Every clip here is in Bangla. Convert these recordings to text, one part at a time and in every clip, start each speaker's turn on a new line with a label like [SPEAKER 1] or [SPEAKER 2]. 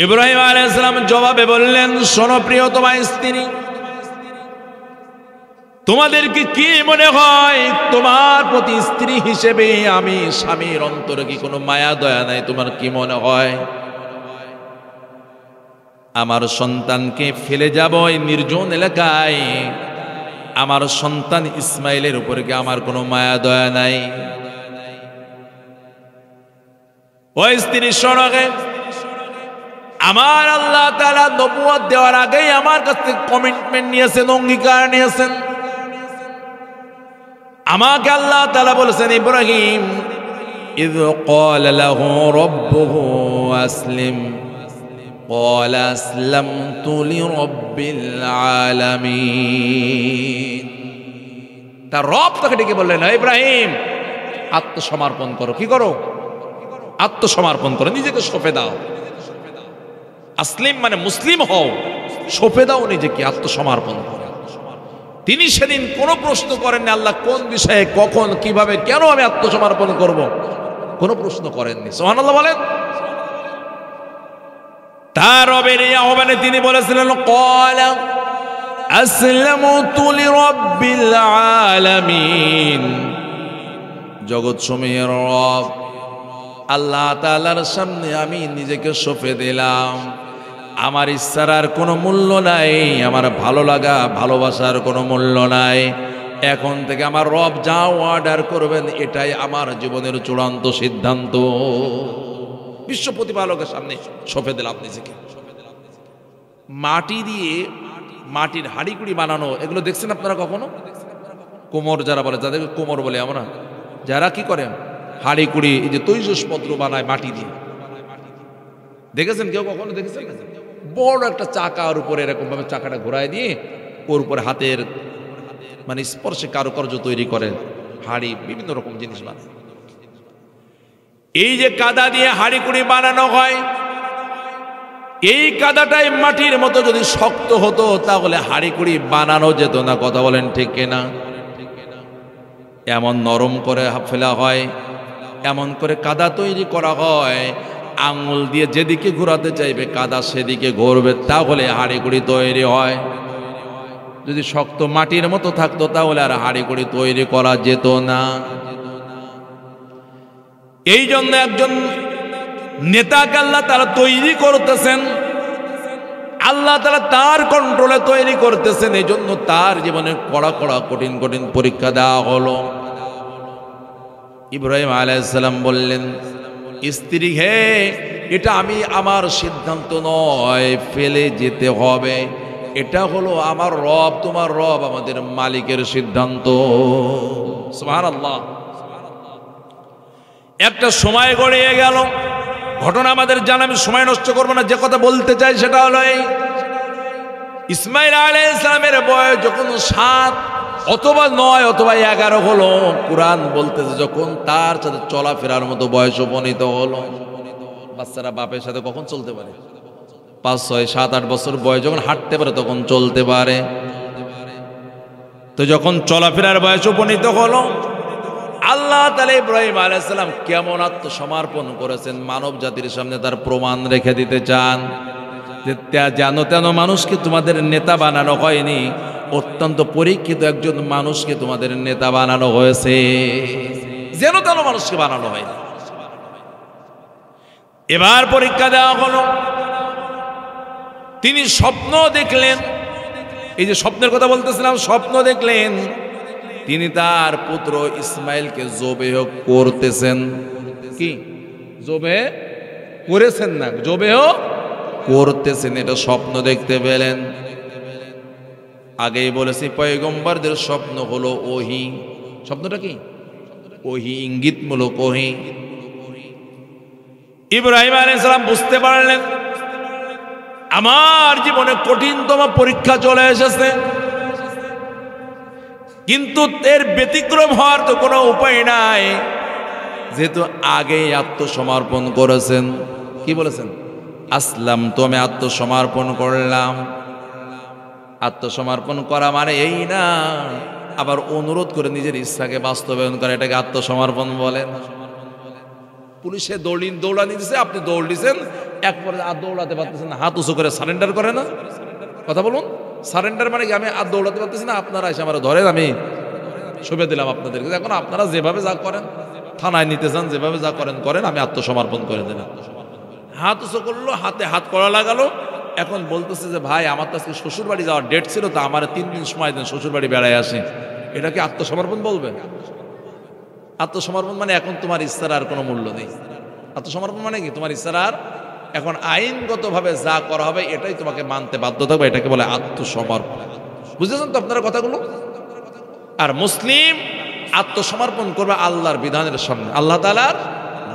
[SPEAKER 1] ইব্রাহিম আলাইহিস সালাম জবাবে বললেন, শোনো প্রিয়তমা স্ত্রী, তোমাদেরকে কি মনে হয় তোমার প্রতি স্ত্রী হিসেবে আমি স্বামীর অন্তরে কি কোনো মায়া দয়া নাই? তোমার কি মনে হয় আমার সন্তানকে ফেলে যাব এই নির্জন এলাকায়? আমার সন্তান ইসমাইলের উপরে কি আমার কোনো মায়া দয়া নাই? ওই স্ত্রী শোনো, আমার আল্লাহ তাআলা নবুয়ত দেওয়ার আগেই আমার কাছ থেকে কমিটমেন্ট নিয়েছেন, অঙ্গীকার নিয়েছেন। আমাকে আল্লাহ তাআলা বলেছেন, ইব্রাহিম ইয ক্বালা লাহু রাব্বুহু আসলিম ক্বালা আসলামতু লিরাব্বিল আলামিন। তার রব তাকে ডেকে বললেন, ইব্রাহিম আত্মসমর্পণ করো। কি করো? আত্মসমর্পণ করো, নিজেকে সঁপে দাও। আসলিম মানে মুসলিম হও, সঁপে দাও নিজেকে, আত্মসমর্পণ করো। তিনি সেদিন কোনো প্রশ্ন করেননি, আল্লাহ কোন বিষয়ে, কখন, কিভাবে, কেন আমি আত্মসমর্পণ করব, কোনো প্রশ্ন করেননি। সুবহানাল্লাহ বলেন। তার রবের এই আহ্বানে তিনি বলেছিলেন, ক্বালা আসলামতু লিরাব্বিল আলামিন। জগৎ সমূহের রব আল্লাহ তাআলার সামনে আমি নিজেকে সঁপে দিলাম। আমার ইচ্ছার আর কোনো মূল্য নাই, আমার ভালো লাগা ভালোবাসার কোনো মূল্য নাই। এখন থেকে আমার রব যা অর্ডার করবেন এটাই আমার জীবনের চূড়ান্ত সিদ্ধান্ত। বিশ্ব প্রতিপালকের সামনে সঁপে দিলাম নিজেকে। মাটি দিয়ে মাটির হাড়িকুড়ি বানানো, এগুলো দেখছেন আপনারা কখনো? কোমর যারা বলে, যাদেরকে কোমর বলে আমরা, যারা কি করেন হাড়িকুড়ি, এই যে তৈজসপত্র বানায় মাটি দিয়ে, দেখেছেন কেউ কখনো? দেখেছেন? বড় একটা চাকার উপরে এরকম ভাবে চাকাটা ঘোরায় দিয়ে ওর উপরে হাতের মানে স্পর্শে কারুকার্য তৈরি করে হাড়ি, বিভিন্ন রকম জিনিস বানায়। এই যে কাদা দিয়ে হাড়িকুড়ি বানানো হয়, এই কাদাটাই মাটির মতো যদি শক্ত হতো তাহলে হাড়িকুড়ি বানানো যেত না। কথা বলেন ঠিক কিনা? এমন নরম করে ফেলা হয়, এমন করে কাদা তৈরি করা হয়, আঙুল দিয়ে যেদিকে ঘোরাতে চাইবে কাদা সেদিকে ঘুরবে, তাহলে হাড়িকুড়ি তৈরি হয়। যদি শক্ত মাটির মতো থাকতো তাহলে আর হাড়িকুড়ি তৈরি করা যেত না। এই জন্য একজন নেতাকে আল্লাহ তাআলা তৈরি করতেছেন, আল্লাহ তাআলা তার কন্ট্রোলে তৈরি করতেছেন। এই জন্য তার জীবনে কড়া কড়া কঠিন কঠিন পরীক্ষা দেওয়া হলো। ইব্রাহিম আলাইহিস সালাম বললেন, স্ত্রী হে, এটা আমি আমার সিদ্ধান্ত নয়, ফেলে যেতে হবে। এটা হলো আমার রব, তোমার রব, আমাদের মালিকের সিদ্ধান্ত। সুবহানাল্লাহ। একটা সময় গড়িয়ে গেল, ঘটনা আমাদের জানা, আমি সময় নষ্ট করবো না। যে কথা বলতে চাই সেটা হলো এই, ইসমাইল আলাইহিস সালামের বয়স যখন 7 অথবা 9 অথবা 11 হলো, কুরআন বলতেছে যখন তার সাথে চলাফেরার মতো বয়স উপনীত হলো। বাচ্চারা বাপের সাথে কখন চলতে পারে? 5, 6, 7, 8 বছর বয়স যখন হাঁটতে পারে তখন চলতে পারে। তো যখন চলাফেরার বয়স উপনীত হলো, আল্লাহ তাআলা ইব্রাহিম আলাইহিস সালাম কেমন আত্মসমর্পণ করেছেন মানব জাতির সামনে তার প্রমাণ রেখে দিতে চান। যে জানো তেন মানুষকে তোমাদের নেতা বানানো হয়নি, অত্যন্ত পরীক্ষিত একজন মানুষকে তোমাদের নেতা বানানো হয়েছে। যেন তেন মানুষকে বানানো হয়নি। এবার পরীক্ষা দেওয়া হলো। তিনি স্বপ্ন দেখলেন, এই যে স্বপ্নের কথা বলতেছিলাম, স্বপ্ন দেখলেন তিনি তার পুত্র ইসমাইলকে জবেহ করতেছেন। কি জবেহ করেছেন না, জবেহ করতেছেন, এটা স্বপ্ন দেখতে পেলেন। আগেই বলেছি পয়গম্বরদের স্বপ্ন হলো ওহী। স্বপ্নটা কি? ওহী, ইঙ্গিতমূলক ওহী। ইব্রাহিম আলাইহিস সালাম বুঝতে পারলেন আমার জীবনে কঠিনতম পরীক্ষা চলে এসেছে, কিন্তু এর ব্যতিক্রম হওয়ার তো কোনো উপায় নাই, যেহেতু আগেই আত্মসমর্পণ করেছেন। কি বলেছেন? আসলাম, তো আমি আত্মসমর্পণ করলাম। আত্মসমর্পণ করা মানে এই না আবার অনুরোধ করে নিজের ইচ্ছাকে বাস্তবায়ন করা, এটাকে আত্মসমর্পণ বলেন। পুলিশে দৌড়ানি দিছে, আপনি দৌড় দিচ্ছেন, এক পর্যায়ে আর দৌড়াতে পারতেছেন না, হাত উঁচু করে সারেন্ডার করে না? কথা বলুন, সারেন্ডার মানে কি? আমি আর দৌড়াতে পারতেছি না, আপনারা এসে আমার ধরেন, আমি শুভে দিলাম আপনাদেরকে। এখন আপনারা যেভাবে যা করেন, থানায় নিতে চান, যেভাবে যা করেন করেন, আমি আত্মসমর্পণ করে দিলাম। হাত উঁচু করলো, হাতে হাত করা লাগালো। এখন বলতেছে যে ভাই, আমার তো আজকে শ্বশুর বাড়ি যাওয়ার ডেট ছিল, তো আমার 3 দিন সময় দেন, শ্বশুর বাড়ি বেড়ায় আসে। এটা কি আত্মসমর্পণ বলবে? আত্মসমর্পণ মানে এখন তোমার ইচ্ছার আর কোনো মূল্য নেই। আত্মসমর্পণ মানে কি? তোমার ইচ্ছার আর এখন আইনগতভাবে যা করা হবে এটাই তোমাকে মানতে বাধ্য থাকবে, এটাকে বলে আত্মসমর্পণ। বুঝেছেন তো আপনারা কথাগুলো? আর মুসলিম আত্মসমর্পণ করবে আল্লাহর বিধানের সামনে, আল্লাহ তাআলার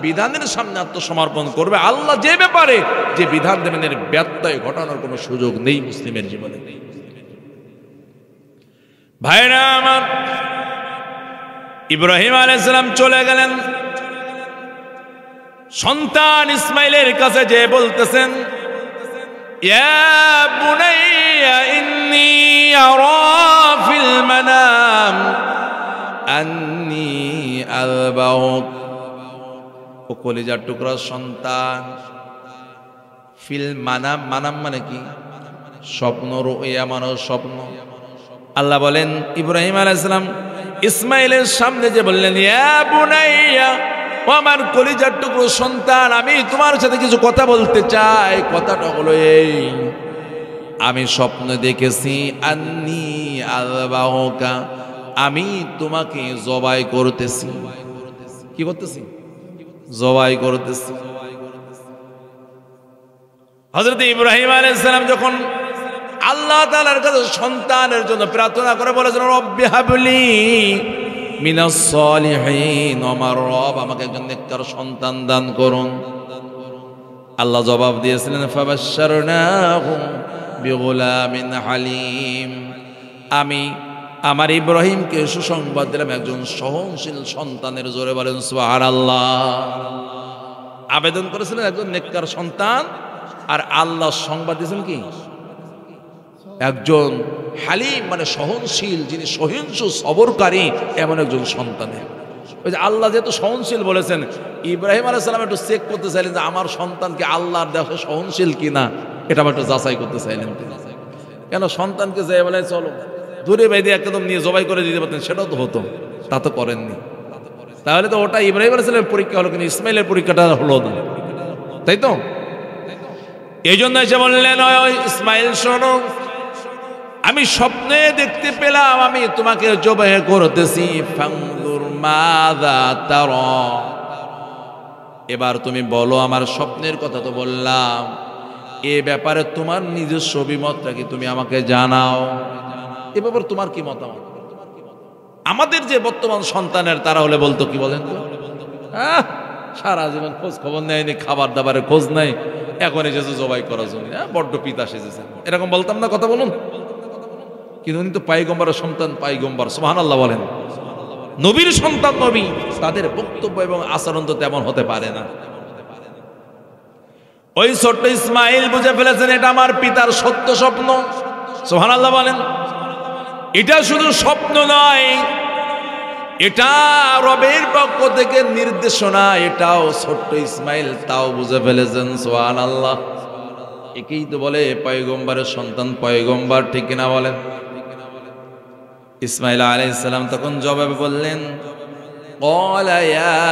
[SPEAKER 1] বিধানের সামনে আত্মসমর্পণ করবে। আল্লাহ যে ব্যাপারে যে বিধান দেবেন এর ব্যত্যয় ঘটানোর কোনো সুযোগ নেই মুসলিমের জীবনে। ভাইরা আমার, ইব্রাহিম আলাইহিস সালাম চলে গেলেন, সন্তান ইসমাইলের কাছে যে বলতেছেন, ইয়া বুনাইয়া ইন্নী আরা ফিল মানাম আন্নী আযবাহুক। ও কলিজার টুকরা সন্তান, ফিল মানাম, মানাম মানে কি? স্বপ্ন, রুইয়া মানে স্বপ্ন। আল্লাহ বলেন ইব্রাহিম আলাইহিস সালাম ইসমাইলের সামনে যে বললেন, ইয়া বুনাইয়া, ও আমার কলিজার টুকরো সন্তান, আমি তোমার সাথে কিছু কথা বলতে চাই। কথাটা হলো এই, আমি স্বপ্ন দেখেছি, আন্নী আযবাহুকা, আমি তোমাকে জবাই করতেছি। কি করতেছি? জবাই করতেছি। হযরত ইব্রাহিম আলাইহিস সালাম যখন আল্লাহ তাআলার কাছে সন্তানের জন্য প্রার্থনা করে বলেছেন, রব্বি হাবলি মিনাস সালিহিন, আমার রব আমাকে একজন নেককার সন্তান দান করুন। আল্লাহ জবাব দিয়েছিলেন, ফাবাশশারনাহু বিগুলামিন হালিম, আমি আমার ইব্রাহিমকে সুসংবাদ দিলাম একজন সহনশীল সন্তানের। জোরে বলেন সুবহানাল্লাহ। আবেদন করেছিলেন একজন নেককার সন্তান, আর আল্লাহ সংবাদ দিয়েছেন কি? একজন হালিম মানে সহনশীল, যিনি সহিষ্ণু সবরকারী, এমন একজন সন্তানের। ওই যে আল্লাহ যেহেতু সহনশীল বলেছেন, ইব্রাহিম আলাইহিস সালাম একটু চেক করতে চাইলেন যে আমার সন্তানকে আল্লাহর দেশে সহনশীল কিনা, এটা একটু যাচাই করতে চাইলেন। কেন সন্তানকে যে বলে চলো দূরে বেঁধে একদম নিয়ে জবাই করে দিতে পারতেন, সেটাও তো হতো, তা তো করেননি। তাহলে তো ওটা ইব্রাহিম আলাইহিস সালামের পরীক্ষা হলো, কিন্তু ইসমাইলের পরীক্ষাটা হলো না, তাই তো? এই জন্য এসে বললেন, ইসমাইল শোনো, আমি স্বপ্নে দেখতে পেলাম আমি তোমাকে জবাই করতেছি। ফানজুর মাযা তারা, এবার তুমি বলো, আমার স্বপ্নের কথা তো বললাম, এ ব্যাপারে তোমার নিজস্ব অভিমতটা কি তুমি আমাকে জানাও। এ ব্যাপারে তোমার কি মতামত? আমাদের যে বর্তমান সন্তানের তারা হলে বলতো কি বলেন তো, সারা জীবন খোঁজ খবর নেয়নি, খাবার দাবারের খোঁজ নাই, এখন এসেছে জবাই করার জন্য, বড্ড পিতা সেজেছে, এরকম বলতাম না? কথা বলুন। কিন্তু উনি তো পাইগম্বরের সন্তান, পাইগম্বর, সুবহানাল্লাহ বলেন, নবীর সন্তান নবী, তাদের বক্তব্য এবং আচরণ তো তেমন হতে পারে না। ওই ছোট্ট ইসমাইল বুঝে ফেলেছেন এটা আমার পিতার সত্য স্বপ্ন, সুবহানাল্লাহ বলেন। এটা শুধু স্বপ্ন নয়, এটা রবের পক্ষ থেকে নির্দেশনা, এটাও ছোট্ট ইসমাইল তাও বুঝে ফেলেছেন, সুবহানাল্লাহ। একেই তো বলে পয়গম্বরের সন্তান পয়গম্বর, ঠিক কিনা বলেন? ইসমাইল আলাইহিস সালাম তখন জবাবে বললেন, ক্বালা ইয়া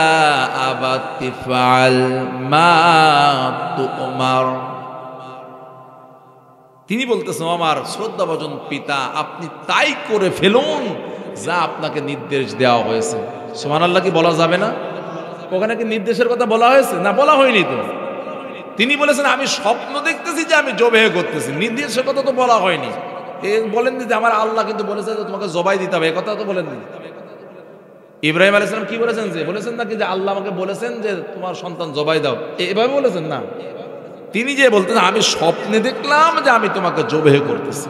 [SPEAKER 1] আবাতি ফাআল মা তুমার। তিনি বলতেছেন, আমার শ্রদ্ধাভাজন পিতা, আপনি তাই করে ফেলুন যা আপনাকে নির্দেশ দেওয়া হয়েছে। সুবহানাল্লাহ কি বলা যাবে না? ওখানে কি নির্দেশের কথা বলা হয়েছে? না, বলা হয়নি তো। তিনি বলেছেন আমি স্বপ্ন দেখতেছি যে আমি জবাই করতেছি, নির্দেশের কথা তো বলা হয়নি। বলেন যে আমার আল্লাহ কিন্তু বলেছে যে তোমাকে জবাই দিতে হবে, কথা তো বলেননি। ইব্রাহিম আলাইহিস সালাম কি বলেছেন? যে বলেছেন নাকি যে আল্লাহ আমাকে বলেছেন যে তোমার সন্তান জবাই দাও, এভাবে বলেছেন না। তিনি যে বলতেন আমি স্বপ্নে দেখলাম যে আমি তোমাকে জবাই করতেছি,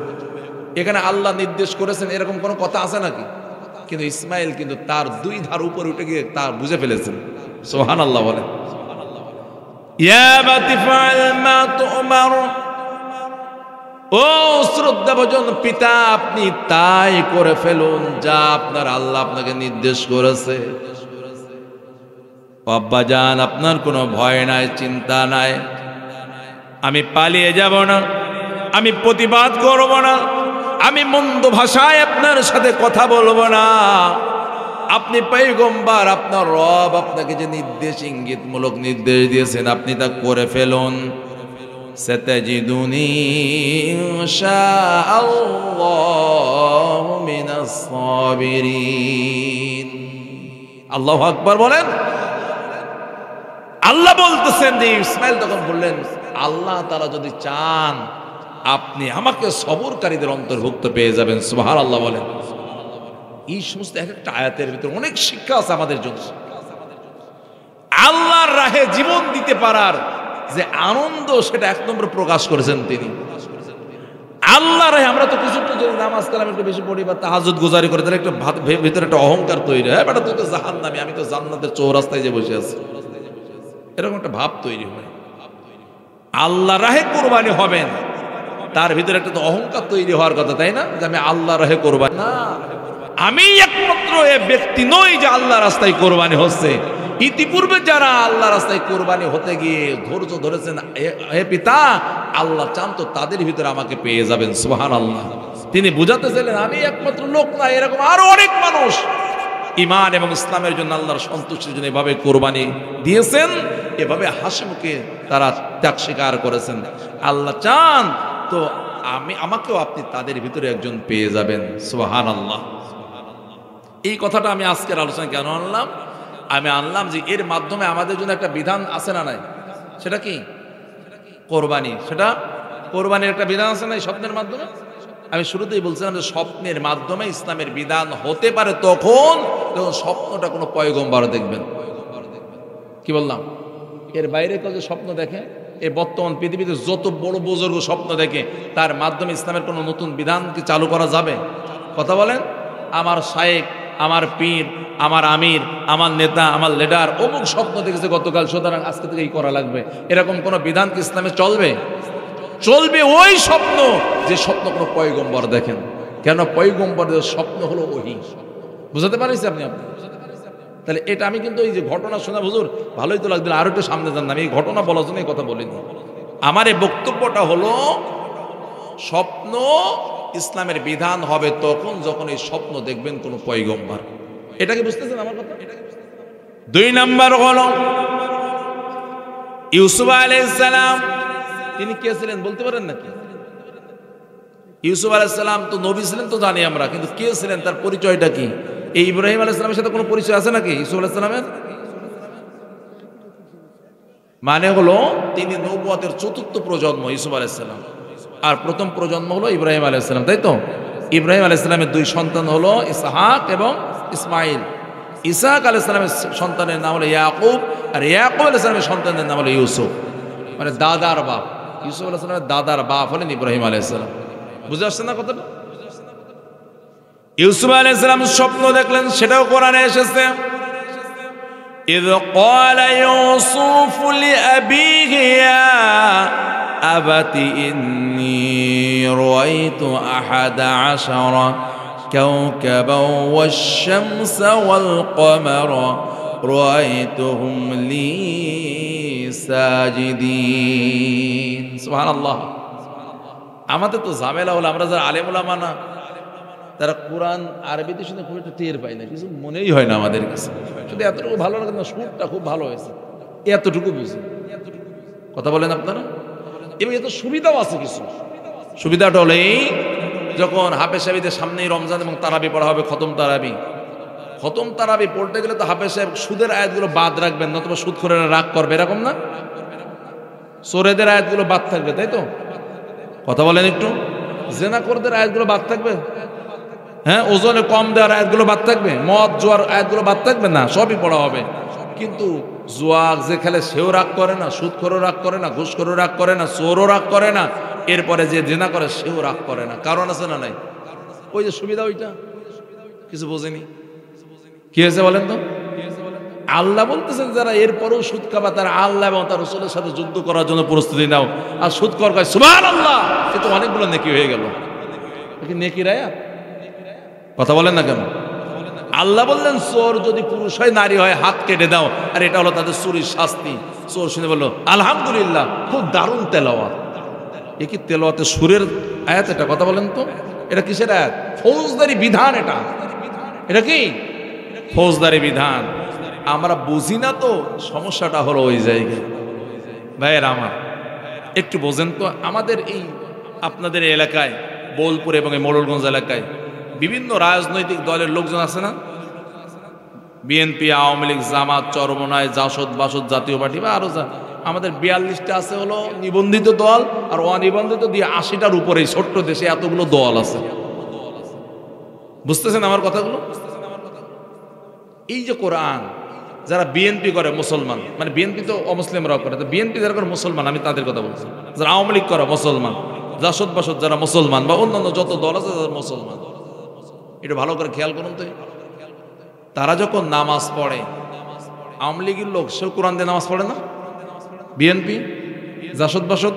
[SPEAKER 1] এখানে আল্লাহ নির্দেশ করেছেন এরকম কোনো কথা আছে নাকি? কিন্তু ইসমাইল কিন্তু তার 2 ধার উপরে উঠে গিয়ে তা বুঝে ফেলেছেন, সুবহানাল্লাহ বলেন। ইয়া বাতি ফাআল মা তুমার, ও শ্রদ্ধাভাজন পিতা, আপনি তাই করে ফেলুন যা আপনার আল্লাহ আপনাকে নির্দেশ করেছে। আব্বাজান, আপনার কোনো ভয় নাই, চিন্তা নাই। আমি পালিয়ে যাব না, আমি প্রতিবাদ করব না, আমি মন্দ ভাষায় আপনার সাথে কথা বলবো না। আপনি পয়গম্বর, আপনার রব আপনাকে যে নির্দেশ, ইঙ্গিতমূলক নির্দেশ দিয়েছেন, আপনি তা করে ফেলুন। সাতাজিদুনি ইনশাআল্লাহু মিনাস সাবিরিন। আল্লাহু আকবার বলেন। আল্লাহ বলতেছেন যে ইসমাইল তখন বললেন, আল্লাহ তাআলা যদি চান আপনি আমাকে সবরকারীদের অন্তর্ভুক্ত পেয়ে যাবেন। সুবহানাল্লাহ বলেন। এই সমস্ত এক একটা আয়াতের ভিতরে অনেক শিক্ষা আছে আমাদের জন্য। আল্লাহর রাহে জীবন দিতে পারার যে আনন্দ, সেটা এক নম্বর প্রকাশ করেছেন তিনি। আল্লাহ রাহে আমরা তো কিছু যদি নামাজ কালাম একটু বেশি পড়ি বা তাহাজ্জুদ গুজারি করে, তাহলে একটা ভিতরে একটা অহংকার তৈরি হয়, বেটা তুই তো জাহান্নামী, আমি তো জান্নাতের চৌরাস্তায় যে বসে আছি, এরকম একটা ভাব তৈরি হয়। আল্লাহ রাহে কোরবানি হবেন, তার ভিতরে একটা তো অহংকার তৈরি হওয়ার কথা, তাই না? যে আমি আল্লাহ রাহে কোরবানি না, আমি একমাত্র এ ব্যক্তি নই যে আল্লাহ রাস্তায় কোরবানি হচ্ছে। ইতিপূর্বে যারা আল্লাহ রাস্তায় কোরবানি হতে গিয়ে ধৈর্য ধরেছেন, হে পিতা, আল্লাহ চান তো তাদের ভিতরে আমাকে পেয়ে যাবেন। সুবহানাল্লাহ। তিনি বুঝাতে চাইলেন আমি একমাত্র লোক না, এরকম আরো অনেক মানুষ ঈমান এবং ইসলামের জন্য, আল্লাহর সন্তুষ্টির জন্য এভাবে কোরবানি দিয়েছেন, এভাবে হাসি মুখে তারা ত্যাগ স্বীকার করেছেন। আল্লাহ চান তো আমাকেও আপনি তাদের ভিতরে একজন পেয়ে যাবেন। সুবহানাল্লাহ। এই কথাটা আমি আজকের আলোচনা কেন আনলাম? আমি আনলাম যে এর মাধ্যমে আমাদের জন্য একটা বিধান আছে না নাই? সেটা কি? কোরবানি। সেটা কোরবানির একটা বিধান আছে না এই স্বপ্নের মাধ্যমে? আমি শুরুতেই বলছিলাম যে স্বপ্নের মাধ্যমে ইসলামের বিধান হতে পারে তখন যখন স্বপ্নটা কোনো পয়গম্বর দেখবেন। কি বললাম? এর বাইরে কেউ যে স্বপ্ন দেখে, এই বর্তমান পৃথিবীতে যত বড় বুজুর্গ স্বপ্ন দেখে, তার মাধ্যমে ইসলামের কোনো নতুন বিধান কি চালু করা যাবে? কথা বলেন। আমার শায়েখ, আমার পীর, আমার আমির, আমার নেতা, আমার লিডার অমুক স্বপ্ন দেখেছে গতকাল, সুতরাং আজকে থেকেই করা লাগবে, এরকম কোন বিধান কি ইসলামে চলবে? চলবে ওই স্বপ্ন যে স্বপ্ন কোনো পয়গম্বর দেখেন। কেন? পয়গম্বরের স্বপ্ন হলো ওহী। বুঝাতে পারছি আপনি? তাহলে এটা আমি কিন্তু এই যে ঘটনা শোনা হুজুর ভালোই তো লাগবে, আরো একটু সামনে যান না, আমি এই ঘটনা বলার জন্য এই কথা বলিনি। আমার এই বক্তব্যটা হলো স্বপ্ন ইসলামের বিধান হবে তখন যখন এই স্বপ্ন দেখবেন কোন পয়গম্বর। এটাকে বুঝতেছেন আমার কথা? 2 নাম্বার হলো ইউসুফ আলাইহিস সালাম। তিনি কে ছিলেন বলতে পারেন নাকি? ইউসুফ আলাইহিস সালাম তো নবী ছিলেন তো জানি আমরা, কিন্তু কে ছিলেন, তার পরিচয়টা কি? এই ইব্রাহিম আলাইহিস সালামের সাথে কোনো পরিচয় আছে নাকি ইউসুফ আলাইহিস সালামের? মানে হলো তিনি নবুয়তের 4র্থ প্রজন্ম ইউসুফ আলাইহিস সালাম, আর প্রথম প্রজন্ম হলো ইব্রাহিম আলাইহিস সালাম, তাই তো? ইব্রাহিম আলাইহিস সালামের 2 সন্তান হলো ইসহাক এবং ইসমাইল। ইসহাক আলাইহিস সালামের সন্তানের নাম হলো ইয়াকুব, আর ইয়াকুব আলাইহিস সালামের সন্তানের নাম হলো ইউসুফ, মানে দাদার বাপ। ইউসুফ আলাইহিস সালামের দাদার বাপ হলেন ইব্রাহিম আলাইহিস সালাম। বুঝতে পারছেন না কথাটা? ইউসুফ আলাইহিস সালাম স্বপ্ন দেখলেন, সেটাও কোরআনে এসেছে। إذ قال يوسف لأبيه يا أبت إني رأيت 11 كوكبا والشمس والقمر رأيتهم لي ساجدين سبحان الله। আমাদের তো ঝামেলা হলো, আমরা যারা আলেম ওলামা না, তারা কোরআন আরবিতে শুনে খুব একটা টের পাই না, কিছু মনেই হয় না আমাদের কাছে। শুধু এতটুকু ভালো লাগে না, সুরটা খুব ভালো হয়েছে, এতটুকু বুঝি। কথা বলেন আপনারা? এবং এত সুবিধাও আছে কিছু। সুবিধাটা হলো এই, যখন হাফেজ সাহেবদের সামনেই রমজান এবং তারাবি পড়া হবে, খতম তারাবি। খতম তারাবি পড়তে গেলে তো হাফেজ সাহেব সুদের আয়াতগুলো বাদ রাখবেন, নতুবা সুদ করে রাগ করবে, এরকম না? চোরেদের আয়াতগুলো বাদ থাকবে, তাই তো? কথা বলেন একটু। জেনাখোরদের আয়াতগুলো বাদ থাকবে, হ্যাঁ? ওজনে কম দেওয়ার আয়াতগুলো বাদ থাকবে, মদ জুয়ার আয়াতগুলো বাদ থাকবে না, সবই পড়া হবে। কিন্তু জুয়া যে খেলে সেও রাগ করে না, সুদখোরও রাগ করে না, ঘুষখোরও রাগ করে না, চোরও রাগ করে না, এরপরে যে জেনা করে সেও রাগ করে না। কারণ আছে না নাই? ওই যে সুবিধা, ওইটা কিছু বোঝেনি। কি হয়েছে বলেন তো? আল্লাহ বলতেছেন যারা এরপরেও সুদ খাবা, তারা আল্লাহ এবং তার রাসূলের সাথে যুদ্ধ করার জন্য প্রস্তুতি নাও। আর সুদ কর কয় সুবহানাল্লাহ, সে তো অনেকগুলো নেকি হয়ে গেল। নেকির আয়াত। কথা বলেন না কেন? আল্লাহ বললেন চোর যদি পুরুষ হয় নারী হয় হাত কেটে দাও, আর এটা হলো তাদের চুরির শাস্তি। চোর শুনে বললো আলহামদুলিল্লাহ, খুব দারুণ তেলাওয়াত। এ কি তেলাওয়াতের সুরের আয়াত? এটা কথা বলেন তো, এটা কিসের আয়াত? ফৌজদারি বিধান। এটা কি ফৌজদারি বিধান? আমরা বুঝি না তো, সমস্যাটা হলো ওই জায়গায়। ভাইয়ের আমার একটু বোঝেন তো, আমাদের এই আপনাদের এলাকায় বোলপুর এবং এই মোড়লগঞ্জ এলাকায় বিভিন্ন রাজনৈতিক দলের লোকজন আছে না? বিএনপি, আওয়ামী লীগ, জামাত, চরমনায়, জাসদ, বাসদ, জাতীয় পার্টি বা আরো যা আমাদের 42টা আছে হলো নিবন্ধিত দল, আর অনিবন্ধিত দিয়ে 80টার উপরে ছোট্ট দেশে এতগুলো দল আছে। বুঝতেছেন আমার কথাগুলো? এই যে কোরআন যারা বিএনপি করে মুসলমান, মানে বিএনপি তো অমুসলিমরাও করে, তো বিএনপি যারা করে মুসলমান, আমি তাদের কথা বলছি। যারা আওয়ামী লীগ করে মুসলমান, জাসদ বাসদ যারা মুসলমান, বা অন্যান্য যত দল আছে যারা মুসলমান, এটা ভালো করে খেয়াল করুন তো। তারা যখন নামাজ পড়ে, আওয়ামী লীগের লোক সেও কোরআন দিয়ে নামাজ পড়ে না? বিএনপি, জাসদ বাসদ,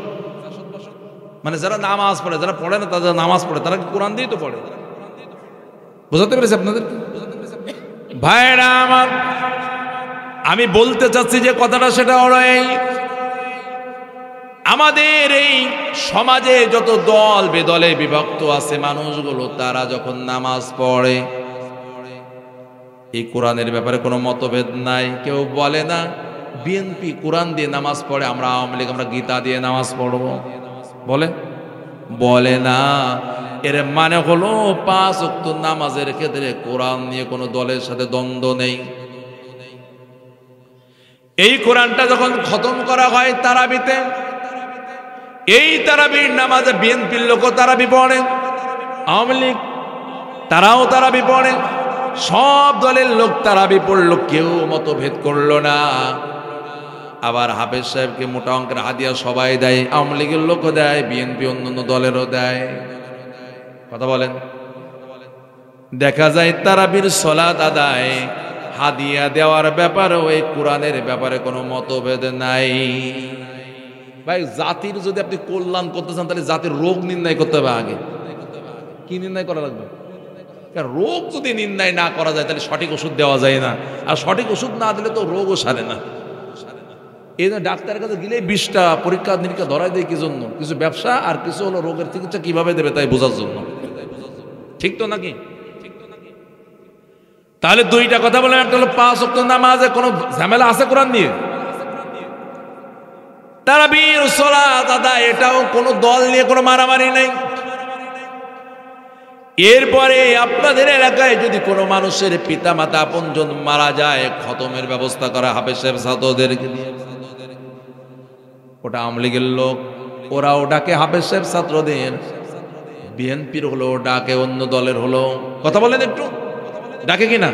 [SPEAKER 1] মানে যারা নামাজ পড়ে, যারা পড়ে না তারা নামাজ পড়ে, তারা কি কোরআন দিয়েই তো পড়ে? বুঝাতে পেরেছি আপনাদের ভাইরা আমার? আমি বলতে চাচ্ছি যে কথাটা সেটা হলো এই, আমাদের এই সমাজে যত দল বেদলে বিভক্ত আছে মানুষগুলো, তারা যখন নামাজ পড়ে এই কোরআনের ব্যাপারে কোনো মতভেদ নাই। কেউ বলে না বিএনপি কোরআন দিয়ে নামাজ পড়ে, আমরা আওয়ামী লীগ আমরা গীতা দিয়ে নামাজ পড়ব, বলে না। এর মানে হলো 5 ওয়াক্ত নামাজের ক্ষেত্রে কোরআন নিয়ে কোনো দলের সাথে দ্বন্দ্ব নেই। এই কোরআনটা যখন খতম করা হয় তারাবিতে, এই তারাবির নামাজে বিএনপির লোকও তারাবি পড়ে, আওয়ামী লীগ তারাও তারাবি পড়ে, সব দলের লোক তারাবি পড়লো, কেউ মতভেদ করলো না। আবার হাফেজ সাহেবকে মোটা অঙ্কের হাদিয়া সবাই দেয়, আওয়ামী লীগের লোকও দেয়, বিএনপি অন্যান্য দলেরও দেয়। কথা বলেন? দেখা যায় তারাবির সালাত আদায় হাদিয়া দেওয়ার ব্যাপারে ওই কোরআনের ব্যাপারে কোনো মতভেদ নাই। ভাই জাতির যদি আপনি কল্যাণ করতে চান, তাহলে জাতির রোগ নির্ণয় করতে হবে। আগে কি নির্ণয় করা লাগবে? রোগ যদি নির্ণয় না করা যায় তাহলে সঠিক ওষুধ দেওয়া যায় না, আর সঠিক ওষুধ না দিলে তো রোগও সারে না। এই জন্য ডাক্তারের কাছে গেলে 20টা পরীক্ষা নিরীক্ষা ধরাই দেয়, কি জন্য? কিছু ব্যবসা, আর কিছু হলো রোগের চিকিৎসা কিভাবে দেবে তাই বোঝার জন্য। ঠিক তো নাকি? তাহলে 2টা কথা বললাম, একটা হলো 5 ওয়াক্ত নামাজে কোনো ঝামেলা আছে কোরআন নিয়ে, তারাবির সালাত আদায় এটাও কোনো দল নিয়ে কোনো মারামারি নাই। এরপরে আপনাদের এলাকায় যদি কোনো মানুষের পিতা মাতা আপনজন মারা যায়, খতমের ব্যবস্থা করা হাফেজ সাহেব ছাত্রদেরকে দিয়ে, ওটা আওয়ামী লীগের লোক, ওরাও ডাকে হাফেজ সাহেব ছাত্রদের, বিএনপির হলো ডাকে, অন্য দলের হলো, কথা বলেন একটু, ডাকে কিনা?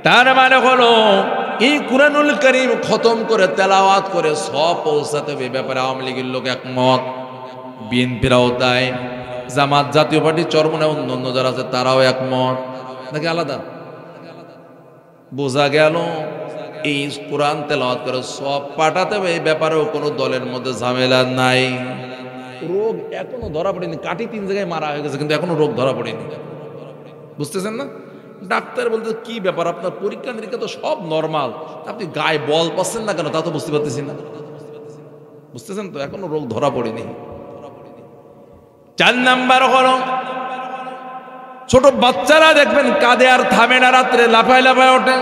[SPEAKER 1] তার মানে হলো এই কুরআনুল কারীম খতম করে তেলাওয়াত করে সব পৌঁছাতে হবে, ব্যাপারে আওয়ামী লীগের লোক একমত, বিএনপিরাও তাই, জামাত, জাতীয় পার্টি, চরমনায় অন্য যারা আছে তারাও একমত, নাকি আলাদা? বোঝা গেল এই কোরআন তেলাওয়াত করে সব পাঠাতে হবে, এই ব্যাপারেও কোনো দলের মধ্যে ঝামেলা নাই। রোগ এখনো ধরা পড়েনি, কাটি 3 জায়গায় মারা হয়ে গেছে, কিন্তু এখনো রোগ ধরা পড়েনি। বুঝতেছেন না? ডাক্তার বলতে কি ব্যাপার, আপনার পরীক্ষা নিরীক্ষা তো সব নর্মাল, আপনি গায়ে বল পাচ্ছেন না কেন তা তো বুঝতে পারতেছি না। বুঝতেছেন তো? এখনো রোগ ধরা পড়েনি। 4 নাম্বার হলো ছোট বাচ্চারা দেখবেন কাঁদে আর থামে না, রাত্রে লাফায় লাফায় ওঠে,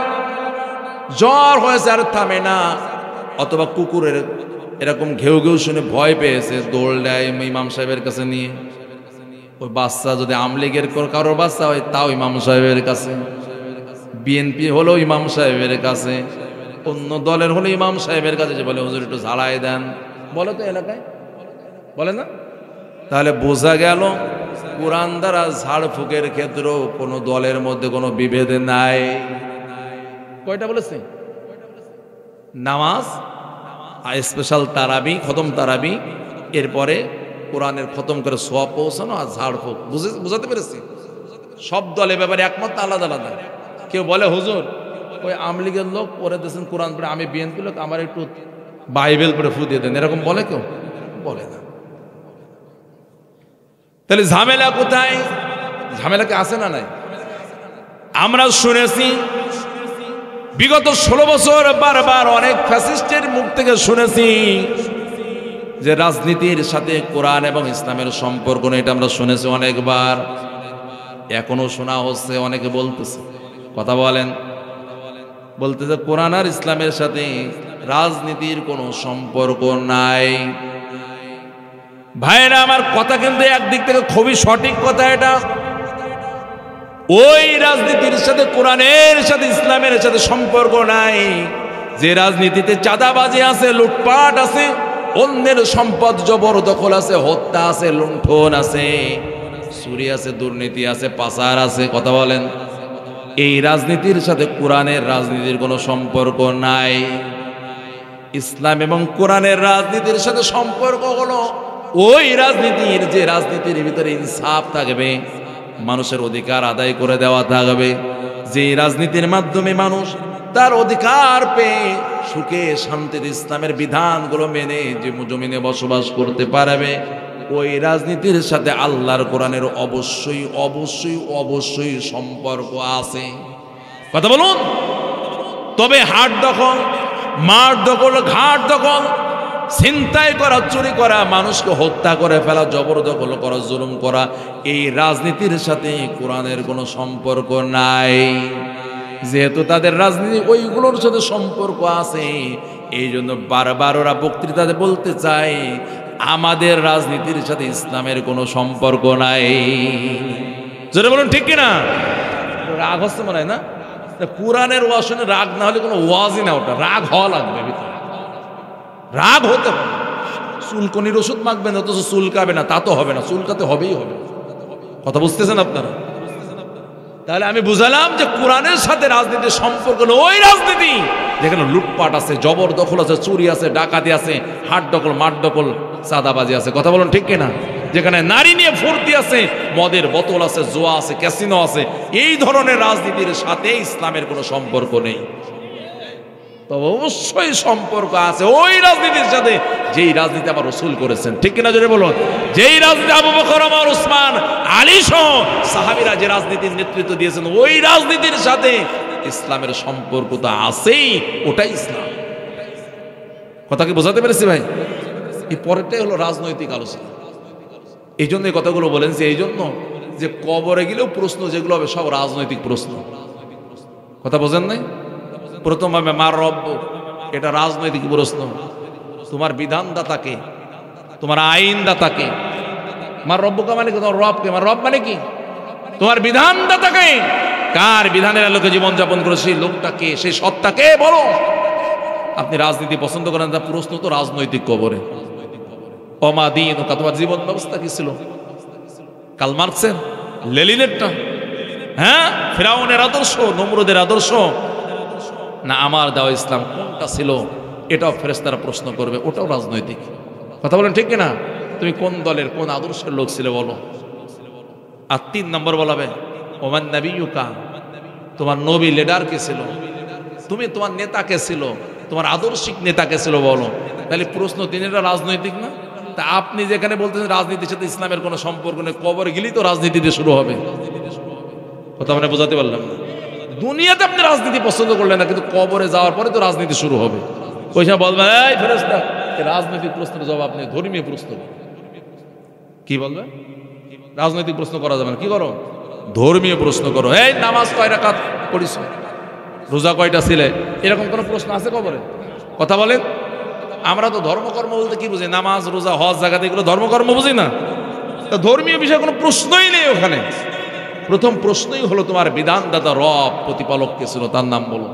[SPEAKER 1] জ্বর হয়েছে আর থামে না, অথবা কুকুরের এরকম ঘেউ ঘেউ শুনে ভয় পেয়েছে, দৌড় দেয় ইমাম সাহেবের কাছে নিয়ে। ওই বাচ্চা যদি আওয়ামী লীগের কারোর বাচ্চা হয় তাও ইমাম সাহেবের কাছে, বিএনপি হলো ইমাম সাহেবের কাছে, অন্য দলের হলো ইমাম সাহেবের কাছে, যে বলে হুজুর একটু ঝাড়াই দেন, বলে তো এলাকায়, বলে না? তাহলে বোঝা গেল কোরআন দ্বারা ঝাড়ফুঁকের ক্ষেত্রেও কোনো দলের মধ্যে কোনো বিভেদ নাই। কয়টা বলেছে? নামাজ, স্পেশাল তারাবি, খতম তারাবি, এরপরে কোরআনের খতম করে সওয়াব পৌঁছানো, আর ঝাড়ফুঁক। বুঝাতে পেরেছি? সব দলে ব্যাপারে একমত, আলাদা আলাদা। কেউ বলে হুজুর ওই আওয়ামী লীগের লোক পড়ে দিয়েছেন কোরআন পড়ে, আমি বিএনপি লোক, আমার একটু বাইবেল পড়ে ফু দিয়ে দেন, এরকম বলে কেউ? বলে না। তাহলে ঝামেলা কোথায়? ঝামেলা কি আছে না নাই? আমরা শুনেছি বিগত 16 বছর বারবার অনেক ফ্যাসিস্টের মুখ থেকে শুনেছি যে রাজনীতির সাথে কোরআন এবং ইসলামের সম্পর্ক নেই। এটা আমরা শুনেছি অনেকবার, এখনো শোনা হচ্ছে। অনেকে বলতেছে, কথা বলেন, বলতেছে কোরআন আর ইসলামের সাথে রাজনীতির কোনো সম্পর্ক নাই। ভাইরা আমার, কথা কিন্তু একদিক থেকে খুবই সঠিক কথা। এটা ওই রাজনীতির সাথে কোরআনের সাথে ইসলামের সাথে সম্পর্ক নাই যে রাজনীতিতে চাঁদাবাজি আছে, লুটপাট আছে, অন্যের সম্পদ জবরদখল আছে, হত্যা আছে, লুণ্ঠন আছে, চুরি আছে, দুর্নীতি আছে, পাচার আছে। কথা বলেন, এই রাজনীতির সাথে কোরআনের রাজনীতির কোনো সম্পর্ক নাই। ইসলাম এবং কোরআনের রাজনীতির সাথে সম্পর্ক হলো ওই রাজনীতির যে রাজনীতির ভিতরে ইনসাফ থাকবে, মানুষের অধিকার আদায় করে দেওয়া থাকবে, যে রাজনীতির মাধ্যমে মানুষ তার অধিকার পেয়ে সুখে শান্তিতে ইসলামের বিধানগুলো মেনে যে জমিনে বসবাস করতে পারবে, ওই রাজনীতির সাথে আল্লাহর কোরআনের অবশ্যই অবশ্যই অবশ্যই সম্পর্ক আছে। কথা বলুন। তবে হাট দখল, মাঠ দখল, ঘাট দখল, ছিনতাই করা, চুরি করা, মানুষকে হত্যা করে ফেলা, জবরদখল করা, জুলুম করা, এই রাজনীতির সাথে কোরআনের কোনো সম্পর্ক নাই। যেহেতু তাদের রাজনীতি ওইগুলোর সাথে সম্পর্ক আছে, এই জন্য বারবার ওরা বক্তৃতাতে বলতে চায় আমাদের রাজনীতির সাথে ইসলামের কোনো সম্পর্ক নাই। যেটা বলুন ঠিক কিনা? রাগ হচ্ছে মনে হয় না? কোরআনের ওয়াজ শুনে রাগ না হলে কোনো ওয়াজই না, ওটা রাগ হওয়া লাগবে ভিতরে, রাগ হতে হবে। চুলকনির ওষুধ মাখবেন অথচ চুলকাবে না, তা তো হবে না, চুলকাতে হবেই হবে। কথা বুঝতেছেন আপনারা? তাহলে আমি বুঝালাম যে কোরআনের সাথে রাজনীতির সম্পর্ক হলো ওই রাজনীতি যেখানে লুটপাট আছে, জবরদখল আছে, চুরি আছে, ডাকাতি আছে, হাট দখল, মাঠ দখল, চাঁদাবাজি আছে। কথা বলুন ঠিক কিনা? যেখানে নারী নিয়ে ফুর্তি আছে, মদের বোতল আছে, জুয়া আছে, ক্যাসিনো আছে, এই ধরনের রাজনীতির সাথে ইসলামের কোনো সম্পর্ক নেই। তবে অবশ্যই সম্পর্ক আছে ওই রাজনীতির সাথে যেই রাজনীতি আমার রাসূল করেছেন। ঠিক কিনা জোরে বলুন? যেই রাজনীতি আবু বকর, ওমর, ওসমান, আলী সহ সাহাবীরা যে রাজনীতির নেতৃত্ব দিয়েছেন, ওই রাজনীতির সাথে ইসলামের সম্পর্ক তো আছেই, ওটাই ইসলাম। কথা কি বোঝাতে পেরেছি ভাই? এই পরেরটাই হলো রাজনৈতিক আলোচনা। এই জন্য এই কথাগুলো বলেন যে এই জন্য যে কবরে গেলেও প্রশ্ন যেগুলো হবে সব রাজনৈতিক প্রশ্ন। কথা বোঝেন নাই? প্রথম হবে মার রব্ব, এটা রাজনৈতিক প্রশ্ন। তোমার বিধানদাতাকে, তোমার আইনদাতাকে। মার রব্বকে মানে কি? তোমার রবকে। মার রব মানে কি? তোমার বিধানদাতাকে। কার বিধানের আলোকে জীবনযাপন করে সেই লোকটাকে, সেই সত্তাকে বলো। আপনি রাজনীতি পছন্দ করেন, তা প্রশ্ন তো রাজনৈতিক কবরে। অমাদিন, তোমার জীবন ব্যবস্থা কি ছিল? কার্ল মার্কসের, লেনিনেরটা, হ্যাঁ, ফিরাউনের আদর্শ, নমরুদের আদর্শ, না আমার দেওয়া ইসলাম, কোনটা ছিল? এটাও ফেরেশতারা প্রশ্ন করবে, ওটাও রাজনৈতিক। কথা বলেন ঠিক কিনা? তুমি কোন দলের, কোন আদর্শের লোক ছিলে বলো। আর 3 নম্বর বলাবে ওমান নাবিয়ুকা, তোমার নবী লিডার কে ছিল? তুমি তোমার নেতা কে ছিল? তোমার আদর্শিক নেতা কে ছিল বলো। তাহলে প্রশ্ন 3 এটা রাজনৈতিক না? তা আপনি যেখানে বলতেছেন রাজনীতির সাথে ইসলামের কোনো সম্পর্ক নেই, কবরে গেলেই তো রাজনীতিতে শুরু হবে। কথা মানে বোঝাতে পারলাম না? দুনিয়াতে আপনি রাজনীতি পছন্দ করলেন না, কিন্তু কবরে যাওয়ার পরে তো রাজনীতি শুরু হবে। ওই সময় বলবেন এই ফেরেশতা, রাজনৈতিক প্রশ্নের জবাব নেই, ধর্মীয় প্রশ্ন। কি বলবে? রাজনৈতিক প্রশ্ন করা যাবে না। কি করো? ধর্মীয় প্রশ্ন করো। এই নামাজ কয় রাকাত পড়িস, রোজা কয়টা ছিলে, এরকম কোন প্রশ্ন আছে কবরে? কথা বলেন। আমরা তো ধর্মকর্ম বলতে কি বুঝি? নামাজ, রোজা, হজ, জাকাত, এগুলো ধর্মকর্ম বুঝি না? তা ধর্মীয় বিষয়ে কোনো প্রশ্নই নেই ওখানে। প্রথম প্রশ্নই হলো তোমার বিধানদাতা রব, প্রতিপালক কে ছিল, তার নাম বলো।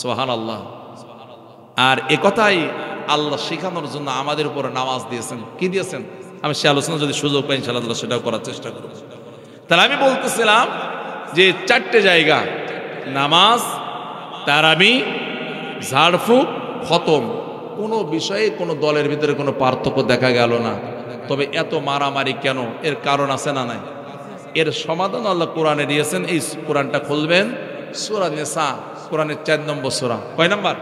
[SPEAKER 1] সুবহানাল্লাহ। আর একথাই আল্লাহ শেখানোর জন্য আমাদের উপরে নামাজ দিয়েছেন। কি দিয়েছেন? আমি সে আলোচনা যদি সুযোগ পাই ইনশাআল্লাহ সেটাও করার চেষ্টা করব। তাহলে আমি বলতেছিলাম যে 4টে জায়গা, নামাজ, তারাবি, ঝাড়ফুঁক, খতম, কোনো বিষয়ে কোনো দলের ভিতরে কোনো পার্থক্য দেখা গেল না। তবে এত মারামারি কেন? এর কারণ আছে না নাই? এর সমাধান আল্লাহ কোরআনে দিয়েছেন। এই কোরআনটা খুলবেন, সূরা নিসা, কোরআনের 4 নম্বর সূরা। কয় নাম্বার?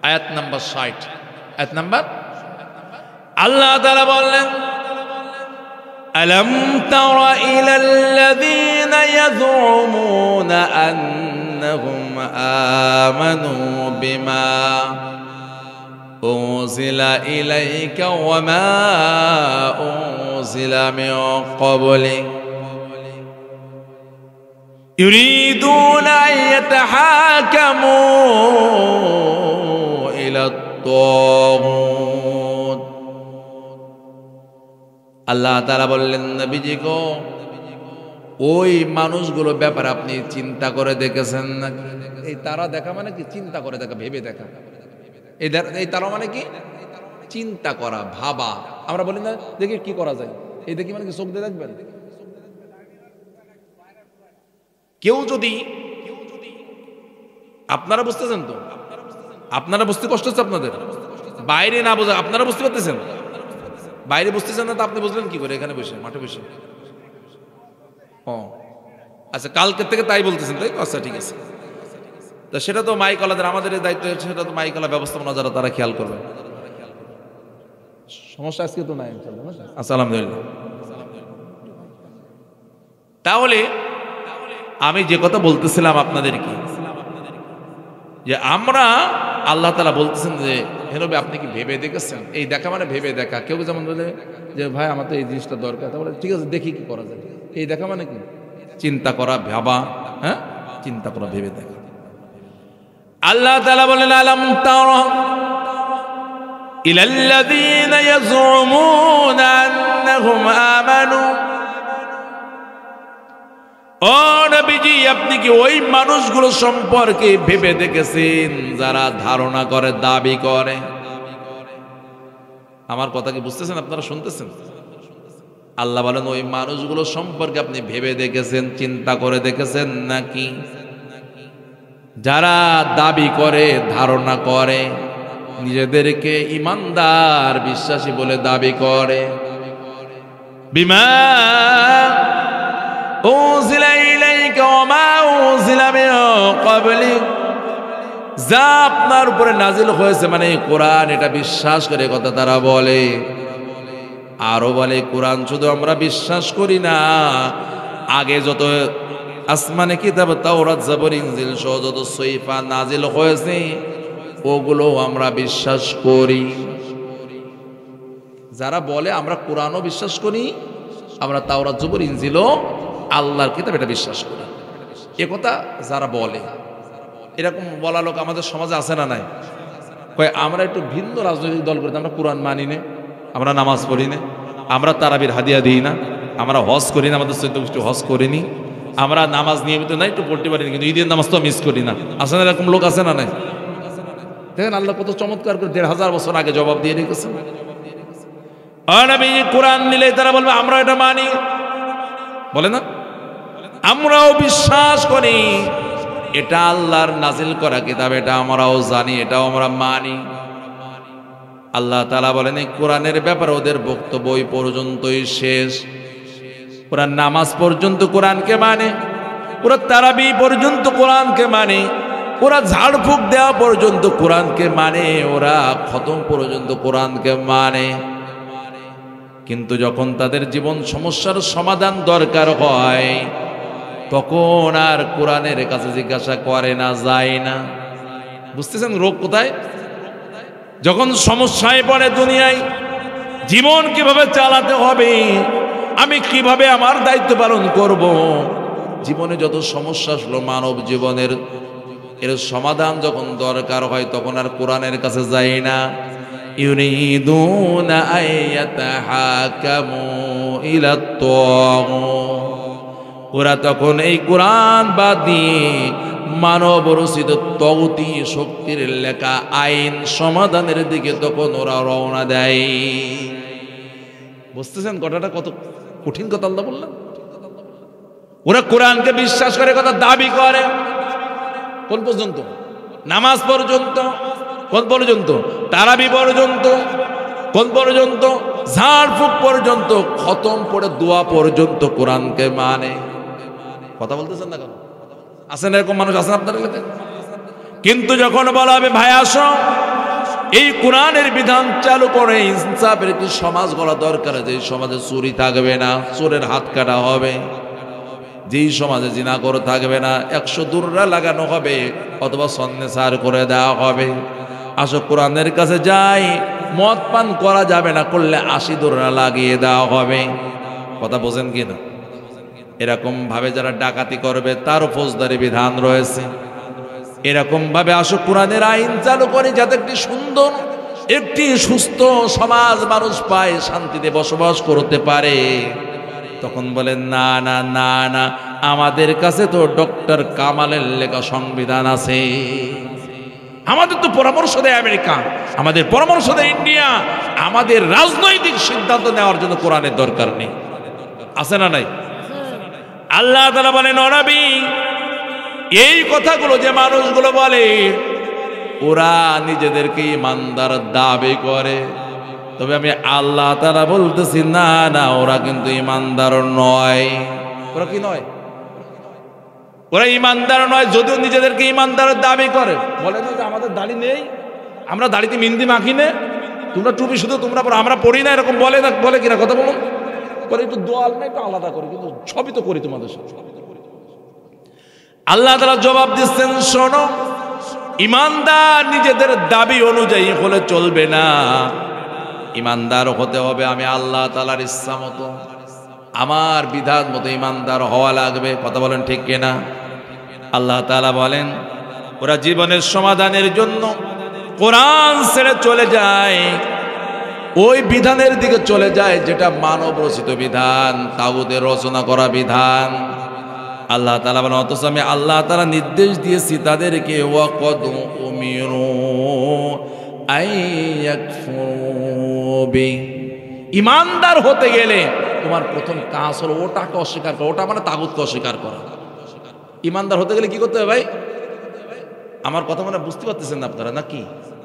[SPEAKER 1] আয়াত নাম্বার 60। আয়াত নাম্বার, আল্লাহ তাআলা বললেন, আলাম তারা ইলাল্লাযীনা يزعمون أنهم آمنوا بما أنزل إليك وما أنزل من قبلك يريدون أن يتحاكموا إلى الطاغوت আল্লাহ তাআলা বললেন নবীজি গো ওই মানুষগুলো ব্যাপারে আপনি চিন্তা করে দেখেছেন নাকি? এই তারা দেখা মানে কি? চিন্তা করে দেখা, ভেবে দেখা। এই তারা মানে কি? চিন্তা করা, ভাবা। আমরা বলি না দেখি কি করা যায়, এই দেখি মানে কি চোখ দিয়ে দেখবেন। কেউ যদি, আপনারা বুঝতেছেন তো? আপনারা বুঝতে কষ্ট হচ্ছে আপনাদের? বাইরে না বোঝা, আপনারা বুঝতে পারতেছেন? বাইরে বুঝতেছেন না তো আপনি বুঝলেন কি করে এখানে বসে, মাঠে বসে? ও আচ্ছা, কালকের থেকে তাই বলতেছেন তাই? আচ্ছা ঠিক আছে। তা সেটা তো মাইকলাদের, আমাদের এই দায়িত্ব, সেটা তো মাইকলা ব্যবস্থাপনা যারা তারা খেয়াল করবে। সমস্যা আজকে তো নাই। আচ্ছা আলহামদুলিল্লাহ। তাহলে আমি যে কথা বলতেছিলাম আপনাদেরকে, যে আমরা আল্লাহ তাআলা বলতেছেন যে হে নবী আপনি কি ভেবে দেখেছেন? এই দেখা মানে ভেবে দেখা। কেউ যেমন বলে যে ভাই আমার তো এই জিনিসটা দরকার, তাহলে ঠিক আছে দেখি কি করা যায়। এই দেখা মানে কি? চিন্তা করা, ভাবা। হ্যাঁ, চিন্তা করা, ভেবে দেখা। আল্লাহ তাআলা বলেন আলাম তারা ইলাল্লাযীনা ইয়াযুমুনা আন্নাহুম আমানু, ও নবীজি আপনি কি ওই মানুষগুলো সম্পর্কে ভেবে দেখেছেন যারা ধারণা করে, দাবি করে? আমার কথা কি বুঝতেছেন? আপনারা শুনতেছেন? আল্লাহ বলেন ওই মানুষগুলো সম্পর্কে আপনি ভেবে দেখেছেন, চিন্তা করে দেখেছেন নাকি? যারা দাবি করে, ধারণা করে, নিজেদেরকে ইমানদার, বিশ্বাসী বলে দাবি করে। বিমা উনজিলা ইলাইকা ওয়া মা উনজিলা মিন ক্বাবলিক, যা আপনার উপরে নাজিল হয়েছে মানে কোরআন, এটা বিশ্বাস করে কথা তারা বলে। আরো বলে কোরআন শুধু আমরা বিশ্বাস করি না, আগে যত আসমানে কিতাব, তাওরাত, জাবর, ইনজিল সহ যত সহিফা নাজিল হয়েছে ওগুলো আমরা বিশ্বাস করি। যারা বলে আমরা কোরআনও বিশ্বাস করি, আমরা তাওরাত, জাবর, ইনজিলও আল্লাহর কিতাব এটা বিশ্বাস করি, এ কথা যারা বলে, এরকম বলা লোক আমাদের সমাজে আছে না নাই? কয় আমরা একটু ভিন্ন রাজনৈতিক দল করি, আমরা কোরআন মানি না, আমরা নামাজ পড়ি না, আমরা তারাবির হাদিয়া দিই না, আমরা হজ করি না, আমাদের 14 গোষ্ঠী হজ করিনি, আমরা নামাজ নিয়মিত নাই একটু পড়তে পারিনি, কিন্তু ঈদের নামাজ তো মিস করি না। আছে না এরকম লোক? আছে না নাই? দেখেন আল্লাহ কত চমৎকার করে 1500 বছর আগে জবাব দিয়ে রেখেছেন। কোরআন নিলে তারা বলবে আমরা এটা মানি, বলে না? আমরাও বিশ্বাস করি এটা আল্লাহর নাজিল করা কিতাব, এটা আমরাও জানি, এটাও আমরা মানি। আল্লাহ তাআলা বলেন এই কোরআনের ব্যাপারে ওদের বক্তব্য ওই পর্যন্তই শেষ। ওরা নামাজ পর্যন্ত কোরআনকে মানে, ওরা তারাবি পর্যন্ত কোরআনকে মানে, ওরা ঝাড়ফুঁক দেওয়া পর্যন্ত কোরআনকে মানে, ওরা খতম পর্যন্ত কোরআনকে মানে। কিন্তু যখন তাদের জীবন সমস্যার সমাধান দরকার হয় তখন আর কোরআনের কাছে জিজ্ঞাসা করে না, যায় না। বুঝতেছেন রোগ কোথায়? যখন সমস্যায় পড়ে দুনিয়ায়, জীবন কিভাবে চালাতে হবে, আমি কিভাবে আমার দায়িত্ব পালন করব, জীবনে যত সমস্যা আসলো মানব জীবনের, এর সমাধান যখন দরকার হয় তখন আর কোরআনের কাছে যায় না। ইউরিদুনা আইয়াতাহাকামু ইলাত তাগুত, ওরা তখন এই কোরআন বাদ দিয়ে মানব রচিত তগুতি শক্তির লেখা আইন সমাধানের দিকে তখন ওরা রওনা দেয়। বুঝতেছেন কথাটা কত কঠিন কথা আল্লাহ বললেন? ওরা কোরআনকে বিশ্বাস করে, কথা দাবি করে। কোন পর্যন্ত? নামাজ পর্যন্ত। কোন পর্যন্ত? তারাবি পর্যন্ত। কোন পর্যন্ত? ঝাড়ফুঁক পর্যন্ত, খতম পড়ে দোয়া পর্যন্ত কোরআনকে মানে। কথা বলতেছেন না কেন? আছেন এরকম মানুষ? আছেন আপনার এলাকায়? কিন্তু যখন বলা হবে ভাই আসো এই কোরআনের বিধান চালু করে ইনসাফের একটি সমাজ গড়া দরকার, যে সমাজে চুরি থাকবে না, চোরের হাত কাটা হবে, যেই সমাজে জিনা করে থাকবে না 100 দূররা লাগানো হবে অথবা সন্ন্যাসার করে দেওয়া হবে। আসো কোরআনের কাছে যাই, মদ পান করা যাবে না, করলে 80 দূররা লাগিয়ে দেওয়া হবে। কথা বোঝেন কিনা? এরকম ভাবে যারা ডাকাতি করবে তারও ফৌজদারি বিধান রয়েছে। এরকম ভাবে আসো কোরআনের আইন চালু করে, যাতে একটি সুন্দর একটি সুস্থ সমাজ মানুষ পায়, শান্তিতে বসবাস করতে পারে। তখন বলেন না না না না, আমাদের কাছে তো ডক্টর কামালের লেখা সংবিধান আছে, আমাদের তো পরামর্শ দেয় আমেরিকা, আমাদের পরামর্শ দেয় ইন্ডিয়া, আমাদের রাজনৈতিক সিদ্ধান্ত নেওয়ার জন্য কোরআনের দরকার নেই। আছে না নাই? আল্লাহ তাআলা বলেন, ও নবী, এই কথাগুলো যে মানুষগুলো বলে ওরা নিজেদেরকে ইমানদার দাবি করে, তবে আমি আল্লাহ তাআলা বলতেছি না না, ওরা কিন্তু ইমানদার নয়। ওরা কি নয়? ওরা ইমানদার নয়, যদিও নিজেদেরকে ইমানদার দাবি করে। বলে না যে আমাদের দাড়ি নেই, আমরা দাড়িতে মেহেন্দি মাখি না, তোমরা টুপি শুধু তোমরা পরো, আমরা পড়ি না, এরকম বলে না? বলে কিনা কথা বলুন? বলে একটু দোয়াল না একটু আলাদা করি, কিন্তু সবই তো করি তোমাদের সাথে। আল্লাহ তাআলা জবাব দিচ্ছেন, শোনো, ইমানদার নিজেদের দাবি অনুযায়ী হলে চলবে না, ইমানদার হতে হবে আমি আল্লাহ তাআলার ইচ্ছা মতো, আমার বিধান মতো ইমানদার হওয়া লাগবে। কথা বলেন ঠিক কিনা? আল্লাহ তাআলা বলেন, ওরা জীবনের সমাধানের জন্য কোরআন ছেড়ে চলে যায়, ওই বিধানের দিকে চলে যায় যেটা মানব রচিত বিধান, তাগুতের রচনা করা বিধান। আল্লাহ তাআলা বলেন, অথচ আমি আল্লাহ তাআলা নির্দেশ দিয়েছি তাদেরকে, ওয়াকাদ উমিরু আইয়াকফুরু বি, ইমানদার হতে গেলে তোমার প্রথম কাজ হলো ওটাকে অস্বীকার করা। ওটা মানে তাগুতকে অস্বীকার করা। ইমানদার হতে গেলে কি করতে হবে ভাই? আমার কথা মানে বুঝতে পারতেছেন না আপনারা নাকি?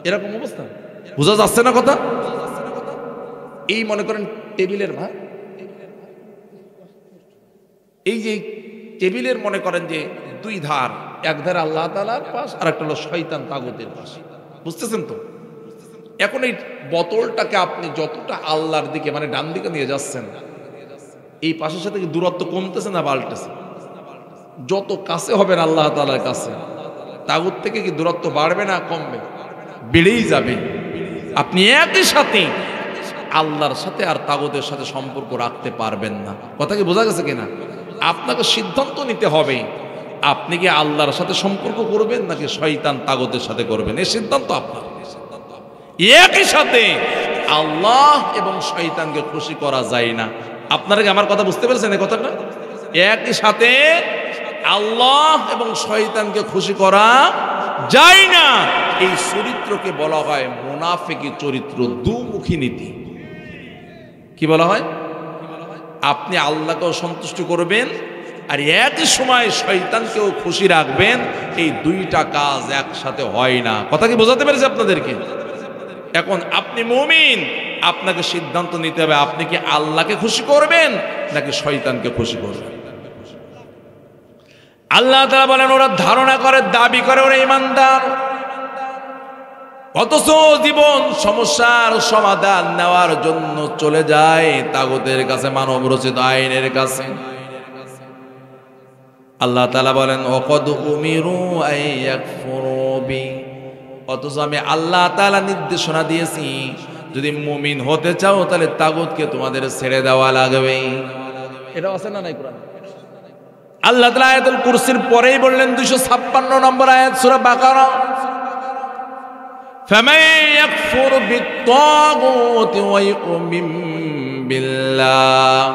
[SPEAKER 1] এরকম অবস্থা বোঝা যাচ্ছে না কথা? এই মনে করেন টেবিলের ভাই, এই যে টেবিলের মনে করেন যে দুই ধার, এক ধার আল্লাহ তাআলার পাশ আর একটা হলো শয়তান তাগুতের পাশ, বুঝতেছেন তো? এখন এই বোতলটাকে আপনি যতটা আল্লাহর দিকে মানে ডান দিকে নিয়ে যাচ্ছেন, এই পাশের সাথে কি দূরত্ব কমতেছে না বাড়তেছে? যত কাছে হবেন আল্লাহ তাআলার কাছে, তাগুত থেকে কি দূরত্ব বাড়বে না কমবে? বেড়েই যাবে। আপনি একই সাথে আল্লাহর সাথে আর তাগুতের সাথে সম্পর্ক রাখতে পারবেন না। কথা কি বোঝা গেছে কিনা? আপনাকে সিদ্ধান্ত নিতে হবে, আপনি কি আল্লাহর সাথে সম্পর্ক করবেন নাকি শয়তান তাগুতের সাথে করবেন, এই সিদ্ধান্ত আপনার। একই সাথে আল্লাহ এবং শয়তানকে খুশি করা যায় না। আপনারা কি আমার কথা বুঝতে পেরেছেন এই কথাটা? একই সাথে আল্লাহ এবং শয়তানকে খুশি করা যায় না। এই চরিত্রকে বলা হয় মুনাফিকি চরিত্র, দুমুখী নীতি। কি বলা হয়? আপনি আল্লাহকেও সন্তুষ্ট করবেন আর একই সময় শয়তানকেও খুশি রাখবেন, এই দুইটা কাজ একসাথে হয় না। কথা কি বোঝাতে পেরেছে আপনাদেরকে? এখন আপনি মুমিন, আপনাকে সিদ্ধান্ত নিতে হবে আপনি কি আল্লাহকে খুশি করবেন নাকি শয়তানকে খুশি করবেন। আল্লাহ তাআলা বলেন, ওরা ধারণা করে, দাবি করে ওরা ইমানদার, অথচ জীবন সমস্যার সমাধান নেওয়ার জন্য চলে যায় তাগুতের কাছে, মানব রচিত আইনের কাছে। আল্লাহ তাআলা বলেন, ওয়াকাদ উমিরু আইয়াকফুরু বি, অথচ আমি আল্লাহ তাআলা নির্দেশনা দিয়েছি যদি মুমিন হতে চাও তাহলে তাগুতকে তোমাদের ছেড়ে দেওয়া লাগবে। এটা আছে না নাই কোরআনে? আল্লাহ তাআলা আয়াতুল কুরসির পরেই বললেন 256 নম্বর আয়াত সূরা বাকারা, ফামান ইয়াকফুর বিত-তাগুতি ওয়া ইউমিন বিল্লাহ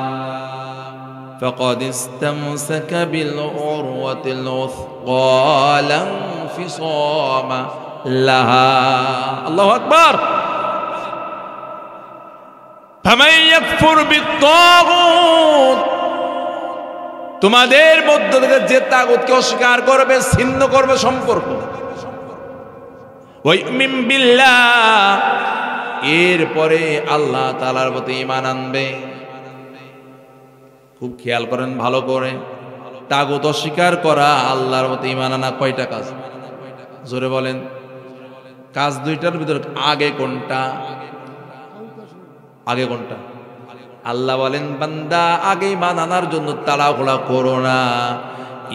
[SPEAKER 1] ফাকাদ ইসতামসাকা বিল উরওয়াতিল উসকা লা ইনফিসামা লাহা। আল্লাহু আকবার। ফামান ইয়াকফুর বিত-তাগুত, তোমাদের মধ্য থেকে যে তাগুতকে অস্বীকার করবে, ছিন্ন করবে সম্পর্ক, ওয়া ইউমিন বিল্লাহ, এরপরে আল্লাহ তাআলার প্রতি ঈমান আনবে। খুব খেয়াল করেন ভালো করে, তাগুত অস্বীকার করা, আল্লাহর প্রতি ঈমান আনা কয়টা কাজ? জোরে বলেন। কাজ দুইটার ভিতরে আগে কোনটা? আগে কোনটা? আল্লাহ বলেন বান্দা আগে ঈমান আনার জন্য তাড়াহুড়া করো না,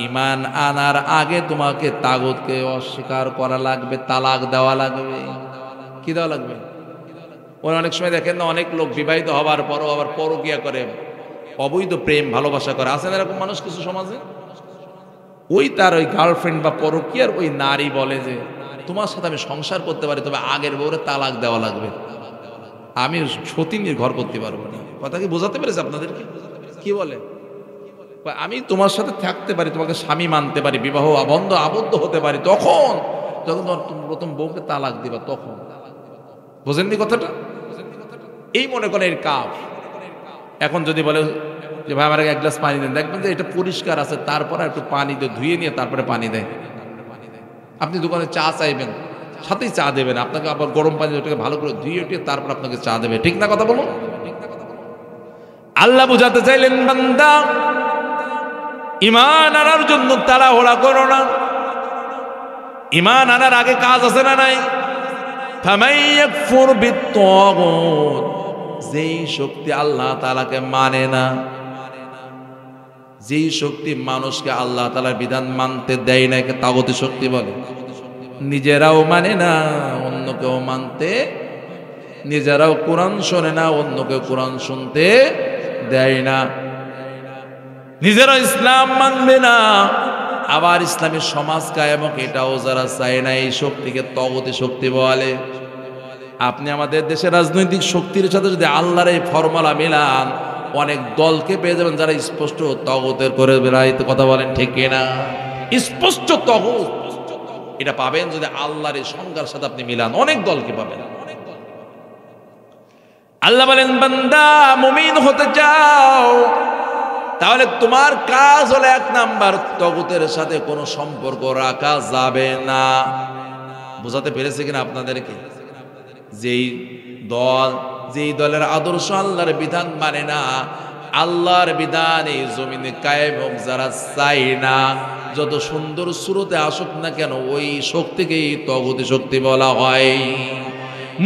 [SPEAKER 1] ঈমান আনার আগে তোমাকে তাগুতকে অস্বীকার করা লাগবে, তালাক দেওয়া লাগবে। কি দেওয়া লাগবে? ওই অনেক সময় দেখেন না, অনেক লোক বিবাহিত হবার পরও আবার পরকিয়া করে, অবৈধ প্রেম ভালোবাসা করে। আছেন এরকম মানুষ কিছু সমাজে? ওই তার ওই গার্লফ্রেন্ড বা পরকিয়ার ওই নারী বলে যে তোমার সাথে আমি সংসার করতে পারি, তবে আগের বউরে তালাক দেওয়া লাগবে, আমি সতীনীর ঘর করতে পারবো না। কথা কি বোঝাতে পেরেছে আপনাদেরকে? কি বলে? আমি তোমার সাথে থাকতে পারি, তোমাকে স্বামী মানতে পারি, বিবাহ আবদ্ধ হতে পারি, তখন যখন তোমার প্রথম বউকে তালাক দিবা তখন। বোঝেননি কথাটা? এই মনে করে এর কাপ। এখন যদি বলে যে ভাই আমার এক গ্লাস পানি দেন, দেখবেন যে এটা পরিষ্কার আছে, তারপরে একটু পানি দিয়ে ধুয়ে নিয়ে তারপরে পানি দেয়। আপনি দোকানে চা চাইবেন, সাথেই চা দেবেন, আপনাকে আবার গরম পানি ওটাকে ভালো করে ধুয়ে উঠিয়ে তারপর আপনাকে চা দেবে। ঠিক না কথা বলুন? আল্লাহ বুঝাতে চাইলেন বান্দা ঈমান আনার জন্য তাড়াহুড়া করো না, ঈমান আনার আগে কাজ আছে না নাই? ফামান ইয়াকফুর বিত-তাগুত, যেই শক্তি আল্লাহ তাআলাকে মানে না, যেই শক্তি মানুষকে আল্লাহ তাআলার বিধান মানতে দেয় না, একে তাগুতি শক্তি বলে। নিজেরাও মানে না, অন্যকেও মানতে, নিজেরাও কোরআন শোনে না, অন্যকে কোরআন শুনতে দেয় না, নিজেরা ইসলাম মানবে না, আবার ইসলামী সমাজ কায়েমক এটাও যারা চায় না, এই শক্তিকে তাগুতি শক্তি বলে। আপনি আমাদের দেশের রাজনৈতিক শক্তির সাথে যদি আল্লাহর এই ফর্মুলা মিলান, অনেক দলকে পেয়ে যাবেন যারা স্পষ্ট তাগুতের করে বেড়াইতে। কথা বলেন ঠিক কিনা? স্পষ্ট তাগুত এটা পাবেন যদি আল্লাহর এই সংজ্ঞার সাথে আপনি মিলান, অনেক দলকে পাবেন। আল্লাহ বলেন বান্দা মুমিন হতে চাও, তাহলে তোমার কাজ হলো 1 নাম্বার, তাগুতের সাথে কোনো সম্পর্ক রাখা যাবে না। বুঝাতে পেরেছে কিনা আপনাদেরকে? যেই দলের আদর্শ আল্লাহর বিধান মানে না, আল্লাহর বিধান এই জমিনে কায়েম হোক যারা চায় না, যত সুন্দর সুরতে আসুক না কেন, ওই শক্তিকেই তাগুতি শক্তি বলা হয়।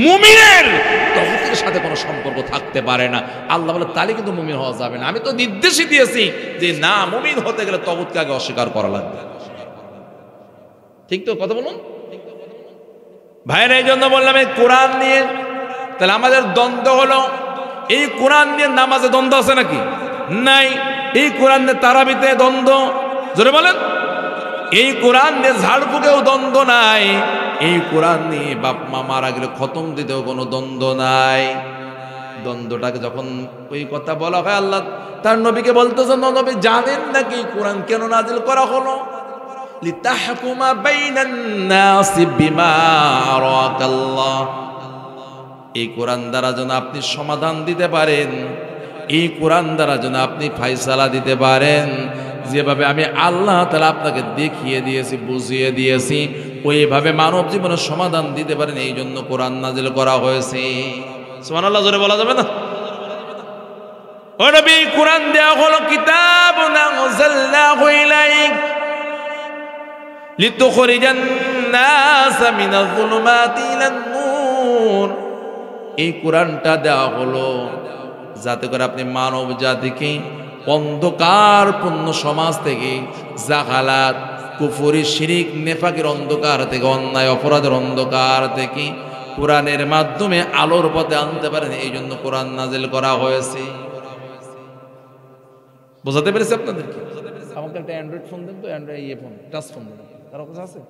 [SPEAKER 1] মুমিনের তাগুতের সাথে কোনো সম্পর্ক থাকতে পারে না। আল্লাহ বলে তাহলে কিন্তু মুমিন হওয়া যাবে না। আমি তো নির্দেশই দিয়েছি যে না, মুমিন হতে গেলে তাগুতকে আগে অস্বীকার করা লাগবে। ঠিক তো? কথা বলুন ভাইরা। এই জন্য বললাম এই কোরআন নিয়ে তাহলে আমাদের দ্বন্দ্ব হলো, এই কোরআন নিয়ে নামাজে দ্বন্দ্ব আছে নাকি? নাই। এই কোরআন নিয়ে তারাবিতে দ্বন্দ্ব, জোরে বলেন। এই কোরআন নিয়ে ঝাড়ফুঁকেও দ্বন্দ্ব নাই। এই কোরআন নিয়ে বাপ মা মারা গেলে খতম দিতেও কোনো দ্বন্দ্ব নাই। দ্বন্দ্বটাকে যখন ওই কথা বলা হয়, আল্লাহ তার নবীকে বলতেছেন, নবী জানেন নাকি কোরআন কেন নাজিল করা হলো? লিতাহকুমা বাইনান নাসি বিমা আরাকাল্লাহ। এই কোরআন দ্বারা যেন আপনি সমাধান দিতে পারেন, এই কোরআন দ্বারা যেন আপনি ফায়সালা দিতে পারেন, যেভাবে আমি আল্লাহ তাআলা আপনাকে দেখিয়ে দিয়েছি, বুঝিয়ে দিয়েছি, ওইভাবে মানব জীবনের সমাধান দিতে পারেন। এই জন্য কোরআন নাজিল করা হয়েছে। সুবহানাল্লাহ জোরে বলা যাবে না? ও নবী, কোরআন দেয়া হলো কিতাবুন আনজালনাহু ইলাইক লিতুখরিজান নাস মিনাজ যুলুমাতি ইলান নূর। এই কোরআনটা দেওয়া হলো যাতে করে আপনি মানব জাতিকে অন্ধকারপূর্ণ সমাজ থেকে, জাহালাত, কুফরি, শিরিক, নেফাকের অন্ধকার থেকে, অন্যায় অপরাধের অন্ধকার থেকে কোরআনের মাধ্যমে আলোর পথে আনতে পারেন। এই জন্য কোরআন নাজিল করা হয়েছে। বোঝাতে পেরেছি আপনাদেরকে? আমাকে একটা অ্যান্ড্রয়েড ফোন দেন তো, অ্যান্ড্রয়েড ফোন, টাচ ফোন দেন। কারো কাছে আছে?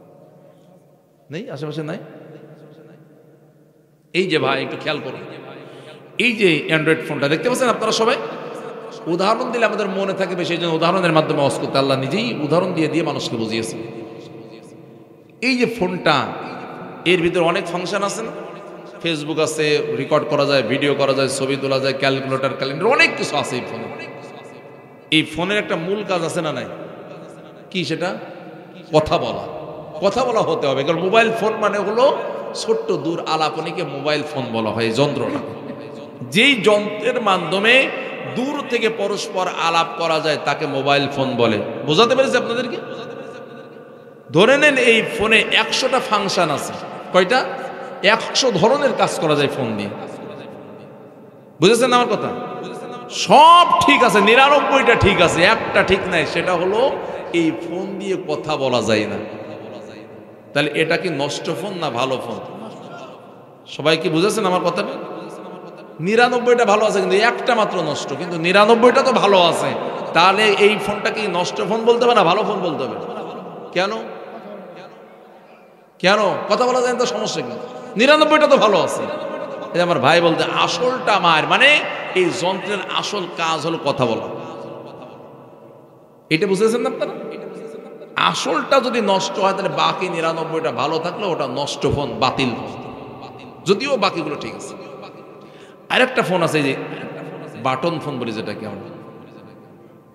[SPEAKER 1] নেই? আশেপাশে নাই? এই যে ভাই একটু খেয়াল করুন, এই যে অ্যান্ড্রয়েড ফোনটা দেখতে পাচ্ছেন আপনারা সবাই, উদাহরণ দিলে আমাদের মনে থাকবে, সেই জন্য উদাহরণের মাধ্যমে ওয়াজ করতে আল্লাহ নিজেই উদাহরণ দিয়ে দিয়ে মানুষকে বুঝিয়েছে। এই যে ফোনটা, এর ভিতরে অনেক ফাংশন আছে না? ফেসবুক আছে, রেকর্ড করা যায়, ভিডিও করা যায়, ছবি তোলা যায়, ক্যালকুলেটর, ক্যালেন্ডার, অনেক কিছু আছে এই ফোনে। এই ফোনের একটা মূল কাজ আছে না নাই? কি সেটা? কথা বলা। কথা বলা হতে হবে, কারণ মোবাইল ফোন মানে হলো ছোট্ট দূর আলাপনীকে মোবাইল ফোন বলা হয়। যন্ত্রটা, যেই যন্ত্রের মাধ্যমে দূর থেকে পরস্পর আলাপ করা যায় তাকে মোবাইল ফোন বলে। বোঝাতে পেরেছি আপনাদেরকে? ধরে নেন এই ফোনে 100টা ফাংশন আছে। কয়টা? 100 ধরনের কাজ করা যায় ফোন দিয়ে। বুঝেছেন আমার কথা? সব ঠিক আছে, 99টা ঠিক আছে, একটা ঠিক নাই, সেটা হলো এই ফোন দিয়ে কথা বলা যায় না। তাহলে এটা কি নষ্ট ফোন না ভালো ফোন? সবাই কি বুঝেছেন আমার কথাটা? 99টা ভালো আছে কিন্তু একটা মাত্র নষ্ট, কিন্তু 99টা তো ভালো আছে। তাহলে এই ফোনটা কি নষ্ট ফোন বলতে হবে না ভালো ফোন বলতে হবে? কেন কেন কথা বলা যায় না? তো সমস্যা কি? 99টা তো ভালো আছে। এই আমার ভাই বলতে আসলটা আমার, মানে এই যন্ত্রের আসল কাজ হলো কথা বলা। এটা বুঝেছেন না আপনারা? আসলটা যদি নষ্ট হয় তাহলে বাকি 99টা ভালো থাকলে ওটা নষ্ট ফোন, বাতিল ফোন, যদিও বাকিগুলো ঠিক আছে। আরেকটা ফোন আছে যে বাটন ফোন বলি, যেটাকে আমরা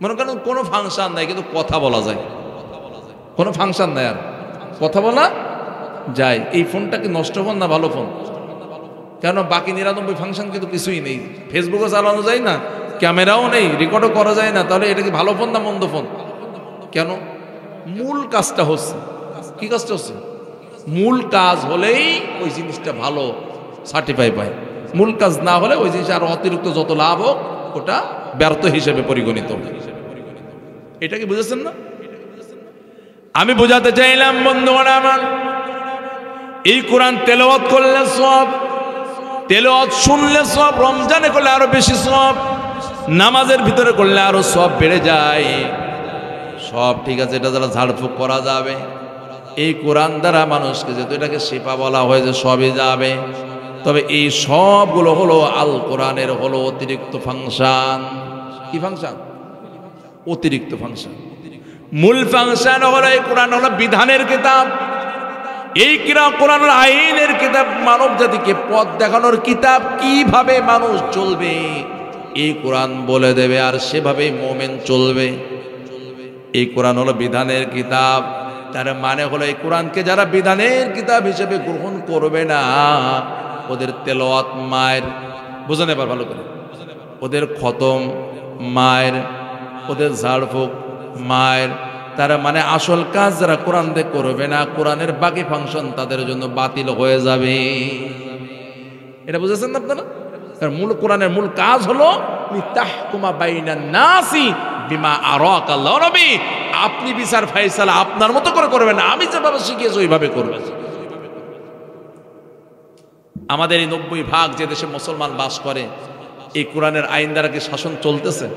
[SPEAKER 1] মনে করেন কোনো ফাংশন নাই কিন্তু কথা বলা যায়, কোনো ফাংশন নাই আর কথা বলা যায়। এই ফোনটা কি নষ্ট ফোন না ভালো ফোন? কেন বাকি 99 ফাংশন কিন্তু কিছুই নেই, ফেসবুকও চালানো যায় না, ক্যামেরাও নেই, রেকর্ডও করা যায় না, তাহলে এটা কি ভালো ফোন না মন্দ ফোন? কেন? মূল কাজটা হচ্ছে, কি কাজটা হচ্ছে? মূল কাজ হলেই ওই জিনিসটা ভালো সার্টিফাই পায়, মূল কাজ না হলে ওই জিনিস আর অতিরিক্ত যত লাভ হোক ওটা ব্যর্থ হিসেবে পরিগণিত। এটা কি বুঝেছেন না? আমি বোঝাতে চাইলাম বন্ধুগণ আমার, এই কোরআন তেলাওয়াত করলে সব, তেলাওয়াত শুনলে সব, রমজানে করলে আরো বেশি সব, নামাজের ভিতরে করলে আরো সব বেড়ে যায়। সব ঠিক আছে, এটা যারা ঝাড়ফুঁক করা যাবে এই কোরআন দ্বারা মানুষকে, যেহেতু এটাকে শিফা বলা হয়েছে, সবই যাবে। তবে এই সবগুলো হলো আল কোরআনের হলো অতিরিক্ত ফাংশন। কি ফাংশন? অতিরিক্ত ফাংশন। মূল ফাংশন হলো এই কোরআন হলো বিধানের কিতাব, এই কোরআন হলো আইনের কিতাব, মানব জাতিকে পথ দেখানোর কিতাব, কিভাবে মানুষ চলবে এই কোরআন বলে দেবে, আর সেভাবেই মুমিন চলবে। এই কোরআন হলো বিধানের কিতাব, তার মানে হলো এই কোরআনকে যারা বিধানের কিতাব হিসেবে গ্রহণ করবে না, ওদের তেলাওয়াত মায়ের, বুঝেন এবার ভালো করে, ওদের খতম মায়ের, ওদের ঝাড়ফুঁক মায়ের, তারা মানে আসল কাজ যারা কোরআন দিয়ে করবে না, কোরআনের বাকি ফাংশন তাদের জন্য বাতিল হয়ে যাবে। এটা বুঝেছেন না আপনারা? কারণ মূল কোরআনের মূল কাজ হলো তাহকুমা বাইনান নাসি বিমা আরাকাল্লাহ। নবী, আপনি বিচার ফায়সালা আপনার মতো করে করবেন না, আমি যেভাবে শিখিয়েছি ওইভাবে করবেন। আমাদের এই 90% যে দেশে মুসলমান বাস করে, এই কোরআনের আইন দ্বারা কি শাসন চলতেছে?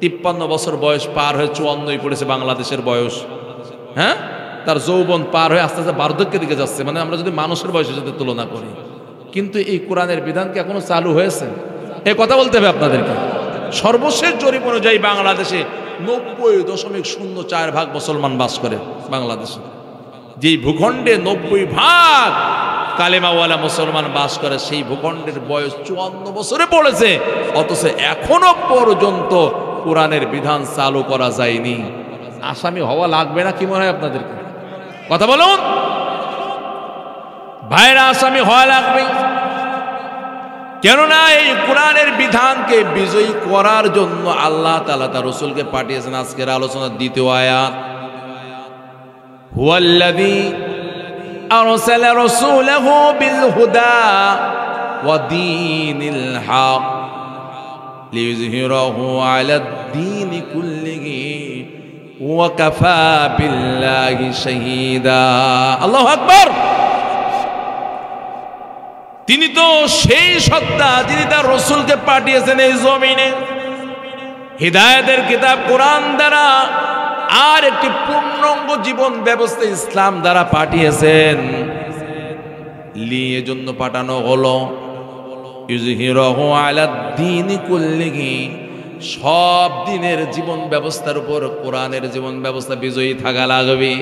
[SPEAKER 1] 53 বছর বয়স পার হয়ে 54 পড়েছে বাংলাদেশের বয়স, হ্যাঁ, তার যৌবন পার হয়ে আস্তে আস্তে বার্ধক্যের দিকে যাচ্ছে, মানে আমরা যদি মানুষের বয়সের সাথে তুলনা করি। কিন্তু এই কোরআনের বিধান কি এখনো চালু হয়েছে? এই কথা বলতে হবে আপনাদেরকে। সর্বশেষ জরিপ অনুযায়ী বাংলাদেশে 90.04% মুসলমান বাস করে। বাংলাদেশে যেই ভূখণ্ডে 90% কালেমাওয়ালা মুসলমান বাস করে, সেই ভূখণ্ডের বয়স 54 বছরে পড়েছে, অথচ এখনো পর্যন্ত কোরআনের বিধান চালু করা যায়নি। আসামি হওয়া লাগবে না কি মনে হয় আপনাদেরকে? কথা বলুন ভাইরা, আসামি হওয়া লাগবে। কেননা এই কোরআনের বিধানকে বিজয়ী করার জন্য আল্লাহ তাআলা তার রাসূলকে পাঠিয়েছেন। আজকের আলোচনার দ্বিতীয় আয়াত, হুয়াল্লাযী আরসালা রাসূলাহু বিল হুদা ওয়া দীনিল হক লিইয়ুযহিরাহু আলাদ দীনি কুল্লিহি ওয়া কাফা বিল্লাহি শাহীদা। আল্লাহু আকবার। তিনি তো সেই সত্তা যিনি তার রাসূলকে পাঠিয়েছেন এই জমিনে হিদায়াতের কিতাব কোরআন দ্বারা, আর একটি পূর্ণাঙ্গ জীবন ব্যবস্থা ইসলাম দ্বারা পাঠিয়েছেন। লিয়ে জন্য পাঠানো হলো ইউযহিরাহু আলাদ দীনি কুল্লিহি, সব দিনের জীবন ব্যবস্থার উপর কোরআনের জীবন ব্যবস্থা বিজয়ী থাকা লাগবে।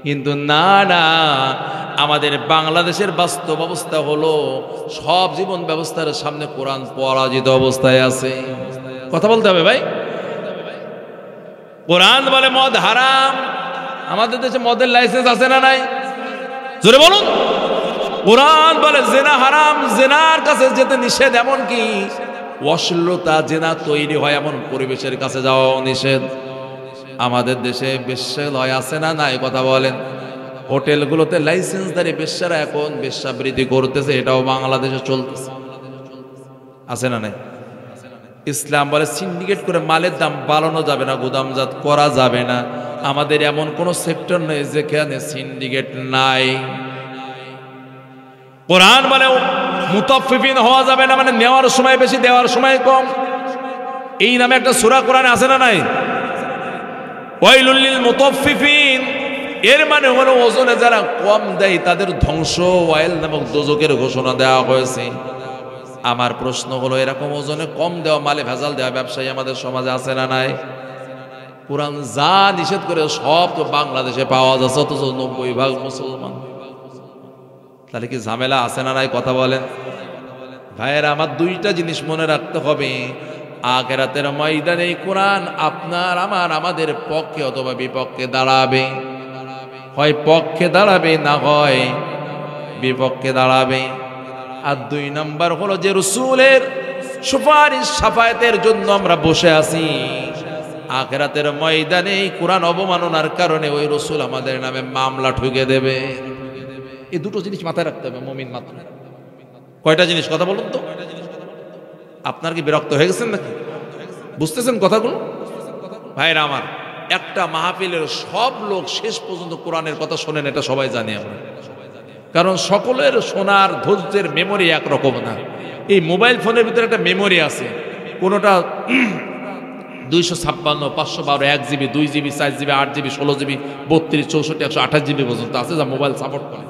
[SPEAKER 1] কিন্তু না না, আমাদের বাংলাদেশের বাস্তব অবস্থা হলো সব জীবন ব্যবস্থার সামনে কোরআন পরাজিত অবস্থায় আছে। কথা বলতে হবে ভাই। কোরআন বলে মদ হারাম, আমাদের দেশে মদের লাইসেন্স আছে না নাই? জোরে বলুন। কোরআন বলে জেনা হারাম, জেনার কাছে যেতে নিষেধ, এমনকি অশ্লীলতা জেনা তৈরি হয় এমন পরিবেশের কাছে যাওয়া নিষেধ। আমাদের দেশে বেশ্যালয় আছে না নাই? কথা বলেন। হোটেলগুলোতে লাইসেন্সধারী বেশ্যারা এখন বেশ্যাবৃত্তি করতেছে, এটাও বাংলাদেশে চলতেছে, আছে না নাই? ইসলাম বলে সিন্ডিকেট করে মালের দাম বাড়ানো যাবে না, গুদামজাত করা যাবে না। আমাদের এমন কোন সেক্টর নেই যেখানে সিন্ডিকেট নাই। কোরআন বলে মুতাফফিফিন হওয়া যাবে না, মানে নেওয়ার সময় বেশি দেওয়ার সময় কম। এই নামে একটা সূরা কোরআনে আছে না নাই? ওয়াইলুল লিল মুতাফফিফিন, এর মানে হলো ওজনে যারা কম দেয় তাদের ধ্বংস, ওয়াইল নামক দোজকের ঘোষণা দেওয়া হয়েছে। আমার প্রশ্ন হলো, এরকম ওজনে কম দেওয়া মালে ভেজাল দেওয়া ব্যবসায়ী আমাদের সমাজে আছে না নাই? কোরআন যা নিষেধ করে সব তো বাংলাদেশে পাওয়া যাচ্ছে, অথচ 90% মুসলমান। তাহলে কি ঝামেলা আছে না নাই? কথা বলেন ভাইয়েরা। আমার দুইটা জিনিস মনে রাখতে হবে। আখিরাতের ময়দানে কোরআন আপনার আমাদের পক্ষে অথবা বিপক্ষে দাঁড়াবে। হয় পক্ষে দাঁড়াবে, না হয় বিপক্ষে দাঁড়াবে। আর 2 নাম্বার হলো যে রাসূলের সুপারিশ শাফায়াতের জন্য আমরা বসে আছি, আখিরাতের ময়দানে কোরআন অবমাননার কারণে ওই রাসূল আমাদের নামে মামলা ঠুকে দেবে। এই দুটো জিনিস মাথায় রাখতে হবে মুমিন মাত্র। কয়টা জিনিস? কথা বলুন তো। আপনার কি বিরক্ত হয়ে গেছেন নাকি? বুঝতেছেন কথাগুলো? ভাইরা আমার, একটা মাহফিলের সব লোক শেষ পর্যন্ত কোরআনের কথা শোনেন, এটা সবাই জানি আমরা। কারণ সকলের শোনার ধৈর্যের মেমোরি একরকম না। এই মোবাইল ফোনের ভিতরে একটা মেমোরি আছে, কোনোটা 256, 512, 1 GB, 2 GB, 4 GB, 8 GB, 16 GB, 32, 64, 128 GB পর্যন্ত আছে যা মোবাইল সাপোর্ট করে।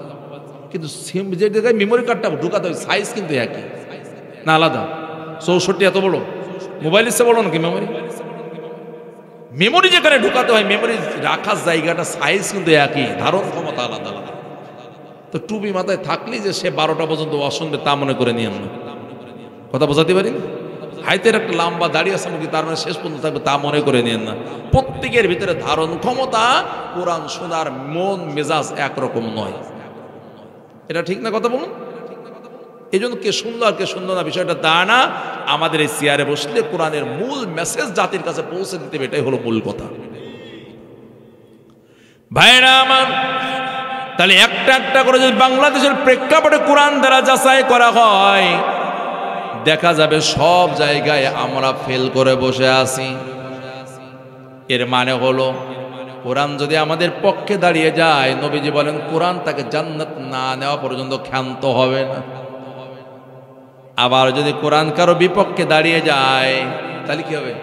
[SPEAKER 1] কিন্তু সিম যে জায়গায় মেমোরি কার্ডটা ঢুকাতে হয় সাইজ কিন্তু একই না, আলাদা। 64 এত বড়, মোবাইল ইচ্ছে বড় নাকি মেমোরি? মেমোরি যেখানে ঢুকাতে হয় মেমোরি রাখার জায়গাটা সাইজ কিন্তু একই, ধারণ ক্ষমতা আলাদা আলাদা। তো টুপি মাথায় থাকলেই যে সে 12টা পর্যন্ত অশুনবে তা মনে করে নিয়েন না। কথা বোঝাতে পারি? হাইতের একটা লম্বা দাঁড়িয়ে আছে নাকি তার মানে শেষ পর্যন্ত থাকবে তা মনে করে নিয়েন না। প্রত্যেকের ভিতরে ধারণ ক্ষমতা, কোরআন শোনার মন মেজাজ একরকম নয়। এটা ঠিক না? কথা বলুন। এই জন্য কে সুন্দর কে সুন্দর না বিষয়টা তা না। আমাদের এই চেয়ারে বসলে কোরআনের মূল মেসেজ জাতির কাছে পৌঁছে দিতে হবে, এটাই হলো মূল কথা। ভাইরা আমার, তাহলে একটা একটা করে যদি বাংলাদেশের প্রেক্ষাপটে কোরআন দ্বারা যাচাই করা হয়, দেখা যাবে সব জায়গায় আমরা ফেল করে বসে আছি। এর মানে হলো কোরআন যদি আমাদের পক্ষে দাঁড়িয়ে যায়, নবীজি বলেন কোরআন তাকে জান্নাত না নেওয়া পর্যন্ত ক্ষান্ত হবে না। আবার যদি কোরআন কারো বিপক্ষে দাঁড়িয়ে যায় তাহলে কি হবে?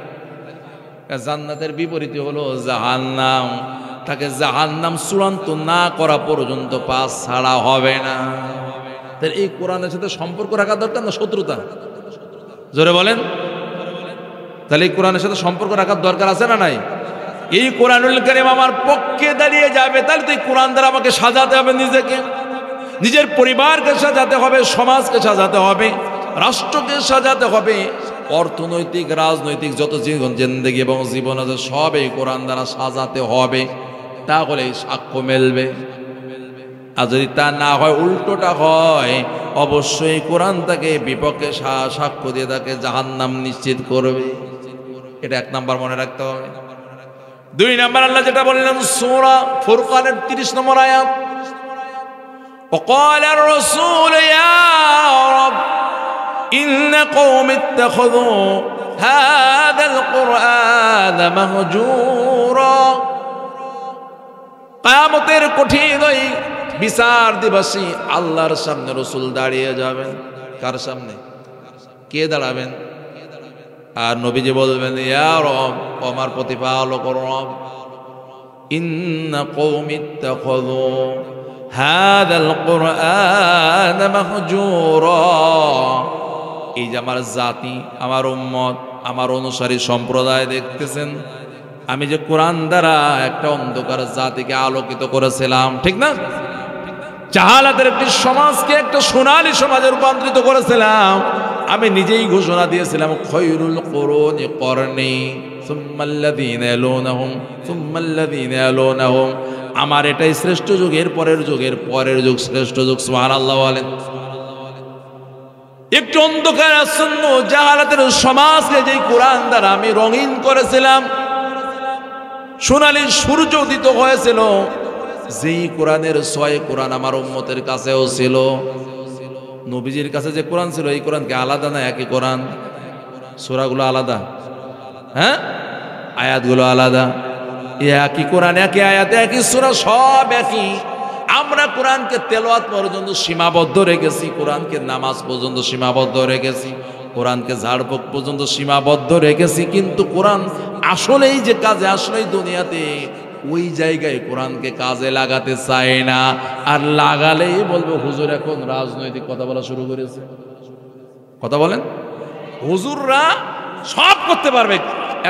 [SPEAKER 1] জান্নাতের বিপরীত হলো জাহান্নাম। তাকে জাহান্নাম চূড়ান্ত না করা পর্যন্ত পাস ছাড়া হবে না। তাহলে এই কোরআনের সাথে সম্পর্ক রাখা দরকার না শত্রুতা? জোরে বলেন। তাহলে এই কোরআনের সাথে সম্পর্ক রাখার দরকার আছে না নাই? এই কোরআনুল কারীম আমার পক্ষে দাঁড়িয়ে যাবে, তাহলে তো এই কোরআন দ্বারা আমাকে সাজাতে হবে নিজেকে, নিজের পরিবারকে সাজাতে হবে, সমাজকে সাজাতে হবে, রাষ্ট্রকে সাজাতে হবে, অর্থনৈতিক রাজনৈতিক যত জিন্দেগি এবং জীবন আছে সব এই কোরআন দ্বারা সাজাতে হবে। তাহলে সাক্ষ্য মেলবে। আর যদি তা না হয়, উল্টোটা হয়, অবশ্যই কোরআন তাকে বিপক্ষে সাক্ষ্য দিয়ে তাকে জাহান্নাম নিশ্চিত করবে। এটা 1 নাম্বার মনে রাখতে হবে। 2 নাম্বার আল্লাহ যেটা বললেন সূরা ফুরকানের 30 নম্বর আয়াত, وقال الرسول يا رب إن قوم اتخذوا هذا القرآن مهجورا। কিয়ামতের কঠিন ওই বিচার দিবসে আল্লাহর সামনে রাসূল দাঁড়িয়ে যাবেন। কার সামনে? কে দাঁড়াবেন? আর নবীজি বলবেন ইয়া রব, আমার প্রতিপালক রব, ইন্না কওমি ইত্তাখাযু হাযাল কুরআন মাহজুরা। এই যে আমার জাতি, আমার উম্মত, আমার অনুসারী সম্প্রদায় দেখতেছেন, আমি যে কোরআন দ্বারা একটা অন্ধকার জাতিকে আলোকিত করেছিলাম, ঠিক না? জাহালাতের একটি সমাজকে একটা সোনালী সমাজে রূপান্তরিত করেছিলাম। আমি নিজেই ঘোষণা দিয়েছিলাম খৈরুল কুরুনি করনি সুম্মাল্লাযীনা ইয়ালুনাহুম সুম্মাল্লাযীনা ইয়ালুনাহুম। আমার এটাই শ্রেষ্ঠ যুগ, এর পরের যুগের পরের যুগ শ্রেষ্ঠ যুগ। সুবহানাল্লাহ বলেন। একটু অন্ধকার আচ্ছন্ন জাহালাতের সমাজকে যে কোরআন দ্বারা আমি রঙিন করেছিলাম, সোনালী সূর্য উদিত হয়েছিল, যেই কোরআনের 6 কোরআন আমার উম্মতের কাছেও ছিল। নবীজির কাছে যে কোরআন ছিল এই কোরআন কি আলাদা না একই কোরআন? সূরাগুলো আলাদা, হ্যাঁ, আয়াতগুলো আলাদা। একই কোরআন, একই আয়াত, একই সূরা, সব একই। আমরা কোরআনকে তেলাওয়াত পর্যন্ত সীমাবদ্ধ রেখেছি, কোরআনকে নামাজ পর্যন্ত সীমাবদ্ধ রেখেছি, কোরআনকে ঝাড়ফুঁক পর্যন্ত সীমাবদ্ধ রেখেছি, কিন্তু কোরআন আসলেই যে কাজে আসলেই দুনিয়াতে ওই জায়গায় কোরআনকে কাজে লাগাতে চায় না। আর লাগালেই বলবে হুজুর এখন রাজনৈতিক কথা বলা শুরু করেছে। কথা বলেন, হুজুররা সব করতে পারবে,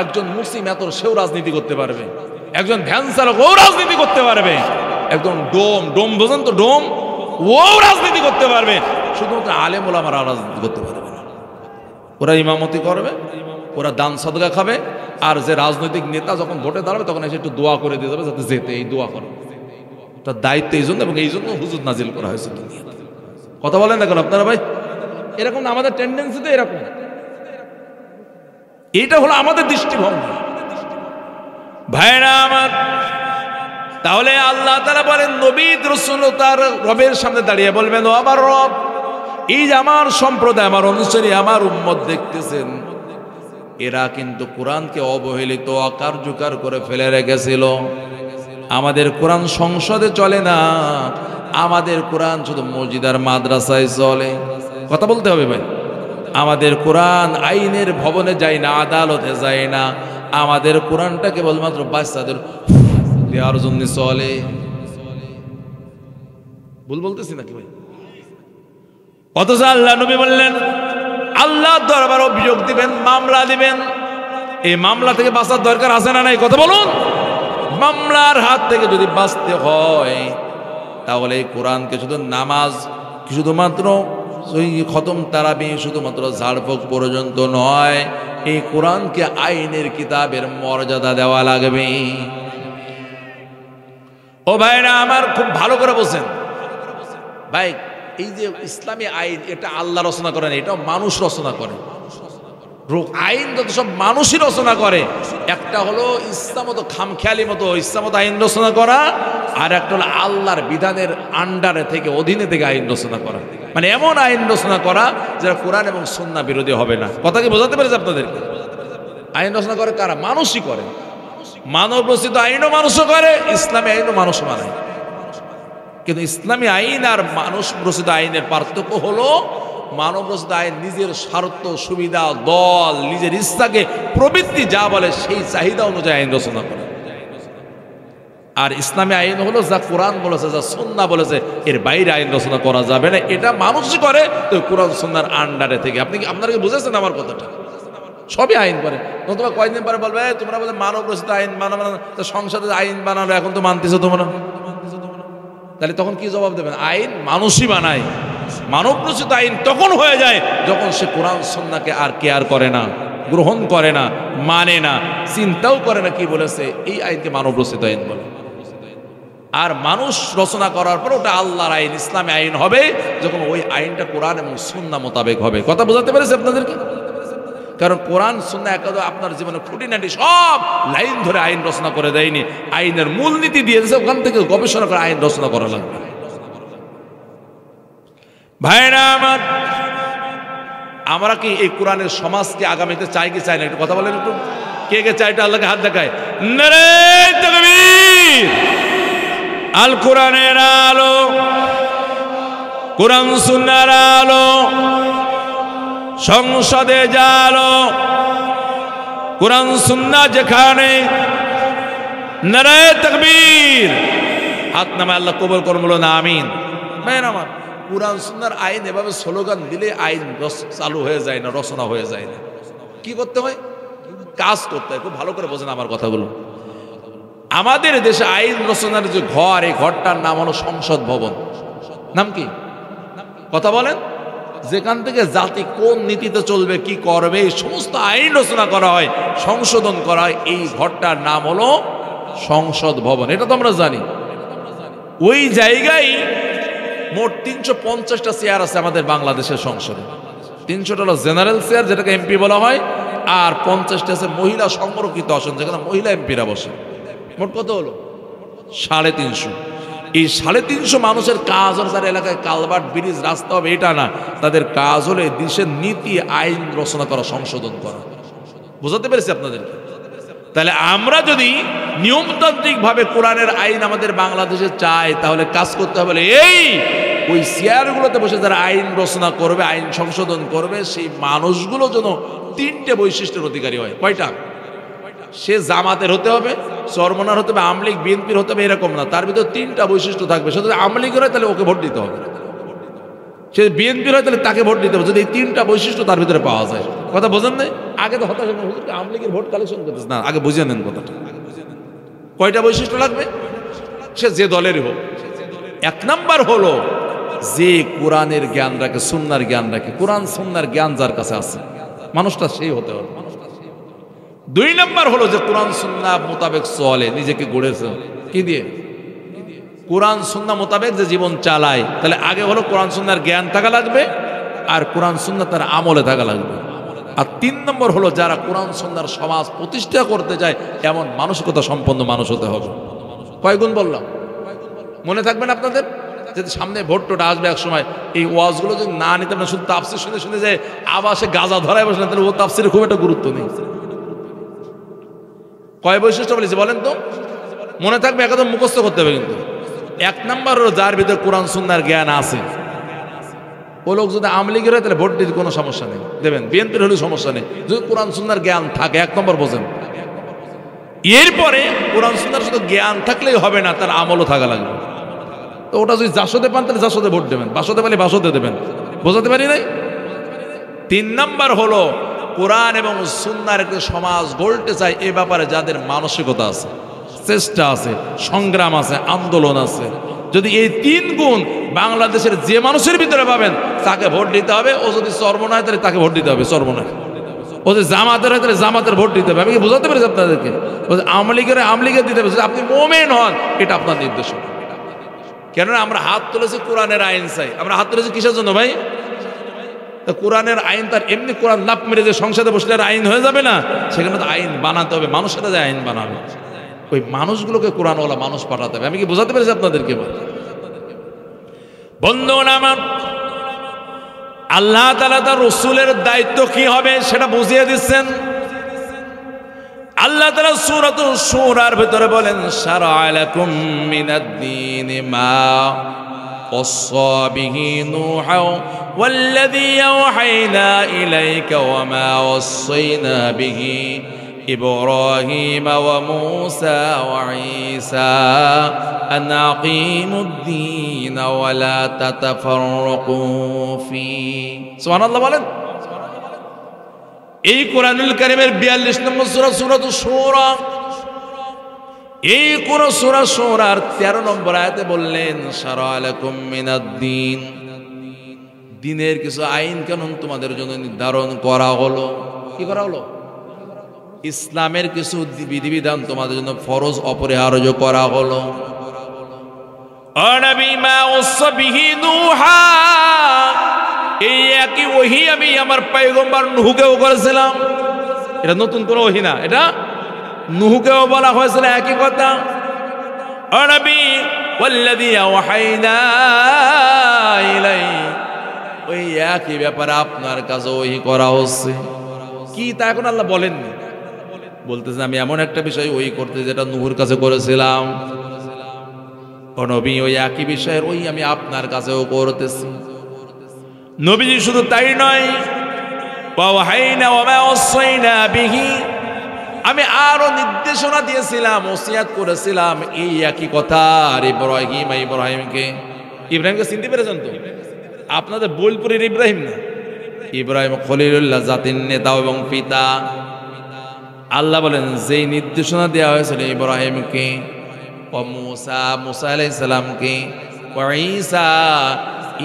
[SPEAKER 1] একজন মুসলিম এত সেও রাজনীতি করতে পারবে, একজন ভ্যান চালক ও রাজনীতি করতে পারবে, একজন ডোম বোঝেন তো, ডোম, ও রাজনীতি করতে পারবে, শুধুমাত্র আলেম ওলামারা রাজনীতি করতে পারবে না। ওরা ইমামতি করবে, ওরা দান সাদকা খাবে, আর যে রাজনৈতিক নেতা যখন ভোটে দাঁড়াবে তখন এসে একটু দোয়া করে দিয়ে যাবে যাতে যেতে, এই দোয়া করো, তার দায়িত্ব এই জন্য, এবং এই জন্য হুজুর নাজিল করা হয়েছে দুনিয়াতে। কথা বলেন দেখুন আপনারা ভাই, এরকম আমাদের টেন্ডেন্সি তো এরকম, এইটা হলো আমাদের দৃষ্টিভঙ্গি ভাইরা আমার। তাহলে আল্লাহ তাআলা বলেন নবী রাসূল তার রবের সামনে দাঁড়িয়ে বলবেন, ও আমার রব, এই যে আমার সম্প্রদায়, আমার অনুসারী, আমার উম্মত দেখতেছেন, এরা কিন্তু কোরআনকে অবহেলিত, অকার্যকর করে ফেলে রেখেছিল। আমাদের কোরআন সংসদে চলে না, আমাদের কোরআন শুধু মসজিদ আর মাদ্রাসায় চলে। কথা বলতে হবে ভাই, আমাদের কোরআন আইনের ভবনে যায় না, আদালতে যায় না, আমাদের কোরআনটা কেবলমাত্র বাচ্চাদের দেওয়ার জন্য চলে। ভুল বলতেছি নাকি ভাই? অথচ আল্লাহ নবী বললেন আল্লাহ দরবার অভিযোগ দিবেন, মামলা দিবেন, এই মামলা থেকে বাঁচার দরকার আছে না নাই? কথা বলুন। মামলার হাত থেকে যদি বাঁচতে হয় তাহলে এই কোরআনকে শুধু নামাজ, শুধুমাত্র ওই খতম তারাবি, শুধুমাত্র ঝাড়ফুঁক পর্যন্ত নয়, এই কোরআনকে আইনের কিতাবের মর্যাদা দেওয়া লাগবে। ও ভাইরা আমার, খুব ভালো করে বলছেন ভাই, এই যে ইসলামী আইন, এটা আল্লাহ রচনা করেন, এটাও মানুষ রচনা করে। আইন যত সব মানুষই রচনা করে। একটা হলো ইসলাম মতো খামখেয়ালি মতো ইসলাম মতো আইন রচনা করা, আর একটা হলো আল্লাহর বিধানের আন্ডারে থেকে, অধীনে থেকে আইন রচনা করা। মানে এমন আইন রচনা করা যারা কোরআন এবং সুন্নাহ বিরোধী হবে না। কথা কি বোঝাতে পেরেছে আপনাদেরকে? আইন রচনা করে কারা? মানুষই করে। মানব রচিত আইনও মানুষও করে, ইসলামী আইনও মানুষ বানায়। কিন্তু ইসলামী আইন আর মানুষ রচিত আইনের পার্থক্য হলো, মানব রচিত আইন নিজের স্বার্থ, সুবিধা, দল, নিজের ইচ্ছাকে, প্রবৃত্তি যা বলে সেই চাহিদা অনুযায়ী আইন রচনা করে। আর ইসলামী আইন হলো যা কোরআন বলেছে, যা সুন্নাহ বলেছে, এর বাইরে আইন রচনা করা যাবে না। এটা মানুষই করে, তো কোরআন সুন্নাহর আন্ডারে থেকে। আপনি কি আপনারা বুঝেছেন আমার কথাটা? সবই আইন করে। নতুবা কয়েকদিন পরে বলবে তোমরা বলে মানব রচিত আইন মানাবে না, তো সংসদে আইন বানালো, এখন তো মানতেছো তোমরা। তাহলে তখন কি জবাব দেবেন? আইন মানুষই বানায়। মানব রচিত আইন তখন হয়ে যায় যখন সে কোরআন সুন্নাহকে আর কেয়ার করে না, গ্রহণ করে না, মানে না, চিন্তাও করে না কি বলেছে, এই আইনকে মানব রচিত আইন বলে। আর মানুষ রচনা করার পর ওটা আল্লাহর আইন, ইসলামী আইন হবে যখন ওই আইনটা কোরআন এবং সুন্নাহ মোতাবেক হবে। কথা বোঝাতে পেরেছে আপনাদেরকে? কারণ কোরআন সুন্নাহ একাদা আপনার জীবনে খুঁটিনাটি সব লাইন ধরে আইন রচনা করে দেয়নি, আইনের মূলনীতি দিয়েছে, ওখান থেকে গবেষণা করে আইন রচনা করা লাগবে। ভাইরা আমার, আমরা কি এই কোরআনের সমাজকে আগামীতে চাই কি চাই না? একটু কথা বলেন একটু। কে কে চাইটা আল্লাহকে হাত দেখায়। নারে তাকবীর। আল কোরআনের আলো, কোরআন সুন্নাহর আলো, সংসদে যালো, কোরআন সুন্নাহ যেখানে, নারে তাকবীর। হাত নামে আল্লাহ কবুল করুন, বলো না আমিন। ভাইরা আমার, কোরআন সুন্নাহর আইন এভাবে স্লোগান দিলে আইন চালু হয়ে যায় না, রচনা হয়ে যায় না। কি করতে হয়? কাজ করতে হয়। খুব ভালো করে বোঝেন আমার কথাগুলো। আমাদের দেশে আইন রচনার যে ঘর, এই ঘরটার নাম হলো সংসদ ভবন। নাম কি? কথা বলেন। যেখান থেকে জাতি কোন নীতিতে চলবে, কি করবে, এই সমস্ত আইন রচনা করা হয়, সংশোধন করা হয়, এই ঘরটার নাম হলো সংসদ ভবন। এটা তো আমরা জানি। ওই জায়গায় মোট 350টা চেয়ার আছে আমাদের বাংলাদেশের সংসদে। 300টা হলো জেনারেল চেয়ার, যেটাকে এমপি বলা হয়, আর 50টা আছে মহিলা সংরক্ষিত আসন, যেখানে মহিলা এমপিরা বসে। মোট কত হলো? 350। এই 350 মানুষের কাজ হলো তার এলাকায় কালভার্ট, ব্রিজ, রাস্তা হবে এটা না, তাদের কাজ হলো দেশের নীতি আইন রচনা করা, সংশোধন করা। বুঝাতে পেরেছি আপনাদেরকে? তাহলে আমরা যদি নিয়মতান্ত্রিকভাবে কোরআনের আইন আমাদের বাংলাদেশে চাই, তাহলে কাজ করতে হবে ওই চেয়ারগুলোতে বসে যারা আইন রচনা করবে, আইন সংশোধন করবে, সেই মানুষগুলো যেন 3টে বৈশিষ্ট্যের অধিকারী হয়। কয়টা? সে জামাতের হতে হবে, চরমনার হতে হবে, আওয়ামী লীগ, বিএনপির হতে হবে, এরকম না। তার ভিতরে 3টা বৈশিষ্ট্য থাকবে। সে যদি আওয়ামী লীগের হয় তাহলে ওকে ভোট দিতে হবে, সে বিএনপির হয় তাহলে তাকে ভোট দিতে হবে, যদি এই 3টা বৈশিষ্ট্য তার ভিতরে পাওয়া যায়। কথা বোঝেন নাই? আগে তো হতাশ আওয়ামী লীগের ভোট কালেকশন করতেছে না, আগে বুঝে নেন কথাটা। কয়টা বৈশিষ্ট্য লাগবে? সে যে দলেরই হোক। 1 নাম্বার হলো যে কোরআনের জ্ঞান রাখে, সুন্নাহর জ্ঞান রাখে। কোরআন সুন্নাহর জ্ঞান যার কাছে আছে মানুষটা সেই হতে হবে। 2 নাম্বার হলো যে কোরআন সুন্নাহ মোতাবেক চলে, নিজেকে গড়েছে কি দিয়ে? কোরআন সুন্নাহ মোতাবেক যে জীবন চালায়। তাহলে আগে হলো কোরআন সুন্নাহর জ্ঞান থাকা লাগবে, আর কোরআন সুন্নাহ তার আমলে থাকা লাগবে। আর 3 নম্বর হলো যারা কোরআন সুন্নাহর সমাজ প্রতিষ্ঠা করতে চায় এমন মানসিকতা সম্পন্ন মানুষ হতে হবে। কয় গুণ বললাম? মনে থাকবেন আপনাদের? যদি সামনে ভোটটা আসবে এক সময়, এই ওয়াজগুলো যদি না নিতে পারেন, শুধু তাফসির শুনে শুনে যে আবার সে গাজা ধরায় বসলেন, তাহলে ও তাফসিরে খুব একটা গুরুত্ব নেই। কয় বৈশিষ্ট্য বলেছি বলেন তো? মনে থাকবে, একদম মুখস্থ করতে হবে। কিন্তু 1 নাম্বার হলো যার ভিতরে কোরআন সুন্নাহর জ্ঞান আছে। ও লোক যদি আওয়ামী লীগের হয় তাহলে ভোট দিতে কোনো সমস্যা নেই, দেবেন। বিএনপির হলেও সমস্যা নেই, যদি কোরআন সুন্নাহর জ্ঞান থাকে। 1 নম্বর বোঝেন। এরপরে কোরআন সুন্নাহর শুধু জ্ঞান থাকলেই হবে না, তার আমলও থাকা লাগবে। তো ওটা যদি জাসদে পান তাহলে জাসদে ভোট দেবেন, বাসদে পালে বাসদে দেবেন। বোঝাতে পারি নাই? 3 নাম্বার হলো কোরআন এবং সুন্নাহর একটা সমাজ গড়তে চায়, এ ব্যাপারে যাদের মানসিকতা আছে, চেষ্টা আছে, সংগ্রাম আছে, আন্দোলন আছে। যদি এই 3 গুণ বাংলাদেশের যে মানুষের ভিতরে পাবেন, তাকে ভোট দিতে হবে। ও যদি চরমনা হয় তাহলে তাকে ভোট দিতে হবে চরমনা। ও যদি জামাতের হয় তাহলে জামাতের ভোট দিতে হবে। আমি কি বোঝাতে পেরেছি আপনাদেরকে? আওয়ামী লীগের আওয়ামী লীগের দিতে হবে। যদি আপনি মোমেন হন, এটা আপনার নির্দেশন। কেননা আমরা হাত তুলেছি কোরআনের আইন চাই। আমরা হাত তুলেছি কিসের জন্য ভাই? তা কোরআনের আইন তার এমনি কোরআন লাভ মেরে যে সংসদে বসলে আইন হয়ে যাবে না, সেখানে তো আইন বানাতে হবে, মানুষেরা যে আইন বানাবে, ওই মানুষগুলোকে কোরআনওয়ালা মানুষ পাঠাতে হবে। আমি কি বোঝাতে পেরেছি আপনাদেরকে? বন্ধুগণ আমার, আল্লাহ তাআলা তার রাসূলের দায়িত্ব কি হবে সেটা বুঝিয়ে দিচ্ছেন। আল্লাহ তাআলা সূরাতুশ শূরার ভিতরে বলেন, শারআ লাকুম মিনাদ-দীনি মা ওয়াসা বিহি নূহা ওয়াল্লাযী আওহায়না ইলাইকা ওয়া মা ওয়াসাইনা বিহি إبراهيم وموسى وعيسى أن أقيموا الدين ولا تتفرقوا فيه سبحان الله বলেন। এই কোরআনুল কারীমের 42 নম্বর সূরা সূরাতুশ শূরা, এই কোন সূরা শূরার 13 নম্বর আয়াতে বললেন, শারআ লাকুম মিনাদ-দীন, দ্বীনের কিছু আইন কানুন তোমাদের জন্য নির্ধারণ করা হলো। কি করা হলো? ইসলামের কিছু বিধিবিধান তোমাদের জন্য ফরজ অপরিহার্য করা হলো। এই একই ওহী আমি আমার পয়গম্বর নূহকেও করেছিলাম। এটা নতুন কোনো ওহী না, এটা নূহকেও বলা হয়েছিল একই কথা। ওই একই ব্যাপারে আপনার কাছে ওহী করা হচ্ছে। কি তা এখন আল্লাহ বলেননি, বলতেছেন আমি এমন একটা বিষয় ওই করতে যেটা নূহের কাছে করেছিলাম। ও নবী, ওই একই বিষয়ের ওই আমি আপনার কাছেও করতেছি। নবীজি শুধু তাই নয়, আমি আরো নির্দেশনা দিয়েছিলাম, ওসিয়াত করেছিলাম এই একই কথা। আর ইব্রাহিমকে চিনতে পেরেছেন তো? আপনাদের বোলপুরের ইব্রাহিম না, ইব্রাহিম খলিলুল্লাহ, জাতির নেতা এবং পিতা। আল্লাহ বলেন যেই নির্দেশনা দেওয়া হয়েছিল ইব্রাহিমকে, ও মুসা, মুসা আলাইহিস সালামকে, ও ঈসা,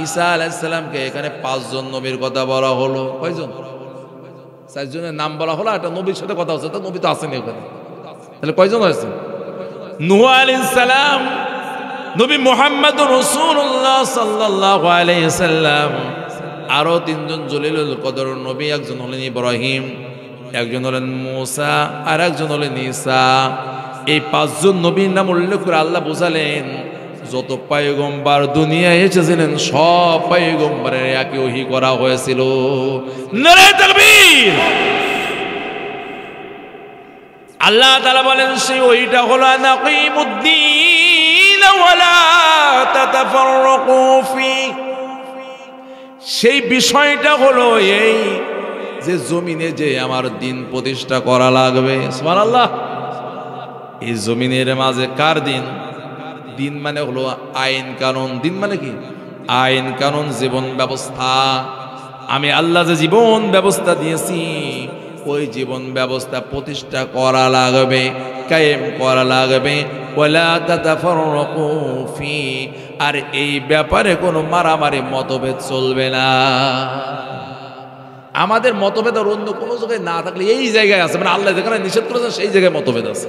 [SPEAKER 1] ঈসা আলাইহিস সালামকে, এখানে 5 জন নবীর কথা বলা হলো। কয়জন? 4 জনের নাম বলা হলো, একটা নবীর সাথে কথা হচ্ছে। তো নবী তো আসেনি ওখানে, তাহলে কয়জন হয়েছে? নূহ আলাইহিস সালাম, নবী মুহাম্মদুর রাসূলুল্লাহ সাল্লাল্লাহু আলাইহি সাল্লাম, আরো 3 জন জলিলুল কদর নবী। একজন হলেন ইব্রাহিম, একজন হলেন মুসা, আর একজন হলেন ঈসা। এই 5 জন নবীর নাম উল্লেখ করে আল্লাহ বোঝালেন যত পয়গম্বর দুনিয়ায় এসেছিলেন সব পয়গম্বরের একই ওহী করা হয়েছিল। নারে তাকবীর। আল্লাহ তাআলা বলেন সেই ওহীটা হলো আনাকিমুদ্দিন ওয়ালা তাতাফাররাকু ফি। সেই বিষয়টা হলো এই যে জমিনে যে আমার দিন প্রতিষ্ঠা করা লাগবে। সুবহানাল্লাহ। এই জমিনের মাঝে কার দিন? দিন মানে হলো আইন কানুন। দিন মানে কি? আইন কানুন, জীবন ব্যবস্থা। আমি আল্লাহ যে জীবন ব্যবস্থা দিয়েছি ওই জীবন ব্যবস্থা প্রতিষ্ঠা করা লাগবে, কায়েম করা লাগবে। ওয়ালা তাতাফাররাকু ফি। আর এই ব্যাপারে কোনো মারামারি মতভেদ চলবে না। আমাদের মতভেদ আর অন্য কোনো জায়গায় না থাকলে এই জায়গায় আছে, মানে আল্লাহ যেখানে নিষেধ করেছেন সেই জায়গায় মতভেদ আছে।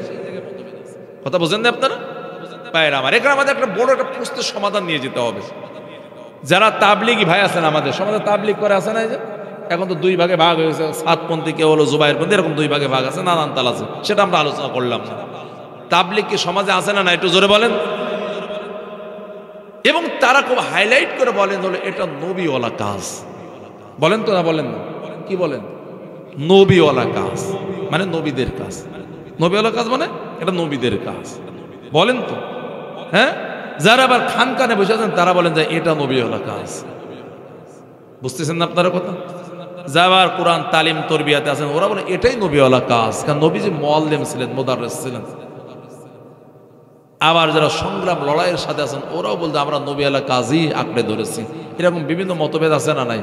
[SPEAKER 1] কথা বুঝেন না আপনারা? ভাইরা আমার, এখানে আমাদের একটা বড় একটা প্রশ্নের সমাধান নিয়ে যেতে হবে। যারা তাবলিগি ভাই আছেন আমাদের সমাজে, তাবলিগ করে আছে না, এই যে এখন তো দুই ভাগে ভাগ হয়েছে, সাতপন্থী কেউ হলো, জুবাইরপন্থী, এরকম দুই ভাগে ভাগ আছে, নানান তাল আছে, সেটা আমরা আলোচনা করলাম না। তাবলিগ কি সমাজে আছে না? একটু জোরে বলেন। এবং তারা খুব হাইলাইট করে বলেন হলো এটা নবীওয়ালা কাজ। বলেন তো না? বলেন না? কি বলেন? নবীওয়ালা কাজ মানে নবীদের কাজ। নবীওয়ালা কাজ মানে এটা নবীদের কাজ বলেন তো। হ্যাঁ, যারা আবার খানকানে বসে আছেন তারা বলেন যে এটা নবীওয়ালা কাজ। বুঝতেছেন না আপনারা কথা? যাবার কোরআন তালিম তরবিয়াতে আছেন ওরা বলে এটাই নবীওয়ালা কাজ, কারণ নবীজি মুআল্লিম ছিলেন, মুদাররিস ছিলেন। আবার যারা সংগ্রাম লড়াইয়ের সাথে আছেন ওরাও বলতে আমরা নবীওয়ালা কাজই আঁকড়ে ধরেছি। এরকম বিভিন্ন মতভেদ আছে না নাই?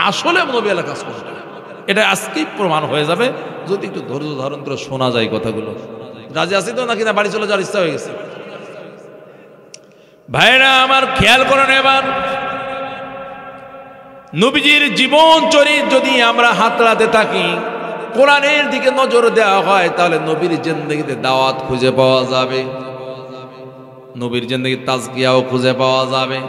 [SPEAKER 1] আসলে নবীওয়ালা কাজ করতে এটা আজকেই প্রমাণ হয়ে যাবে যদি একটু ধৈর্য ধারণ করে শোনা যায় কথাগুলো। রাজি আছি তো নাকি না বাড়ি চলে যাওয়ার ইচ্ছা হয়ে গেছে? ভাইরা আমার খেয়াল করেন, এবার নবীজির জীবন চরিত যদি আমরা হাতড়াতে থাকি, কোরআনের দিকে নজর দেওয়া হয়, তাহলে নবীর জিন্দেগিতে দাওয়াত খুঁজে পাওয়া যাবে, নবীর জিন্দেগির তাজকিয়াও খুঁজে পাওয়া যাবে,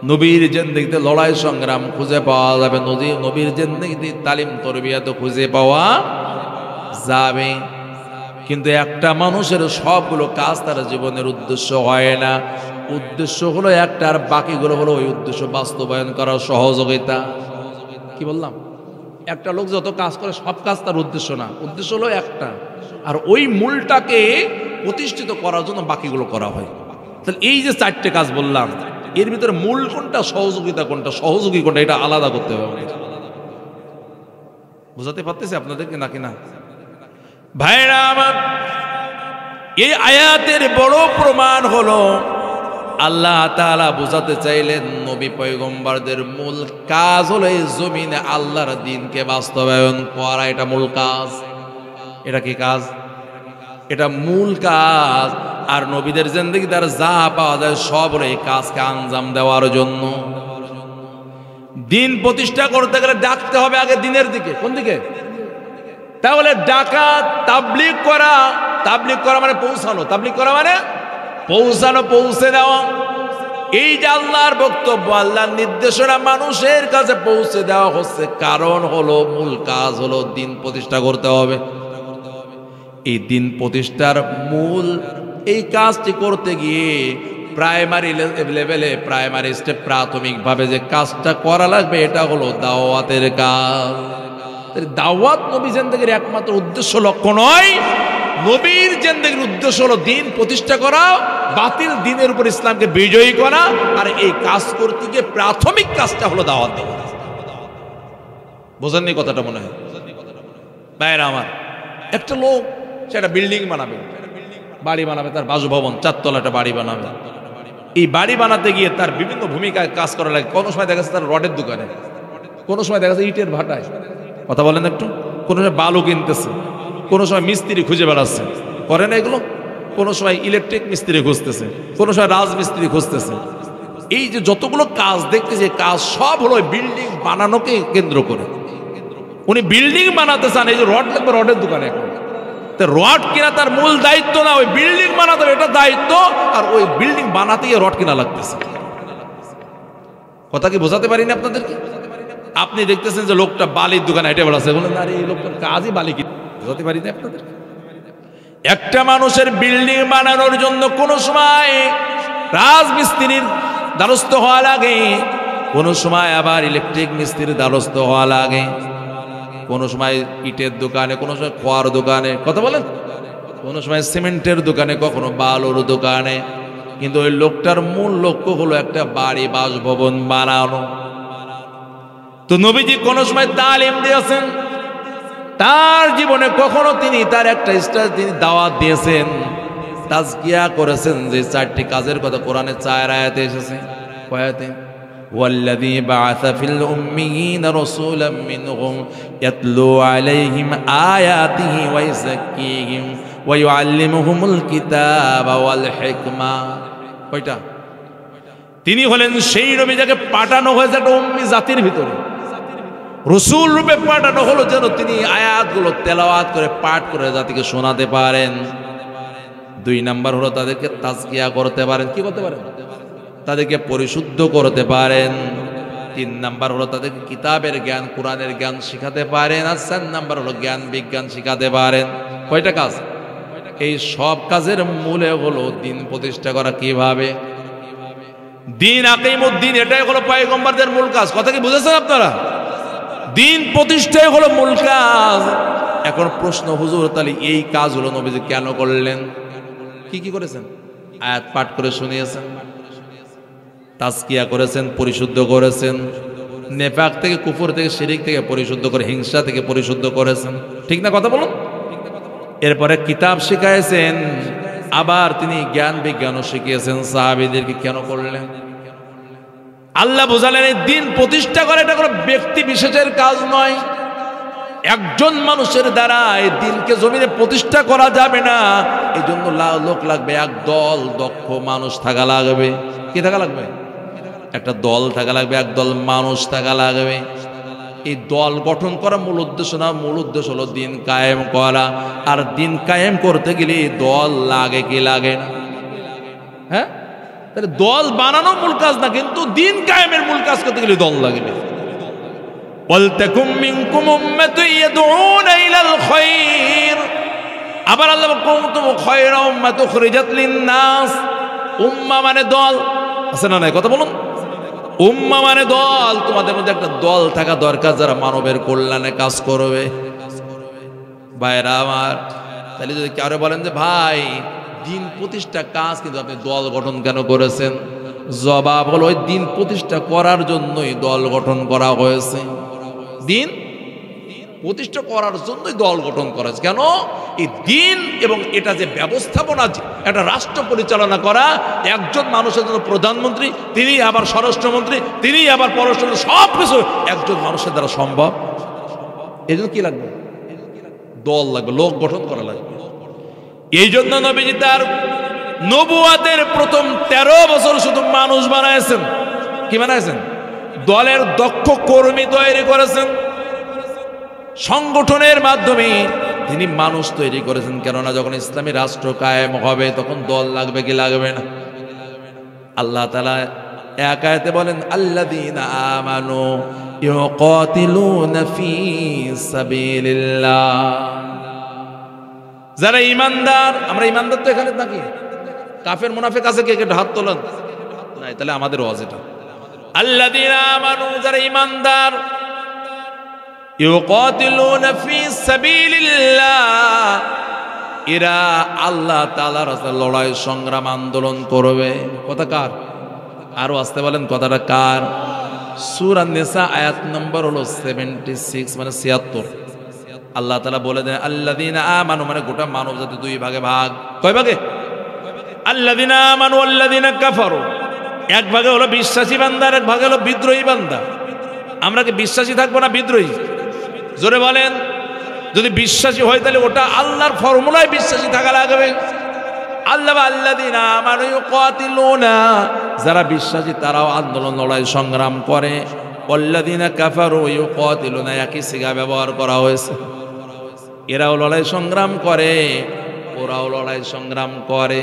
[SPEAKER 1] নবীর জিন্দেগিতে লড়াই সংগ্রাম খুঁজে পাওয়া যাবে, নবীর জিন্দেগিতে তালিম তরবিয়াত খুঁজে পাওয়া যাবে। কিন্তু একটা মানুষের সবগুলো কাজ তার জীবনের উদ্দেশ্য হয় না। উদ্দেশ্য হলো একটা, আর বাকিগুলো হলো ওই উদ্দেশ্য বাস্তবায়ন করার সহযোগিতা। কি বললাম? একটা লোক যত কাজ করে সব কাজ তার উদ্দেশ্য না, উদ্দেশ্য হলো একটা, আর ওই মূলটাকে প্রতিষ্ঠিত করার জন্য বাকিগুলো করা হয়। তাহলে এই যে চারটে কাজ বললাম, এর ভিতরে মূল কোনটা, সহযোগিতা কোনটা, সহযোগী কোনটা, এটা আলাদা করতে হবে আমাদের। বুঝাতে পারতেছি আপনাদেরকে নাকি না? ভাইরা আমার, এই আয়াতের বড় প্রমাণ হলো আল্লাহ তাআলা বোঝাতে চাইলেন নবী পয়গম্বরদের মূল কাজ হলো এই জমিনে আল্লাহর দ্বীনকে বাস্তবায়ন করা। এটা মূল কাজ। এটা কি কাজ? এটা মূল কাজ। আর নবীদের জিন্দেগি তার যা পাওয়া যায় সব হলো এই কাজকে আঞ্জাম দেওয়ার জন্য। দ্বীন প্রতিষ্ঠা করতে গেলে ডাকতে হবে আগে দ্বীনের দিকে। কোন দিকে? তাহলে ডাকা, তাবলীগ করা। তাবলীগ করা মানে পৌঁছানো, তাবলীগ করা মানে পৌঁছানো, পৌঁছে দেওয়া। এই যে আল্লাহর বক্তব্য, আল্লাহর নির্দেশনা মানুষের কাছে পৌঁছে দেওয়া হচ্ছে, কারণ হলো মূল কাজ হলো দ্বীন প্রতিষ্ঠা করতে হবে। এই দ্বীন প্রতিষ্ঠার মূল এই কাজটি করতে গিয়ে প্রাইমারি লেভেলে, প্রাইমারি স্টেপ, প্রাথমিকভাবে যে কাজটা করা লাগবে এটা হলো দাওয়াতের কাজ। দাওয়াত নবী জিন্দেগির একমাত্র উদ্দেশ্য, লক্ষ্য নয়। নবীর জিন্দেগির উদ্দেশ্য হলো দ্বীন প্রতিষ্ঠা করা, বাতিল দ্বীনের উপর ইসলামকে বিজয়ী করা। আর এই কাজ করতে গিয়ে প্রাথমিক কাজটা হলো দাওয়াত দেওয়া। বোঝেননি কথাটা মনে হয়? ভাইরা আমার, একটা লোক সেটা বিল্ডিং বানাবে, বাড়ি বানাবে, তার বাসভবন, চারতলা একটা বাড়ি বানাবে। এই বাড়ি বানাতে গিয়ে তার বিভিন্ন ভূমিকায় কাজ করা লাগে। কোনো সময় দেখা যাচ্ছে তার রডের দোকানে, কোনো সময় দেখা যাচ্ছে ইটের ভাটায়, কথা বলেন একটু, কোনো সময় বালু কিনতেছে, কোনো সময় মিস্ত্রি খুঁজে বেড়াচ্ছে, করে না এগুলো? কোনো সময় ইলেকট্রিক মিস্ত্রি খুঁজতেছে, কোনো সময় রাজমিস্ত্রি খুঁজতেছে। এই যে যতগুলো কাজ দেখতেছে, কাজ সব হলো বিল্ডিং বানানোকে কেন্দ্র করে। উনি বিল্ডিং বানাতে চান, এই যে রড লাগবে রডের দোকানে। এখন রড কিনা তার মূল দায়িত্ব না, ওই বিল্ডিং বানাতে হবে এটা দায়িত্ব, আর ওই বিল্ডিং বানাতে গিয়ে রড কিনা লাগতেছে। কথা কি বোঝাতে পারিনি আপনাদেরকে? আপনি দেখতেছেন যে লোকটা বালির দোকানে হেঁটে বেড়াচ্ছে, বলেন আরে এই লোকটার কাজই বালি কিনা। বোঝাতে পারিনি আপনাদের? একটা মানুষের বিল্ডিং বানানোর জন্য কোনো সময় রাজমিস্ত্রির দ্বারস্থ হওয়া লাগে, কোনো সময় আবার ইলেকট্রিক মিস্ত্রির দ্বারস্থ হওয়া লাগে, কোনো সময় ইটের দোকানে, কোনো সময় খোয়ার দোকানে, কথা বলেন, কোনো সময় সিমেন্টের দোকানে, কখনো বালুর দোকানে। কিন্তু ওই লোকটার মূল লক্ষ্য হলো একটা বাড়ি বাসভবন বানানো। তো নবীজি কোন সময় তালিম দিয়েছেন, তার জীবনে কখনো তিনি তার একটা স্টেজ তিনি দাওয়াত দিয়েছেন, তাজকিয়া করেছেন যে চারটি কাজের কথা কোরআনে 4 আয়াতে এসেছে। কয়াতে ওয়াল্লাযী বাআসা ফিল উম্মিয়িনা রাসূলাম মিনহুম ইয়াতলু আলাইহিম আয়াতিহি ওয়া ইউযাক্কিহিম ওয়া ইউআল্লিমুহুমুল কিতাবা ওয়াল হিকমা। কয়টা? তিনি হলেন সেই নবী যাকে পাঠানো হয়েছে একটা উম্মি জাতির ভিতরে, রাসূল রূপে পাঠানো হলো যেন তিনি আয়াতগুলো তেলাওয়াত করে পাঠ করে জাতিকে শোনাতে পারেন। 2 নাম্বার হলো তাদেরকে তাজকিয়া করতে পারেন। কি করতে পারেন? তাদেরকে পরিশুদ্ধ করতে পারেন। 3 নাম্বার হলো তাদেরকে কিতাবের জ্ঞান, কোরআনের জ্ঞান শিখাতে পারেন। আর 4 নাম্বার হলো জ্ঞান বিজ্ঞান শিখাতে পারেন। কয়টা কাজ? এই সব কাজের মূলে হলো দ্বীন প্রতিষ্ঠা করা। কিভাবে? দ্বীন আকিমুদ্দীন, এটাই হলো পয়গম্বরদের মূল কাজ। কথা কি বুঝেছেন আপনারা? দ্বীন প্রতিষ্ঠাই হলো মূল কাজ। এখন প্রশ্ন, হুজুর তাহলে এই কাজগুলো নবীজি কেন করলেন? কি কি করেছেন? আয়াত পাঠ করে শুনিয়েছেন, তাজকিয়া করেছেন, পরিশুদ্ধ করেছেন, নেফাক থেকে, কুফর থেকে, শিরিক থেকে পরিশুদ্ধ করে, হিংসা থেকে পরিশুদ্ধ করেছেন। ঠিক না? কথা বলুন। এরপরে কিতাব শিখাইছেন, আবার তিনি জ্ঞান বিজ্ঞানও শিখিয়েছেন। সাহাবীদেরকে কেন করলেন? আল্লাহ বোঝালেন এই দ্বীন প্রতিষ্ঠা করা এটা কোনো ব্যক্তি বিশেষের কাজ নয়। একজন মানুষের দ্বারা এই দ্বীনকে জমিনে প্রতিষ্ঠা করা যাবে না। এই জন্য লোক লাগবে, একদল দক্ষ মানুষ থাকা লাগবে। কি থাকা লাগবে? একটা দল থাকা লাগবে, একদল মানুষ থাকা লাগবে। এই দল গঠন করা মূল উদ্দেশ্য না, মূল উদ্দেশ্য হলো দ্বীন কায়েম করা। আর দ্বীন কায়েম করতে গেলে দল লাগে কি লাগে না? হ্যাঁ, তাহলে দল বানানো মূল কাজ না, কিন্তু দ্বীন কায়েমের মূল কাজ করতে গেলে দল লাগবে। ওয়ালতাকুম মিনকুম উম্মাতুন ইয়াদউনা ইলাল খায়র। আবার আল্লাহ কুনতুম খায়রা উম্মাতুন উখরিজাত লিন-নাস। উম্মাহ মানে দল, আছে না নাই? কথা বলুন। উম্মাহ মানে দল। তোমাদের মধ্যে একটা দল থাকা দরকার যারা মানবের কল্যাণে কাজ করবে। ভাইরা আমার, তাহলে যদি কারো বলেন যে ভাই দ্বীন প্রতিষ্ঠা কাজ, কিন্তু আপনি দল গঠন কেন করেছেন? জবাব হলো ওই দ্বীন প্রতিষ্ঠা করার জন্যই দল গঠন করা হয়েছে। দ্বীন প্রতিষ্ঠা করার জন্যই দল গঠন করা হয়েছে। কেন? এই দ্বীন এবং এটা যে ব্যবস্থাপনা, একটা রাষ্ট্র পরিচালনা করা, একজন মানুষের জন্য প্রধানমন্ত্রী, তিনি আবার স্বরাষ্ট্রমন্ত্রী, তিনি আবার পররাষ্ট্রমন্ত্রী, সব কিছু একজন মানুষের দ্বারা সম্ভব। এই জন্য কি লাগবে? দল লাগবে, লোক গঠন করা লাগবে। এই জন্য নবীজি তার নবুয়াতের প্রথম 13 বছর শুধু মানুষ বানাইছেন। কি বানাইছেন? দলের দক্ষ কর্মী তৈরি করেছেন। সংগঠনের মাধ্যমে তিনি মানুষ তৈরি করেছেন। কেননা যখন ইসলামী রাষ্ট্র কায়েম হবে তখন দল লাগবে কি লাগবে না? আল্লাহ তাআলা এক আয়াতে বলেন, আল্লাযীনা আমানু ইউকাতিলুনা ফী সাবিলিল্লাহ। যারা ঈমানদার, আমরা ঈমানদার তো এখানে নাকি? কাফের মুনাফিক আছে কে? হাত তোলেন। নাই, তাহলে আমাদের ওয়াজ এটা। আল্লাযীনা আমানু, যারা ঈমানদার, ইউকাতিলুনা ফী সাবিলিল্লাহ, এরা আল্লাহ তাআলার রাস্তায় লড়াই সংগ্রাম আন্দোলন করবে। কথা কার? আরো আসতে বলেন, কথাটা কার? সূরা নিসা আয়াত নম্বর হলো 76, মানে 76। আল্লাহ তাআলা বলে দেন আল্লাযীনা আমানু, মানে গোটা মানব জাতি 2 ভাগে ভাগ। কয় ভাগে? আল্লাযীনা আমানু ওয়াল্লাযীনা কাফারু। এক ভাগে হলো বিশ্বাসী বান্দা, আর এক ভাগে হলো বিদ্রোহী বান্দা। আমরা কি বিশ্বাসী থাকবো না বিদ্রোহী? জোরে বলেন। যদি বিশ্বাসী হয় তাহলে ওটা আল্লাহর ফর্মুলায় বিশ্বাসী থাকা লাগবে। আল্লাহ আল্লাযীনা আমানু ইউকাতিলুনা, যারা বিশ্বাসী তারাও আন্দোলন লড়াই সংগ্রাম করে। ওয়াল্লাযীনা কাফারু ইউকাতিলুনা, একই সিগা ব্যবহার করা হয়েছে। এরাও লড়াই সংগ্রাম করে, ওরাও লড়াই সংগ্রাম করে।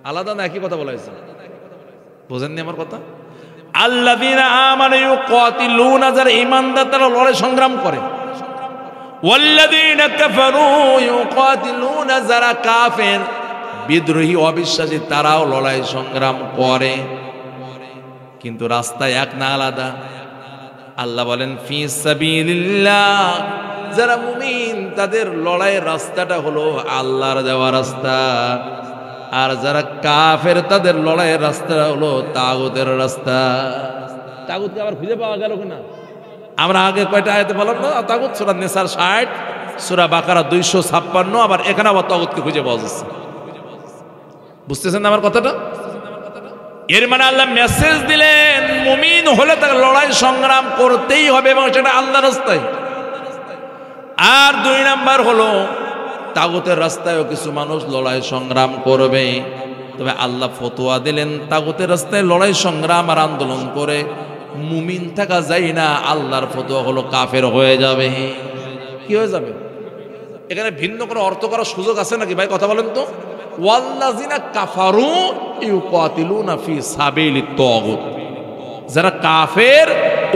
[SPEAKER 1] আলাদা না একই কথা বলা হয়েছে? বুঝেননি আমার কথা? আল্লাযীনা আমানু ইউকাতিলুনা, যারা ঈমানদার তারা লড়াই সংগ্রাম করে। ওয়াল্লাযীনা কাফারু ইউকাতিলুনা, যারা কাফের বিদ্রোহী অবিশ্বাসী তারাও লড়াই সংগ্রাম করে, কিন্তু রাস্তায় এক না আলাদা। আল্লাহ বলেন ফি সাবিলিল্লাহ, যারা মুমিন তাদের লড়াইয়ের রাস্তাটা হলো আল্লাহর দেওয়া রাস্তা, আর যারা কাফের তাদের লড়াইয়ের রাস্তা হলো তাগুতের রাস্তা। তাগুতকে আবার খুঁজে পাওয়া গেল কিনা? আমরা আগে কয়টা আয়াতে বললাম না, তাগুত সূরা নিসার 60, সূরা বাকারা 256, আবার এখানে আবার তাগুতকে খুঁজে পাওয়া যাচ্ছে। বুঝতেছেন আমার কথাটা? এর মানে আল্লাহ মেসেজ দিলেন মুমিন হলে তাকে লড়াই সংগ্রাম করতেই হবে, এবং সেটা আল্লাহর রাস্তায়। আর 2 নাম্বার হলো তাগুতের রাস্তায়ও কিছু মানুষ লড়াই সংগ্রাম করবে, তবে আল্লাহ ফতোয়া দিলেন তাগুতের রাস্তায় লড়াই সংগ্রাম আর আন্দোলন করে মুমিন থাকা যায় না। আল্লাহর ফতোয়া হলো কাফের হয়ে যাবে। কি হয়ে যাবে? এখানে ভিন্ন কোনো অর্থ করার সুযোগ আছে নাকি ভাই? কথা বলেন তো। ওয়াল্লাযিনা কাফারু ইউকাতিলুনা ফি সাবিলিত তাগুত, যারা কাফের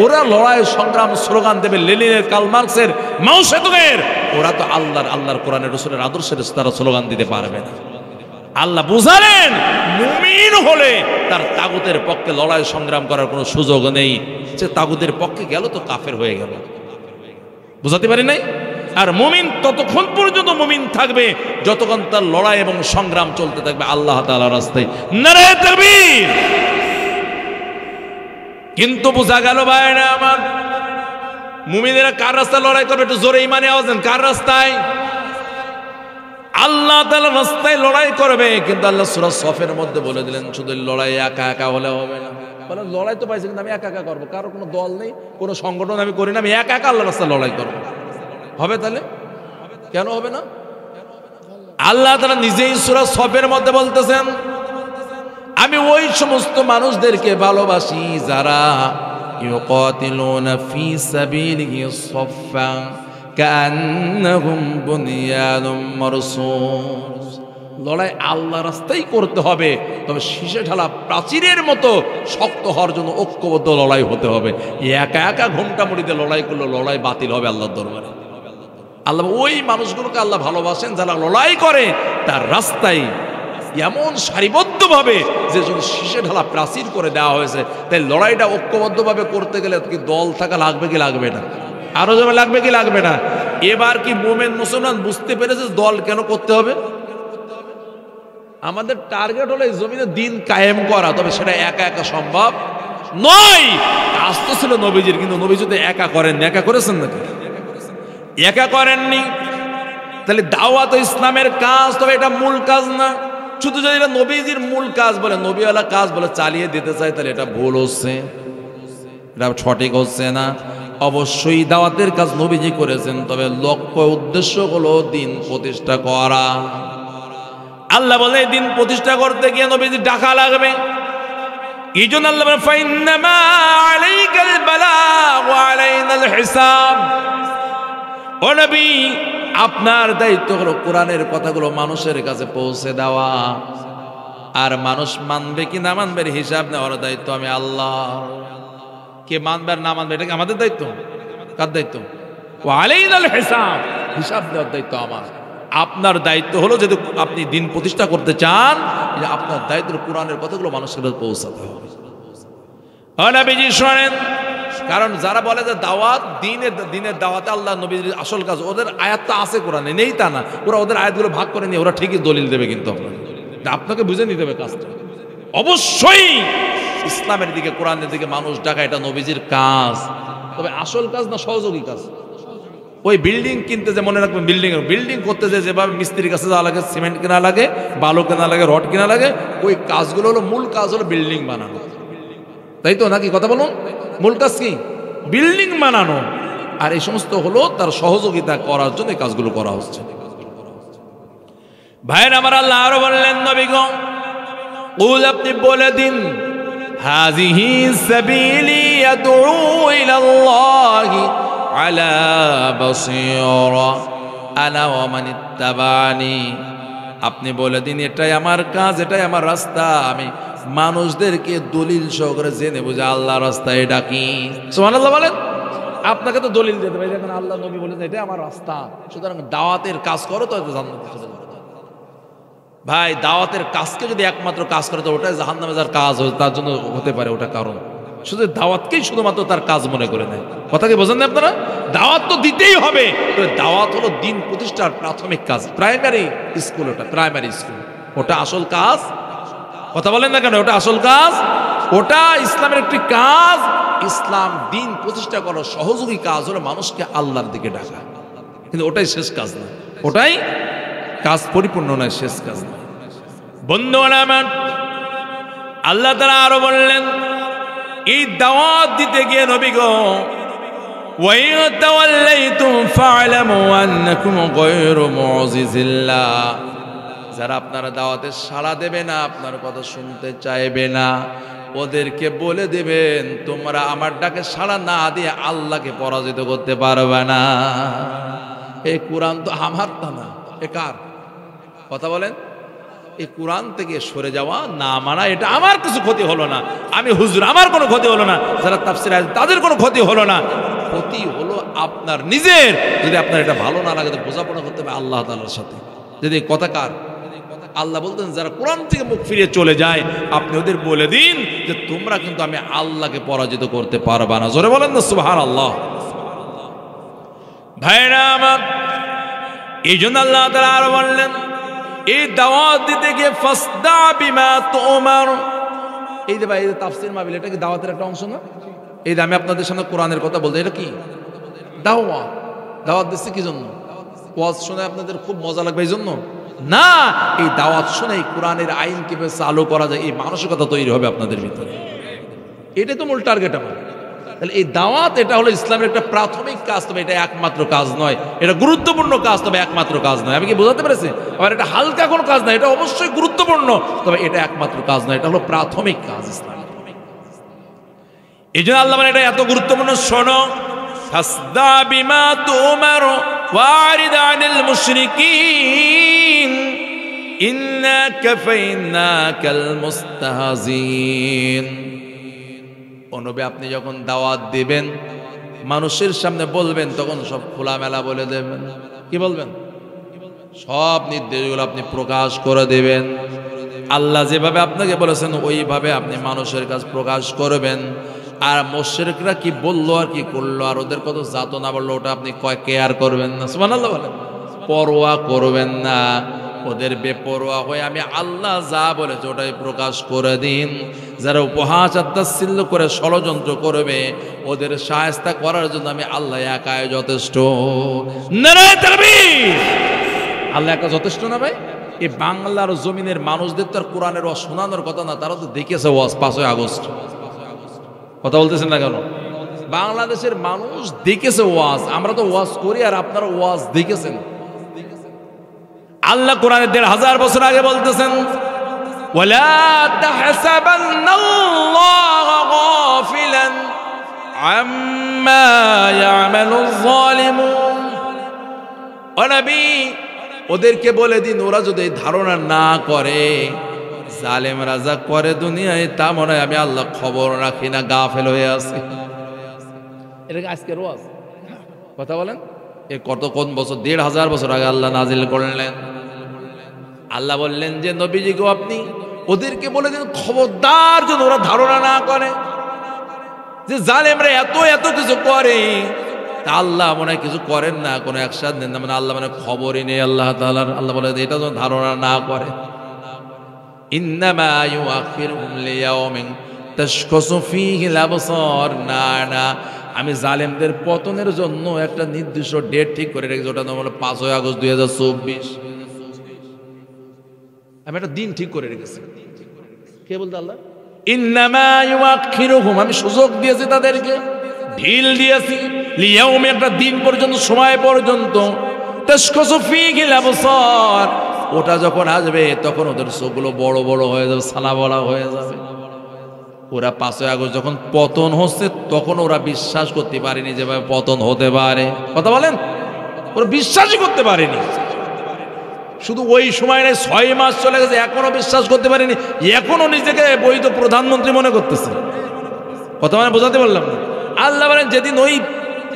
[SPEAKER 1] ওরা লড়াই সংগ্রাম স্লোগান দেবে লেনিনের, কার্ল মার্কসের, মাও সেতুংয়ের। ওরা তো আল্লাহর কোরআনের রাসূলের আদর্শের তারা স্লোগান দিতে পারবে না। আল্লাহ বুঝালেন মুমিন হলে তার তাগুতের পক্ষে লড়াই সংগ্রাম করার কোনো সুযোগ নেই। সে তাগুতের পক্ষে গেল তো কাফের হয়ে গেল। বুঝাতে পারি নাই? আর মুমিন ততক্ষণ পর্যন্ত মুমিন থাকবে যতক্ষণ তার লড়াই এবং সংগ্রাম চলতে থাকবে আল্লাহ তাআলার রাস্তায়। নারে তাকবীর! কিন্তু বোঝা গেল ভাইরা আমার, মুমিনেরা কার রাস্তায় লড়াই করবে? একটু জোরে ইমানে আওয়াজ দেন। কার রাস্তায়? আল্লাহ তাআলার রাস্তায় লড়াই করবে। কিন্তু আল্লাহ সূরা সফের মধ্যে বলে দিলেন শুধু লড়াই একা একা হলে হবে না। বলে লড়াই তো পাইছি, কিন্তু আমি একা একা করবো, কারো কোনো দল নেই, কোনো সংগঠন আমি করি না, আমি একা একা আল্লাহর রাস্তায় লড়াই করবো। হবে তাহলে? কেন হবে না? আল্লাহ তাআলা নিজেই সূরা সফের মধ্যে বলতেছেন আমি ওই সমস্ত মানুষদেরকে ভালোবাসি যারা ইউকাতিলুনা ফি সাবিলিহি সাফফা কান্নাহুম বুনিয়ানুম মারসুস। লড়াই আল্লাহ রাস্তায় করতে হবে, তবে শীষে ঢালা প্রাচীরের মতো শক্ত হওয়ার জন্য ঐক্যবদ্ধ লড়াই হতে হবে। একা একা ঘোমটা মুড়িতে লড়াই করলে লড়াই বাতিল হবে আল্লাহর দরবারে। আল্লাহ ওই মানুষগুলোকে আল্লাহ ভালোবাসেন যারা লড়াই করে তার রাস্তায় এমন সারিবদ্ধভাবে যে শীষে ঢালা প্রাচীর করে দেওয়া হয়েছে। তাই লড়াইটা ঐক্যবদ্ধভাবে করতে গেলে কি দল থাকা লাগবে কি লাগবে না? আরো জমে লাগবে কি লাগবে না? এবার কি মুমিন মুসলমান বুঝতে পেরেছে দল কেন করতে হবে? আমাদের টার্গেট হলো এই জমিনে দিন কায়েম করা, তবে সেটা একা একা সম্ভব নয়। কাজ তো ছিল নবীজির, কিন্তু নবী যদি একা করেন, একা করেছেন নাকি? একা করেননি। তাহলে দাওয়াত ইসলামের কাজ, তবে এটা মূল কাজ না। শুধু যদি এটা নবীজির মূল কাজ বলে, নবীওয়ালা কাজ বলে চালিয়ে দিতে চায়, তাহলে এটা ভুল হচ্ছে, এটা সঠিক হচ্ছে না। অবশ্যই দাওয়াতের কাজ নবীজি করেছেন, তবে লক্ষ্য উদ্দেশ্য হলো দিন প্রতিষ্ঠা করা। আল্লাহ বলে দিন প্রতিষ্ঠা করতে গিয়ে নবীজি ডাকা লাগবে। এই জন্য আল্লাহ বলে ফাইন্নামা আলাইকাল বালাগ ওয়া আলাইনাল হিসাব। ও নবী, আপনার দায়িত্ব হলো কোরআনের কথাগুলো মানুষের কাছে পৌঁছে দেওয়া, আর মানুষ মানবে কি না মানবে হিসাব নেওয়ার দায়িত্ব আমি আল্লাহ। কে মানবে আর না মানবে এটা কি আমাদের দায়িত্ব? কার দায়িত্ব? ওয়া আলাইনাল হিসাব, হিসাব দেওয়ার দায়িত্ব আমার। আপনার দায়িত্ব হলো যদি আপনি দিন প্রতিষ্ঠা করতে চান, আপনার দায়িত্ব কোরআনের কথাগুলো মানুষের কাছে পৌঁছাতে হবে। নবীজি শোনেন, কারণ যারা বলে যে দাওয়াত দিনের দাওয়াতে আল্লাহ নবীর আসল কাজ, ওদের আয়াতটা আছে কোরআনে, নেই তা না। ওরা ওদের আয়াতগুলো ভাগ করে নিয়ে ওরা ঠিকই দলিল দেবে, কিন্তু আপনাকে বুঝে নিতে হবে কাজটা। অবশ্যই ইসলামের দিকে, কোরআনের দিকে মানুষ ডাকা এটা নবীজির কাজ, তবে আসল কাজ না সহযোগী কাজ। ওই বিল্ডিং কিনতে যে মনে রাখবেন, বিল্ডিং করতে যেভাবে মিস্ত্রির কাছে যাওয়া লাগে, সিমেন্ট কেনা লাগে, বালু কেনা লাগে, রড কেনা লাগে, ওই কাজগুলো হলো মূল কাজ হলো বিল্ডিং বানানো, তাই তো নাকি? কথা বলুন, মূল কাজ কি? বিল্ডিং বানানো। আর এই সমস্ত হলো তার সহযোগিতা করার জন্য এই কাজগুলো করা হচ্ছে। ভাইয়ের আমার, আল্লাহ আরো বললেন নবীগণ কুল, আপনি বলে দিন হাযিহি সাবিলি ইয়াদউ ইলাল্লাহি আলা বাসীরা আনা ওয়া মান ইত্তাবানি। আপনি বলে দিন এটাই আমার কাজ, এটাই আমার রাস্তা, আমি মানুষদেরকে দলিল সহকারে জেনে বুঝে আল্লাহর রাস্তায় ডাকি। সুবহানাল্লাহ বলেন। আপনাকে তো দলিল দিতে হবে, দেখেন আল্লাহ নবী বলেন এটাই আমার রাস্তা, সুতরাং দাওয়াতের কাজ করো তো জান্নাতে চলে যাবে। ভাই দাওয়াতের কাজকে যদি একমাত্র কাজ করে তো ওটাই জাহান্নামে যার কাজ তার জন্য হতে পারে ওটা কারণ। শুধু দাওয়াতকেই শুধুমাত্র তার কাজ মনে করে নেয়। কথা কি বোঝেন না আপনারা? দাওয়াত তো দিতেই হবে। দাওয়াত হলো দিন প্রতিষ্ঠার প্রাথমিক কাজ, প্রাইমারি স্কুল, ওটা প্রাইমারি স্কুল, ওটা আসল কাজ। কথা বলেন না কেন? ওটা আসল কাজ, ওটা ইসলামের একটি কাজ। ইসলাম দিন প্রতিষ্ঠা করার সহযোগী কাজ হলো মানুষকে আল্লাহর দিকে ডাকা, কিন্তু ওটাই শেষ কাজ না, ওটাই কাজ পরিপূর্ণ নয়, শেষ কাজ না। বন্ধুরা আমার, আল্লাহ তাআলা আরো বললেন এই দাওয়াত দিতে গিয়ে নবী গো, ওয়া তাওয়াল্লাইতুম ফা'লামু আন্নাকুম গায়রু মু'জিজিল্লাহ, যারা আপনারা দাওয়াতে সাড়া দেবে না, আপনার কথা শুনতে চাইবে না, ওদেরকে বলে দেবেন তোমরা আমার ডাকে সাড়া না দিয়ে আল্লাহকে পরাজিত করতে পারবে না। এই কোরআন তো আমার তা না, এ কার কথা বলেন? এই কোরআন থেকে সরে যাওয়া না মানা, এটা আমার কিছু ক্ষতি হলো না, আমি হুজুর আমার কোনো ক্ষতি হলো না, যারা তাফসীর আছে তাদের কোনো ক্ষতি হলো না, ক্ষতি হলো আপনার নিজের। যদি আপনার এটা ভালো না লাগে তো বোঝাপড়া করতে হবে আল্লাহ তাআলার সাথে। যদি কথা কার? আল্লাহ বলতেন যারা কোরআন থেকে মুখ ফিরিয়ে চলে যায় আপনি ওদের বলে দিন যে তোমরা কিন্তু আমি আল্লাহকে পরাজিত করতে পারবা না। জোরে বলেন না সুবহানাল্লাহ। ভাইরা আমার, এই জন্য আল্লাহ তাআলা আরো বললেন এই দাওয়াত দিতে গিয়ে ফাসদা বিমা তুমার। এই যে ভাই এই তাফসীর মাহফিল, এটা কি দাওয়াতের একটা অংশ না? এই যে আমি আপনাদের সামনে কোরআনের কথা বলতে, এটা কি দাওয়াত? দাওয়াত দিচ্ছে কি জন্য? ওয়াজ শুনে আপনাদের খুব মজা লাগবে এই জন্য না, এই দাওয়াত শুনে কোরআনের আইন কিভাবে চালু করা যায় এই মানসিকতা তৈরি হবে আপনাদের ভিতরে। এটাই তো মূল টার্গেট আমার। তাহলে এই দাওয়াত এটা হলো ইসলামের একটা প্রাথমিক কাজ, তবে এটা একমাত্র কাজ নয়, এটা গুরুত্বপূর্ণ কাজ তবে একমাত্র কাজ নয়। আমি কি বোঝাতে পেরেছি? আবার এটা হালকা কোনো কাজ নয়, এটা অবশ্যই গুরুত্বপূর্ণ তবে এটা একমাত্র কাজ নয়, এটা হলো প্রাথমিক কাজ ইসলাম। এই জন্য আল্লাহ মানে এটা এত গুরুত্বপূর্ণ। শোনো, ফাসদা বিমা তুমার ওয়ারিদ আনিল মুশরিকিন ইন্না কাফাইনাকাল মুস্তাহজিন। ও নবী, আপনি যখন দাওয়াত দিবেন মানুষের সামনে বলবেন তখন সব খোলামেলা বলে দেবেন। কি বলবেন? সব নির্দেশগুলো আপনি প্রকাশ করে দেবেন। আল্লাহ যেভাবে আপনাকে বলেছেন ওইভাবে আপনি মানুষের কাছে প্রকাশ করবেন। আর মুশরিকরা কি বললো আর কি করলো আর ওদের কত জাতো না বললো ওটা আপনি কেয়ার করবেন না। সুবহানাল্লাহ বলেন, পরোয়া করবেন না। ওদের বেপরোয়া হয়ে আমি আল্লাহ যা বলেছে ওটাই প্রকাশ করে দিন। যারা উপহাস তাচ্ছিল্য করে ষড়যন্ত্র করবে ওদের শায়েস্তা করার জন্য আমি আল্লাহ একাই যথেষ্ট। নারায়ে তাকবীর! আল্লাহ একা যথেষ্ট না ভাই? এই বাংলার জমিনের মানুষদের তো আর কোরআনের ওয়াজ শোনানোর কথা না, তারা তো দেখেছে ওয়াজ 5ই আগস্ট। কথা বলতেছেন না কেন? বাংলাদেশের মানুষ দেখেছে ওয়াজ, আমরা তো ওয়াজ করি আর আপনারা ওয়াজ দেখেছেন। আল্লাহ কোরআনে 1500 বছর আগে বলতেছেন ওয়ালা তাহসাবান্নাল্লাহা গাফিলান আম্মা ইয়ামালুয যালিমুন। ও নবী, ওদেরকে বলে দিন ওরা যদি ধারণা না করে জালেমরা যা করে দুনিয়ায় তা মনে হয় আমি আল্লাহ খবর রাখি না, গাফেল হয়ে আছি। এটা কি আজকের ওয়াজ? কথা বলেন। এ কোন বছর? 1500 বছর আগে আল্লাহ নাজিল করলেন। আল্লাহ বললেন যে নবীজি গো আপনি ওদেরকে বলে দিন খবরদার যেন ওরা ধারণা না করে যে জালেমরা এত এত কিছু করে, তা আল্লাহ মনে হয় কিছু করেন না, কোনো একসাথ নেন না, মানে আল্লাহ মানে খবরই নেই আল্লাহ তাআলার। আল্লাহ বলে এটা যেন ধারণা না করে। ইন্নামা ইউআখিরুহুম লিয়াউমিন তাশখাসু ফীহিল আবসার। না না, আমি জালেমদের পতনের জন্য একটা নির্দিষ্ট ডেট ঠিক করে রেখেছি, ওটা হলো 5ই আগস্ট 2024। আমি একটা দিন ঠিক করে রেখেছি। কে বলতে? আল্লাহ। ইন্নামা ইউআখিরুহুম, আমি সুযোগ দিয়েছি তাদেরকে, ঢিল দিয়েছি, লিয়াউমিন একটা দিন পর্যন্ত, সময় পর্যন্ত, তাশখাসু ফীহিল আবসার, ওটা যখন আসবে তখন ওদের চোখগুলো বড় বড় হয়ে যাবে, সানা বড়া হয়ে যাবে। ওরা 5ই আগস্ট যখন পতন হচ্ছে তখন ওরা বিশ্বাস করতে পারেনি যেভাবে পতন হতে পারে। কথা বলেন, ওরা বিশ্বাসই করতে পারেনি। শুধু ওই সময় নেই, 6 মাস চলে গেছে এখনো বিশ্বাস করতে পারেনি, এখনো নিজেকে বৈধ প্রধানমন্ত্রী মনে করতেছে। কথা মানে বোঝাতে পারলাম না? আল্লাহ বলেন যেদিন ওই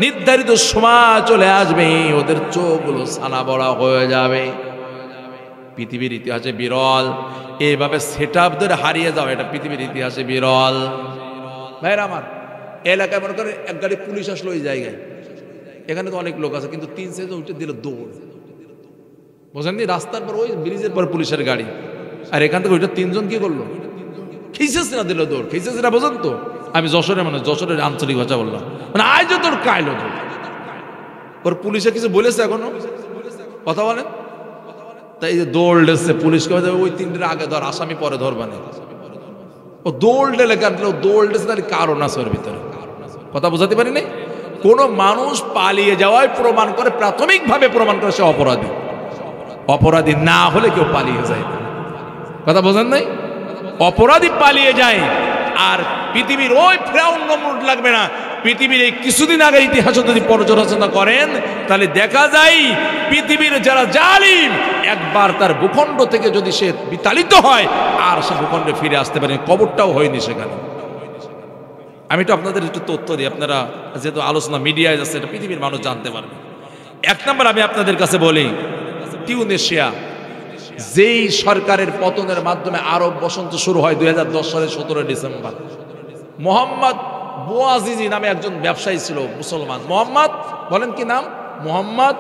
[SPEAKER 1] নির্ধারিত সময় চলে আসবে ওদের চোখগুলো সানা বড়া হয়ে যাবে। পৃথিবীর ইতিহাসে বিরল। এইভাবে সেট আপ ধরে হারিয়ে যাওয়া এটা পৃথিবীর ইতিহাসে বিরল। ভাইরা আমার, এলাকায় মনে করেন এক গাড়ি পুলিশ আসলো ওই জায়গায়, এখানে তো অনেক লোক আছে, কিন্তু 3 উঠে দিল দৌড়, বোঝেননি? রাস্তার পর ওই ব্রিজের পর পুলিশের গাড়ি, আর এখান থেকে ওইটা 3 জন কি করলো, খিসেছে না, দিল দৌড়। খিসেছে না, বোঝেন তো? আমি যশোরের মানে যশোরের আঞ্চলিক ভাষা বললাম, মানে আজ তোর কাইলো দৌড়। ওর পুলিশে কিছু বলেছে এখনো? কথা বলেন। তাই যে দৌড় লেছে পুলিশকে, ওই 3টের আগে ধর, আসামি পরে ধরবানে। ও দৌড় লেলে কেন? দৌড় লেছে তাহলে কারণ আছে ওর ভিতরে। কথা বোঝাতে পারি নাই? কোন মানুষ পালিয়ে যাওয়ায় প্রমাণ করে, প্রাথমিকভাবে প্রমাণ করে সে অপরাধী। অপরাধী না হলে কেউ পালিয়ে যায় না। কথা বোঝেন নাই? অপরাধী পালিয়ে যায়। আর পৃথিবীর ওই ফিরআউন নমরুদ লাগবে না, পৃথিবীর এই কিছুদিন আগের ইতিহাস যদি পর্যালোচনা করেন তাহলে দেখা যায় পৃথিবীর যারা জালিম, একবার তার ভূখণ্ড থেকে যদি সে বিতাড়িত হয় আর সে ভূখণ্ডে ফিরে আসতে পারে, কবরটাও হয়নি সেখানে। আমি তো আপনাদের একটু তথ্য দিই, আপনারা যেহেতু আলোচনা মিডিয়ায় যাচ্ছে, এটা পৃথিবীর মানুষ জানতে পারবে। 1 নম্বর আমি আপনাদের কাছে বলি, টিউনেশিয়া, যেই সরকারের পতনের মাধ্যমে আরব বসন্ত শুরু হয় 2010 সালের 17 ডিসেম্বর, মোহাম্মদ বুয়াজিজি নামে একজন ব্যবসায়ী ছিল মুসলমান। মোহাম্মদ, বলেন কি নাম? মোহাম্মদ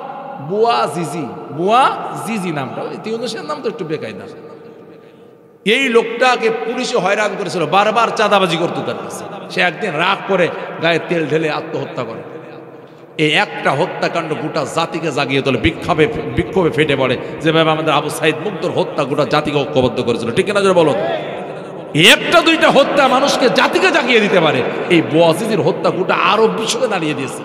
[SPEAKER 1] বুয়াজিজি। বুয়াজিজি নামটা, টিউনেশিয়ার নাম তো একটু বেকায়দা। এই লোকটাকে পুলিশে হয়রান করেছিল, বারবার চাঁদাবাজি করতো তার কাছে। সে একদিন রাগ করে গায়ে তেল ঢেলে আত্মহত্যা করে। এই একটা হত্যাকাণ্ড গোটা জাতিকে জাগিয়ে তোলে, বিক্ষোভে ফেটে পড়ে, যেভাবে আমাদের আবু সাইদ মুগ্ধর হত্যা গোটা জাতিকে ঐক্যবদ্ধ করেছিল। ঠিক না জোরে বলুন? একটা দুইটা হত্যা মানুষকে, জাতিকে জাগিয়ে দিতে পারে। এই বুয়াজিজির হত্যা গোটা আরব বিশ্বকে দাঁড়িয়ে দিয়েছে।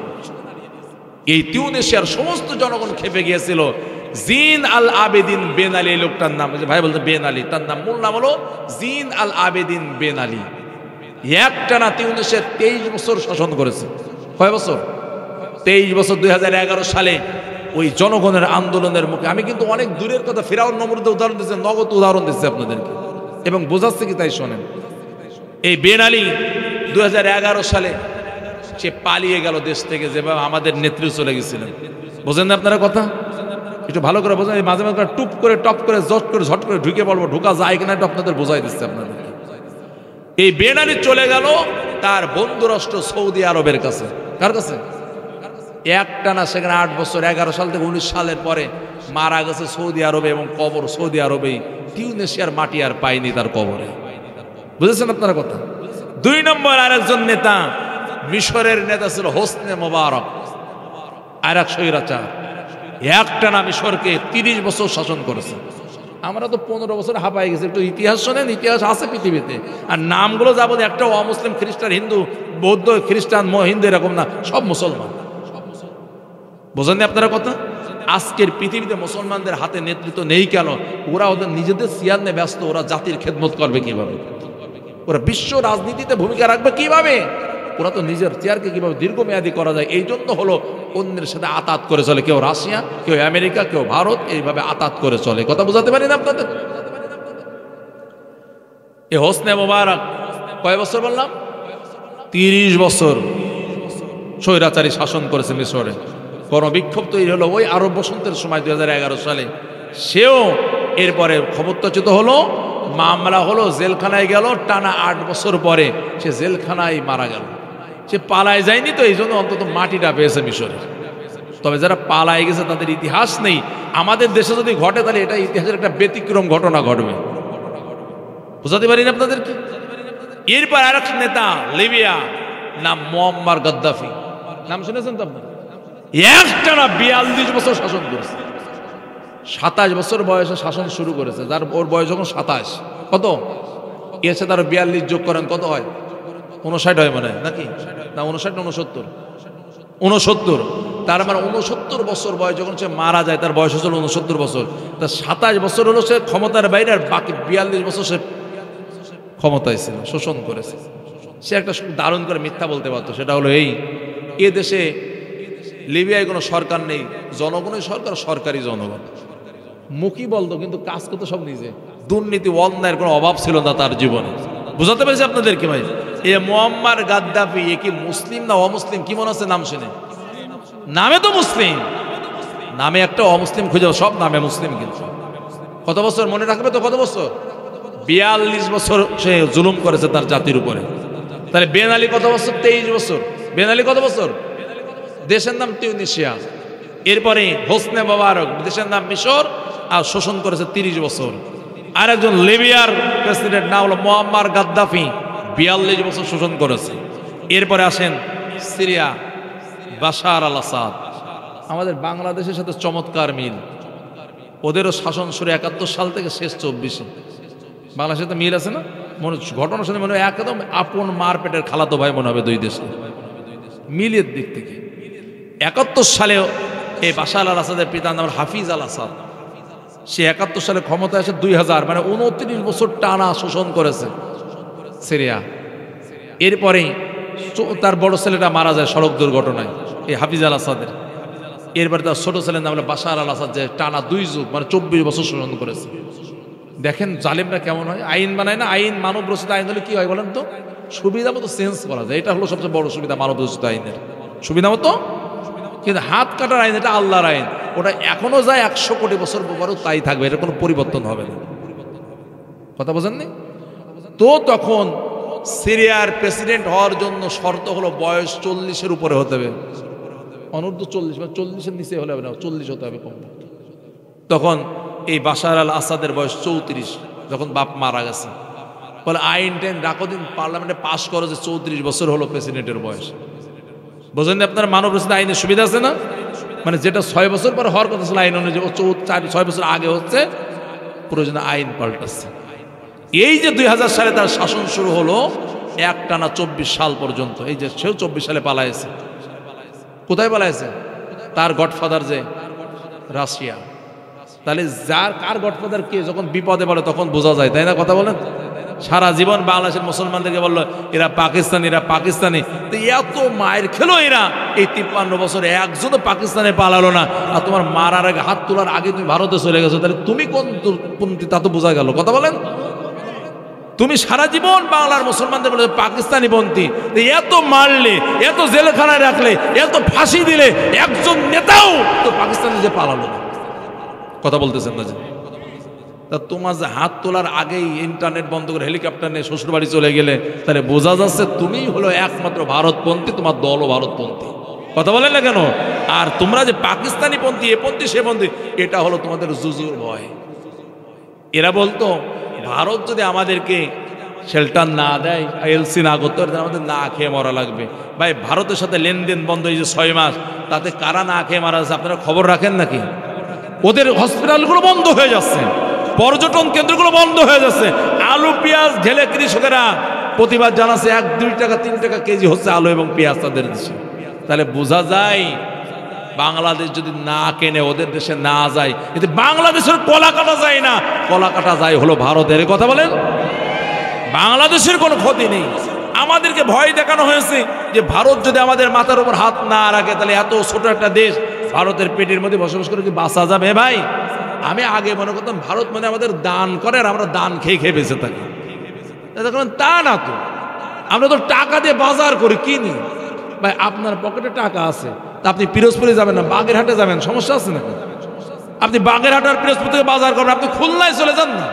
[SPEAKER 1] এই তিউনেশিয়ার সমস্ত জনগণ খেপে গিয়েছিল। জিন আল আবেদিন বেন আলী, এই লোকটার নাম, ভাই বলতে বেন আলী, তার নাম, মূল নাম হলো জিন আল আবেদিন বেন আলী। একটানা তিউনেশিয়া 23 বছর শাসন করেছে। কয় বছর? 23 বছর। 2011 সালে ওই জনগণের আন্দোলনের মুখে, আমি কিন্তু অনেক দূরের কথা, ফিরআউন নমরুদের উদাহরণ দিচ্ছে, নগদ উদাহরণ দিচ্ছে আপনাদেরকে, এবং বোঝাচ্ছে কি তাই শোনেন। এই বেন আলী 2011 সালে সে পালিয়ে গেল দেশ থেকে, যেভাবে আমাদের নেত্রী চলে গেছিলেন। বোঝেন না আপনারা কথা? একটু ভালো করে বোঝেন। মাঝে মাঝে টুপ করে, টপ করে, জট করে, ঝট করে ঢুকে বলবো, ঢুকা যায় কিনা একটু আপনাদের বোঝাই দিচ্ছে আপনাদের। এই বেন আলী চলে গেল তার বন্ধু রাষ্ট্র সৌদি আরবের কাছে। কার কাছে? একটানা সেখানে 8 বছর, 11 সাল থেকে 19 সালের পরে মারা গেছে সৌদি আরবে, এবং কবর সৌদি আরবেই। টিউনেশিয়ার মাটি আর পায়নি তার কবরে। বুঝেছেন আপনারা কথা? 2 নম্বর আরেকজন নেতা, মিশরের নেতা ছিল হোসনে মোবারক, আর এক স্বৈরাচার। একটানা মিশরকে 30 বছর শাসন করেছে। আমরা তো 15 বছর হাঁপাই গেছি। একটু ইতিহাস শোনেন, ইতিহাস আছে পৃথিবীতে। আর নামগুলো যাবো, একটা অমুসলিম, খ্রিস্টান, হিন্দু, বৌদ্ধ, খ্রিস্টান, হিন্দু এরকম না, সব মুসলমান। বোঝেননি আপনারা কথা? আজকের পৃথিবীতে মুসলমানদের হাতে নেতৃত্ব নেই কেন? ওরা ওদের নিজেদের চেয়ার নিয়ে ব্যস্ত। ওরা জাতির খেদমত করবে কিভাবে? ওরা বিশ্ব রাজনীতিতে ভূমিকা রাখবে কিভাবে? ওরা তো নিজের চেয়ারকে কিভাবে দীর্ঘমেয়াদী করা যায়, এই জন্য হলো অন্যের সাথে আতাত করে চলে। কেউ রাশিয়া, কেউ আমেরিকা, কেউ ভারত, এইভাবে আতাত করে চলে। কথা বুঝাতে পারি না আপনাদের? এই হোসনে মোবারক কয় বছর বললাম? 30 বছর স্বৈরাচারী শাসন করেছে মিশরে। গণবিক্ষোভ তৈরি হলো ওই আরব বসন্তের সময় 2011 সালে। সেও এরপরে ক্ষমতাচ্যুত হলো, মামলা হলো, জেলখানায় গেল। টানা 8 বছর পরে সে জেলখানায় মারা গেল। সে পালায় যায়নি তো, এই জন্য অন্তত মাটিটা পেয়েছে মিশরের। তবে যারা পালায় গেছে তাদের ইতিহাস নেই। আমাদের দেশে যদি ঘটে তাহলে এটা ইতিহাসের একটা ব্যতিক্রম ঘটনা ঘটবে। বুঝাতে পারি না আপনাদেরকে? এরপর আরেক নেতা, লিবিয়া, নাম মুয়াম্মার গাদ্দাফি। নাম শুনেছেন তো আপনারা? একটানা 42 বছর শাসন করেছে। 27 বছর বয়সে শাসন শুরু করেছে। যার ওর বয়স যখন 27, কত এসে তার 42 যোগ করেন, কত হয়? 59 হয় মনে হয় নাকি? না 59 না 69? 69। তার মানে 69 বছর বয়স যখন সে মারা যায়, তার বয়স হচ্ছিল 69 বছর। তার 27 বছর হলো সে ক্ষমতার বাইরে, আর বাকি 42 বছর সে ক্ষমতায় ছিল, শোষণ করেছে। সে একটা দারুণ করে মিথ্যা বলতে পারতো, সেটা হলো এই, এ দেশে লিবিয়ায় কোনো সরকার নেই, জনগণই সরকার, সরকারি জনগণ। মুখই বলতো কিন্তু কাজ করতো সব নিজে। দুর্নীতি, অন্যায়ের কোনো অভাব ছিল না তার জীবনে। বুঝাতে পেরেছি আপনাদেরকে ভাই? এ মুয়াম্মার গাদ্দাফি, এ কি মুসলিম না অমুসলিম? কি মনে হচ্ছে নাম শুনে? নামে তো মুসলিম, নামে একটা অমুসলিম খুঁজে, সব নামে মুসলিম। কিন্তু কত বছর মনে রাখবে তো? কত বছর? 42 বছর সে জুলুম করেছে তার জাতির উপরে। তাহলে বেন আলী কত বছর? 23 বছর। বেন আলী কত বছর? দেশের নাম তিউনিসিয়া। এরপরে হোসনে মোবারক, দেশের নাম মিশর, আর শোষণ করেছে 30 বছর। আর একজন লিবিয়ার প্রেসিডেন্ট নাম হলো মুয়াম্মার গাদ্দাফি, 42 বছর শোষণ করেছে। এরপরে আসেন সিরিয়া, বাশার আল আসাদ। আমাদের বাংলাদেশের সাথে চমৎকার মিল, ওদেরও শাসন শুরু 71 সাল থেকে শেষ 24-এ। বাংলাদেশের সাথে মিল আছে না? মনে ঘটনার সাথে মনে হয় একদম আপন মার পেটের খালাতো ভাই মনে হবে দুই দেশে, মিলের দিক থেকে। 71 সালে এই বাশার আল আসাদের পিতার নাম হাফিজ আল আসাদ। সে 71 সালে ক্ষমতায় আসে 2000, মানে 29 বছর টানা শোষণ করেছে সিরিয়া। এরপরে তার বড় ছেলেটা মারা যায় সড়ক দুর্ঘটনায়, এই হাফিজ আল আসাদের। এরপরে তার ছোট ছেলের নাম হলো বাশার আল আসাদ, যে টানা 2 যুগ মানে 24 বছর শোষণ করেছে। দেখেন জালিমরা কেমন হয়, আইন বানায় না। আইন মানব রচিত আইন হলে কি হয় বলেন তো? সুবিধা মতো চেঞ্জ করা যায়, এটা হলো সবচেয়ে বড় সুবিধা মানব রচিত আইনের, সুবিধা মতো। কিন্তু হাত কাটার আইন এটা আল্লাহর আইন, ওটা এখনো যায় 100 কোটি বছর পরেও তাই থাকবে, এটা কোনো পরিবর্তন হবে না। কথা বোঝেননি তো? তখন সিরিয়ার প্রেসিডেন্ট হওয়ার জন্য শর্ত হলো বয়স 40-এর উপরে হতে হবে, অনূর্ধ্ব 40, মানে 40-এর নিচে হলে হবে না, 40 হতে হবে কম। তখন এই বাশার আল আসাদের বয়স 34, যখন বাপ মারা গেছে। বলে আইন টাইন রাখো দিন, পার্লামেন্টে পাশ করো যে 34 বছর হলো প্রেসিডেন্টের বয়স। বোঝেন আপনার মানব রচিত আইনের সুবিধা আছে না? মানে যেটা 6 বছর পর হওয়ার কথা ছিল আইন অনুযায়ী, ও 6 বছর আগে হচ্ছে, প্রয়োজনে আইন পাল্টাচ্ছে। এই যে 2000 সালে তার শাসন শুরু হলো একটানা 24 সাল পর্যন্ত। এই যে সেও 24 সালে পালাইছে। কোথায় পালাইছে? তার গডফাদার যে রাশিয়া। তাহলে কার গডফাদার কে যখন বিপদে পড়ে তখন বোঝা যায়, তাই না? কথা বলেন। সারা জীবন বাংলাদেশের মুসলমানদেরকে বললো এরা পাকিস্তানি, এরা পাকিস্তানি। তো এত মায়ের খেলো এরা, এই 53 বছরে একজনও পাকিস্তানে পালালো না। আর তোমার মারার আগে, হাত তোলার আগে তুমি ভারতে চলে গেছো, তাহলে তুমি কোন পন্থী তা তো বোঝা গেল। কথা বলেন। তুমি সারা জীবন বাংলার মুসলমানদের বলে পাকিস্তানি পন্থী, এত মারলে, এত জেলখানায় রাখলে, এত ফাঁসি দিলে, একজন নেতাও তো পাকিস্তানে যে পালালো না। কথা বলতেছেন না যে? তা তোমার যে হাত তোলার আগেই ইন্টারনেট বন্ধ করে হেলিকপ্টার নিয়ে শ্বশুর বাড়ি চলে গেলে, তাহলে বোঝা যাচ্ছে তুমি হলো একমাত্র ভারতপন্থী, তোমার দলও ভারতপন্থী। কথা বলেন না কেন? আর তোমরা যে পাকিস্তানি পন্থী, এ পন্থী সে পন্থী, এটা হলো তোমাদের জুজুর ভয়। এরা বলতো ভারত যদি আমাদেরকে শেল্টার না দেয়, এলসি না করতে পারে, আমাদের না খেয়ে মরা লাগবে। ভাই ভারতের সাথে লেনদেন বন্ধ এই যে 6 মাস, তাতে কারা না খেয়ে মারা যাচ্ছে আপনারা খবর রাখেন নাকি? ওদের হসপিটালগুলো বন্ধ হয়ে যাচ্ছে, পর্যটন কেন্দ্রগুলো বন্ধ হয়ে যাচ্ছে, আলু পেঁয়াজ ঢেলে কৃষকেরা প্রতিবাদ জানাচ্ছে, 1-2 টাকা 3 টাকা কেজি হচ্ছে আলু এবং পেঁয়াজ তাদের দেশে। তাহলে বোঝা যায় বাংলাদেশ যদি না কেনে, ওদের দেশে না যায়, এতে বাংলাদেশের কলা কাটা যায় না, কলা কাটা যায় হলো ভারতের। কথা বলেন। বাংলাদেশের কোনো ক্ষতি নেই। আমাদেরকে ভয় দেখানো হয়েছে যে ভারত যদি আমাদের মাথার উপর হাত না রাখে, তাহলে এত ছোট একটা দেশ ভারতের পেটের মধ্যে বসবাস করে কি বাঁচা যাবে? ভাই আমি আগে মনে করতাম ভারত মানে আমাদের দান করে আর আমরা দান খেয়ে খেয়ে বেঁচে থাকি। তা না তো, আমরা তো টাকা দিয়ে বাজার করি, কিনি। ভাই আপনার পকেটে টাকা আছে, তা আপনি পিরোজপুরে যাবেন না, বাগেরহাটে যাবেন, সমস্যা আছে নাকি? আপনি বাগেরহাট আর পিরোজপুর থেকে বাজার করবেন, আপনি খুলনায় চলে যান না,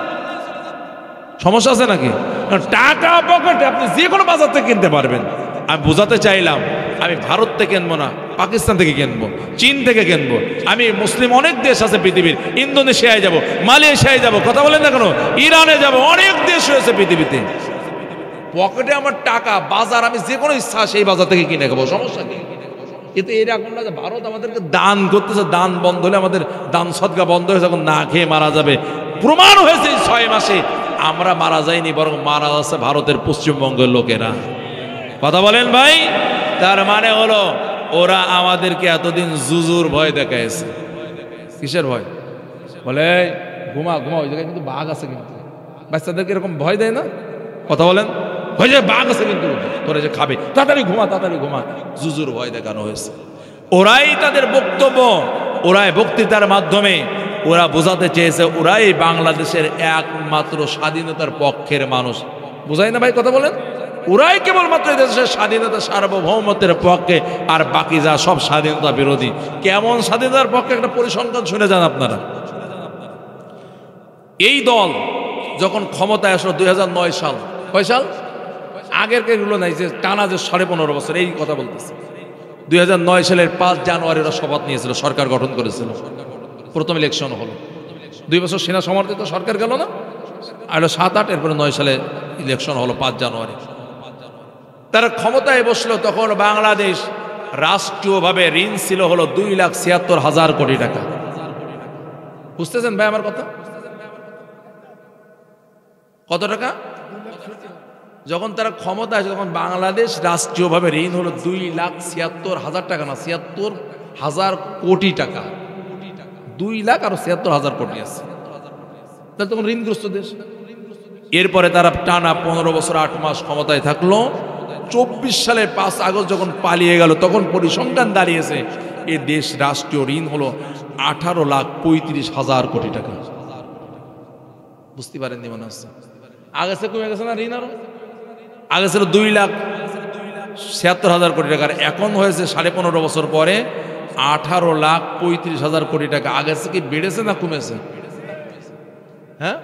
[SPEAKER 1] সমস্যা আছে নাকি? কারণ টাকা পকেটে, আপনি যে কোনো বাজার থেকে কিনতে পারবেন। আমি বোঝাতে চাইলাম আমি ভারত থেকে কিনবো না, পাকিস্তান থেকে কিনবো, চীন থেকে কিনবো। আমি মুসলিম অনেক দেশ আছে পৃথিবীর, ইন্দোনেশিয়ায় যাব, মালয়েশিয়ায় যাব, কথা বলেন না কেন, ইরানে যাব, অনেক দেশ রয়েছে পৃথিবীতে। পকেটে আমার টাকা, বাজার আমি যে কোনো ইচ্ছা সেই বাজার থেকে কিনে খাবো, সমস্যা কি? কিন্তু এরকম না যে ভারত আমাদেরকে দান করতেছে, দান বন্ধ হলে আমাদের দান সদকা বন্ধ হয়ে যখন না খেয়ে মারা যাবে। প্রমাণ হয়েছে 6 মাসে আমরা মারা যাইনি, বরং মারা যাচ্ছে ভারতের পশ্চিমবঙ্গের লোকেরা। কথা বলেন ভাই। তার মানে হলো ওরা আমাদেরকে এতদিন জুজুর ভয় দেখাইছে। কিসের ভয়? বলে ঘুমা ঘুমা, ওই জায়গায় কিন্তু বাঘ আছে, কিন্তু বাচ্চাদেরকে এরকম ভয় দেয় না? কথা বলেন। ভয় যায় বাঘ আছে কিন্তু তোরা যে খাবে, তাড়াতাড়ি ঘুমা, তাড়াতাড়ি ঘুমা, জুজুর ভয় দেখানো হয়েছে। ওরাই তাদের বক্তব্য, ওরাই বক্তৃতার মাধ্যমে ওরা বোঝাতে চেয়েছে ওরাই বাংলাদেশের একমাত্র স্বাধীনতার পক্ষের মানুষ। বোঝাই না ভাই? কথা বলেন। ওরাই কেবলমাত্র দেশের স্বাধীনতা সার্বভৌমত্বের পক্ষে, আর বাকি যা সব স্বাধীনতা বিরোধী। কেমন স্বাধীনতার পক্ষে একটা পরিসংখ্যান শুনে যান আপনারা। এই দল যখন ক্ষমতায় আসলো 2009 সাল, কয় সাল? আগের এগুলো নাই যে টানা যে 15.5 বছর, এই কথা বলতেছে। 2009 সালের 5 জানুয়ারি ওরা শপথ নিয়েছিল, সরকার গঠন করেছিল, প্রথম ইলেকশন হলো। 2 বছর সেনা সমর্থিত সরকার গেল না, আর 7-8, এরপরে 9 সালে ইলেকশন হলো 5 জানুয়ারি। তারা ক্ষমতায় বসলো, তখন বাংলাদেশ রাষ্ট্রীয়ভাবে ঋণ ছিল হলো 2,76,000 কোটি টাকা। বুঝতেছেন ভাই আমার কথা? কত টাকা? যখন তারা ক্ষমতা আসে তখন বাংলাদেশ রাষ্ট্রীয়ভাবে ঋণ হলো 2,76,000 টাকা, না 76,000 কোটি টাকা। 2,76,000 কোটি আছে, তাহলে তখন ঋণগ্রস্ত দেশ। এরপরে তারা টানা 15 বছর 8 মাস ক্ষমতায় থাকলো। 24 সালে 5 আগস্ট যখন পালিয়ে গেল, তখন পরিসংখ্যান দাঁড়িয়েছে এ দেশ রাষ্ট্রীয় ঋণ হলো 18,35,000 কোটি টাকা। বুঝতে পারেননি মনে হচ্ছে? আগে সে কমে গেছে না ঋণ? আরো আগে ছিল 2,76,000 কোটি টাকার, এখন হয়েছে 15.5 বছর পরে 18,35,000 কোটি টাকা। আগে সে কি বেড়েছে না কমেছে? হ্যাঁ,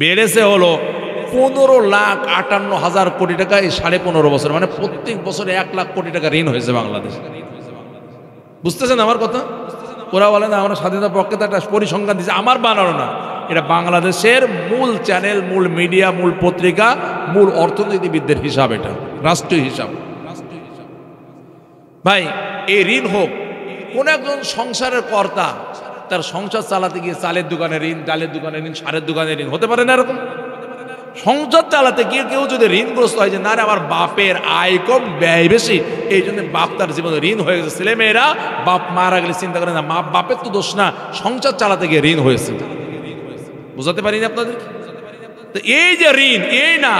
[SPEAKER 1] বেড়েছে হলো 15,58,000 কোটি টাকা এই 15.5 বছর, মানে প্রত্যেক বছরে 1 লাখ কোটি টাকা ঋণ হয়েছে বাংলাদেশ। বুঝতেছেন আমার কথা? ওরা বলে না আমরা স্বাধীনতার পক্ষে, তো একটা পরিসংখ্যান দিচ্ছে, আমার বানানো না, এটা বাংলাদেশের মূল চ্যানেল, মূল মিডিয়া, মূল পত্রিকা, মূল অর্থনীতিবিদদের হিসাব, এটা রাষ্ট্রীয় হিসাব। ভাই, এই ঋণ হোক, কোন একজন সংসারের কর্তা তার সংসার চালাতে গিয়ে চালের দোকানে ঋণ, ডালের দোকানে ঋণ, সারের দোকানে ঋণ, হতে পারে না এরকম? সংসার চালাতে গিয়ে কেউ যদি ঋণগ্রস্ত হয় যে না রে আমার বাপের আয় কম ব্যয় বেশি, এই জন্য বাপ তার জীবনে ঋণ হয়ে গেছে, ছেলে মেয়েরা বাপ মারা গেলে চিন্তা করে না, বাপের তো দোষ না, সংসার চালাতে গিয়ে ঋণ হয়েছে। বুঝাতে পারিনি আপনাদের? তো এই যে ঋণ, এই না,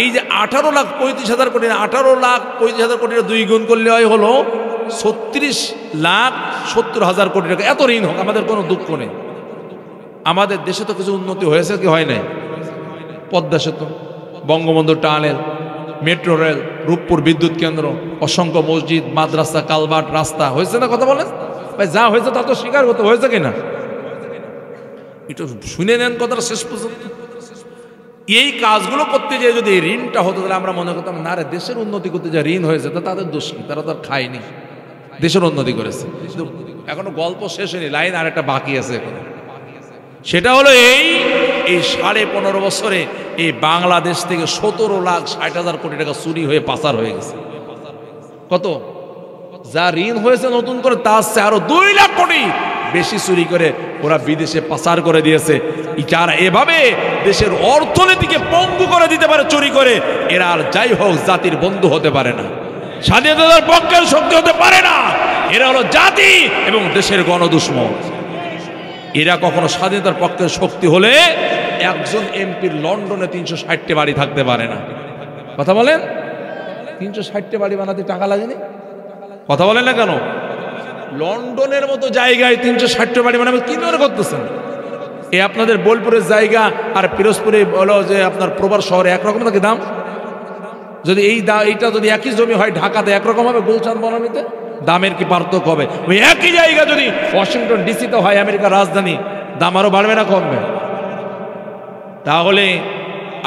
[SPEAKER 1] এই যে 18,35,000 কোটি, 18,35,000 কোটি 2 গুণ করলে হয় হলো 36,70,000 কোটি টাকা। এত ঋণ হোক, আমাদের কোনো দুঃখ নেই। আমাদের দেশে তো কিছু উন্নতি হয়েছে কি হয় নাই? পদ্মা সেতু, Bangabandhu tunnel, metro rail, Rooppur বিদ্যুৎ কেন্দ্র, অসংখ্য মসজিদ, মাদ্রাসা, কালভার্ট, রাস্তা হয়েছে না? কথা বলেন ভাই, যা হয়েছে তা তো স্বীকার করতে হয়েছে কিনা? একটু শুনে নেন কথাটা শেষ পর্যন্ত। এই কাজগুলো করতে যেয়ে যদি ঋণটা হতো, তাহলে আমরা মনে করতাম না রে, দেশের উন্নতি করতে যা ঋণ হয়েছে তা তাদের দোষ কি, তারা তো আর খায়নি, দেশের উন্নতি করেছে। কিন্তু এখনো গল্প শেষ হয়নি, লাইন আর একটা বাকি আছে এখন। সেটা হলো এই 15.5 বছরে এই বাংলাদেশ থেকে 17,60,000 কোটি টাকা চুরি হয়ে পাচার হয়ে গেছে। কত? যা ঋণ হয়েছে নতুন করে তার চেয়ে আরো 2 লাখ কোটি বেশি চুরি করে ওরা বিদেশে পাচার করে দিয়েছে। যারা এভাবে দেশের অর্থনীতিকে পঙ্গু করে দিতে পারে চুরি করে, এরা আর যাই হোক জাতির বন্ধু হতে পারে না, স্বাধীনতার পক্ষের শক্তি হতে পারে না। এরা হলো জাতি এবং দেশের গণদুশ্মন। এরা কখনো স্বাধীনতার পক্ষের শক্তি হলে একজন এমপির লন্ডনে 360টি বাড়ি থাকতে পারে না। কথা বলেন? 360টি বাড়ি বানাতে টাকা লাগেনি? কথা বলেন না কেন? লন্ডনের মতো জায়গায় 360টি বাড়ি বানাবে কি ধরে করতেছেন? এই আপনাদের বোলপুরের জায়গা আর পিরোজপুরে হলো যে আপনার প্রবার শহরে একরকম নাকি দাম? যদি এইটা যদি একই জমি হয় ঢাকাতে একরকম হবে, গুলশান বনানীতে দামের কি পার্থক্য হবে? ওই একই জায়গা যদি ওয়াশিংটন ডিসিতে হয়, আমেরিকার রাজধানী, দাম আরো বাড়বে না কমবে? তাহলে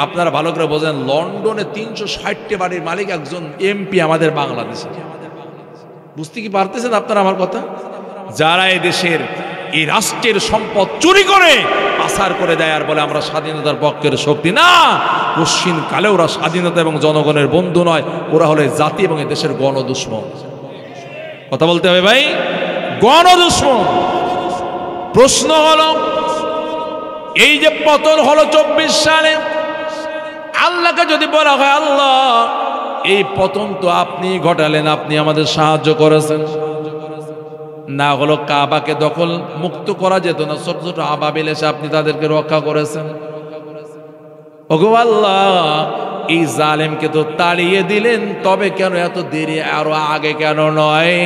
[SPEAKER 1] আপনারা ভালো করে বোঝেন, লন্ডনে 360টি বাড়ির মালিক একজন এমপি আমাদের বাংলাদেশে। বুঝতে কি পারতেছেন আপনারা আমার কথা? যারা এই দেশের এই রাষ্ট্রের সম্পদ চুরি করে পাচার করে দেয় আর বলে আমরা স্বাধীনতার পক্ষের শক্তি, না, পশ্চিম কালে ওরা স্বাধীনতা এবং জনগণের বন্ধু নয়, ওরা হলে জাতি এবং এই দেশের গণদুশ্মন। কথা বলতে হবে ভাই, গণদুশ্মন। প্রশ্ন হলো, এই যে পতন হলো 24 সালে, আল্লাহকে যদি বলা হয় আল্লাহ এই পতন তো আপনি ঘটালেন, আপনি আমাদের সাহায্য করেছেন, না হলো কাবাকে দখল মুক্ত করা যেত না, ছোট ছোট আবাবিল এসে আপনি তাদেরকে রক্ষা করেছেন। ওগো আল্লাহ, এই জালেমকে তো তাড়িয়ে দিলেন, তবে কেন এত দেরি, আরো আগে কেন নয়?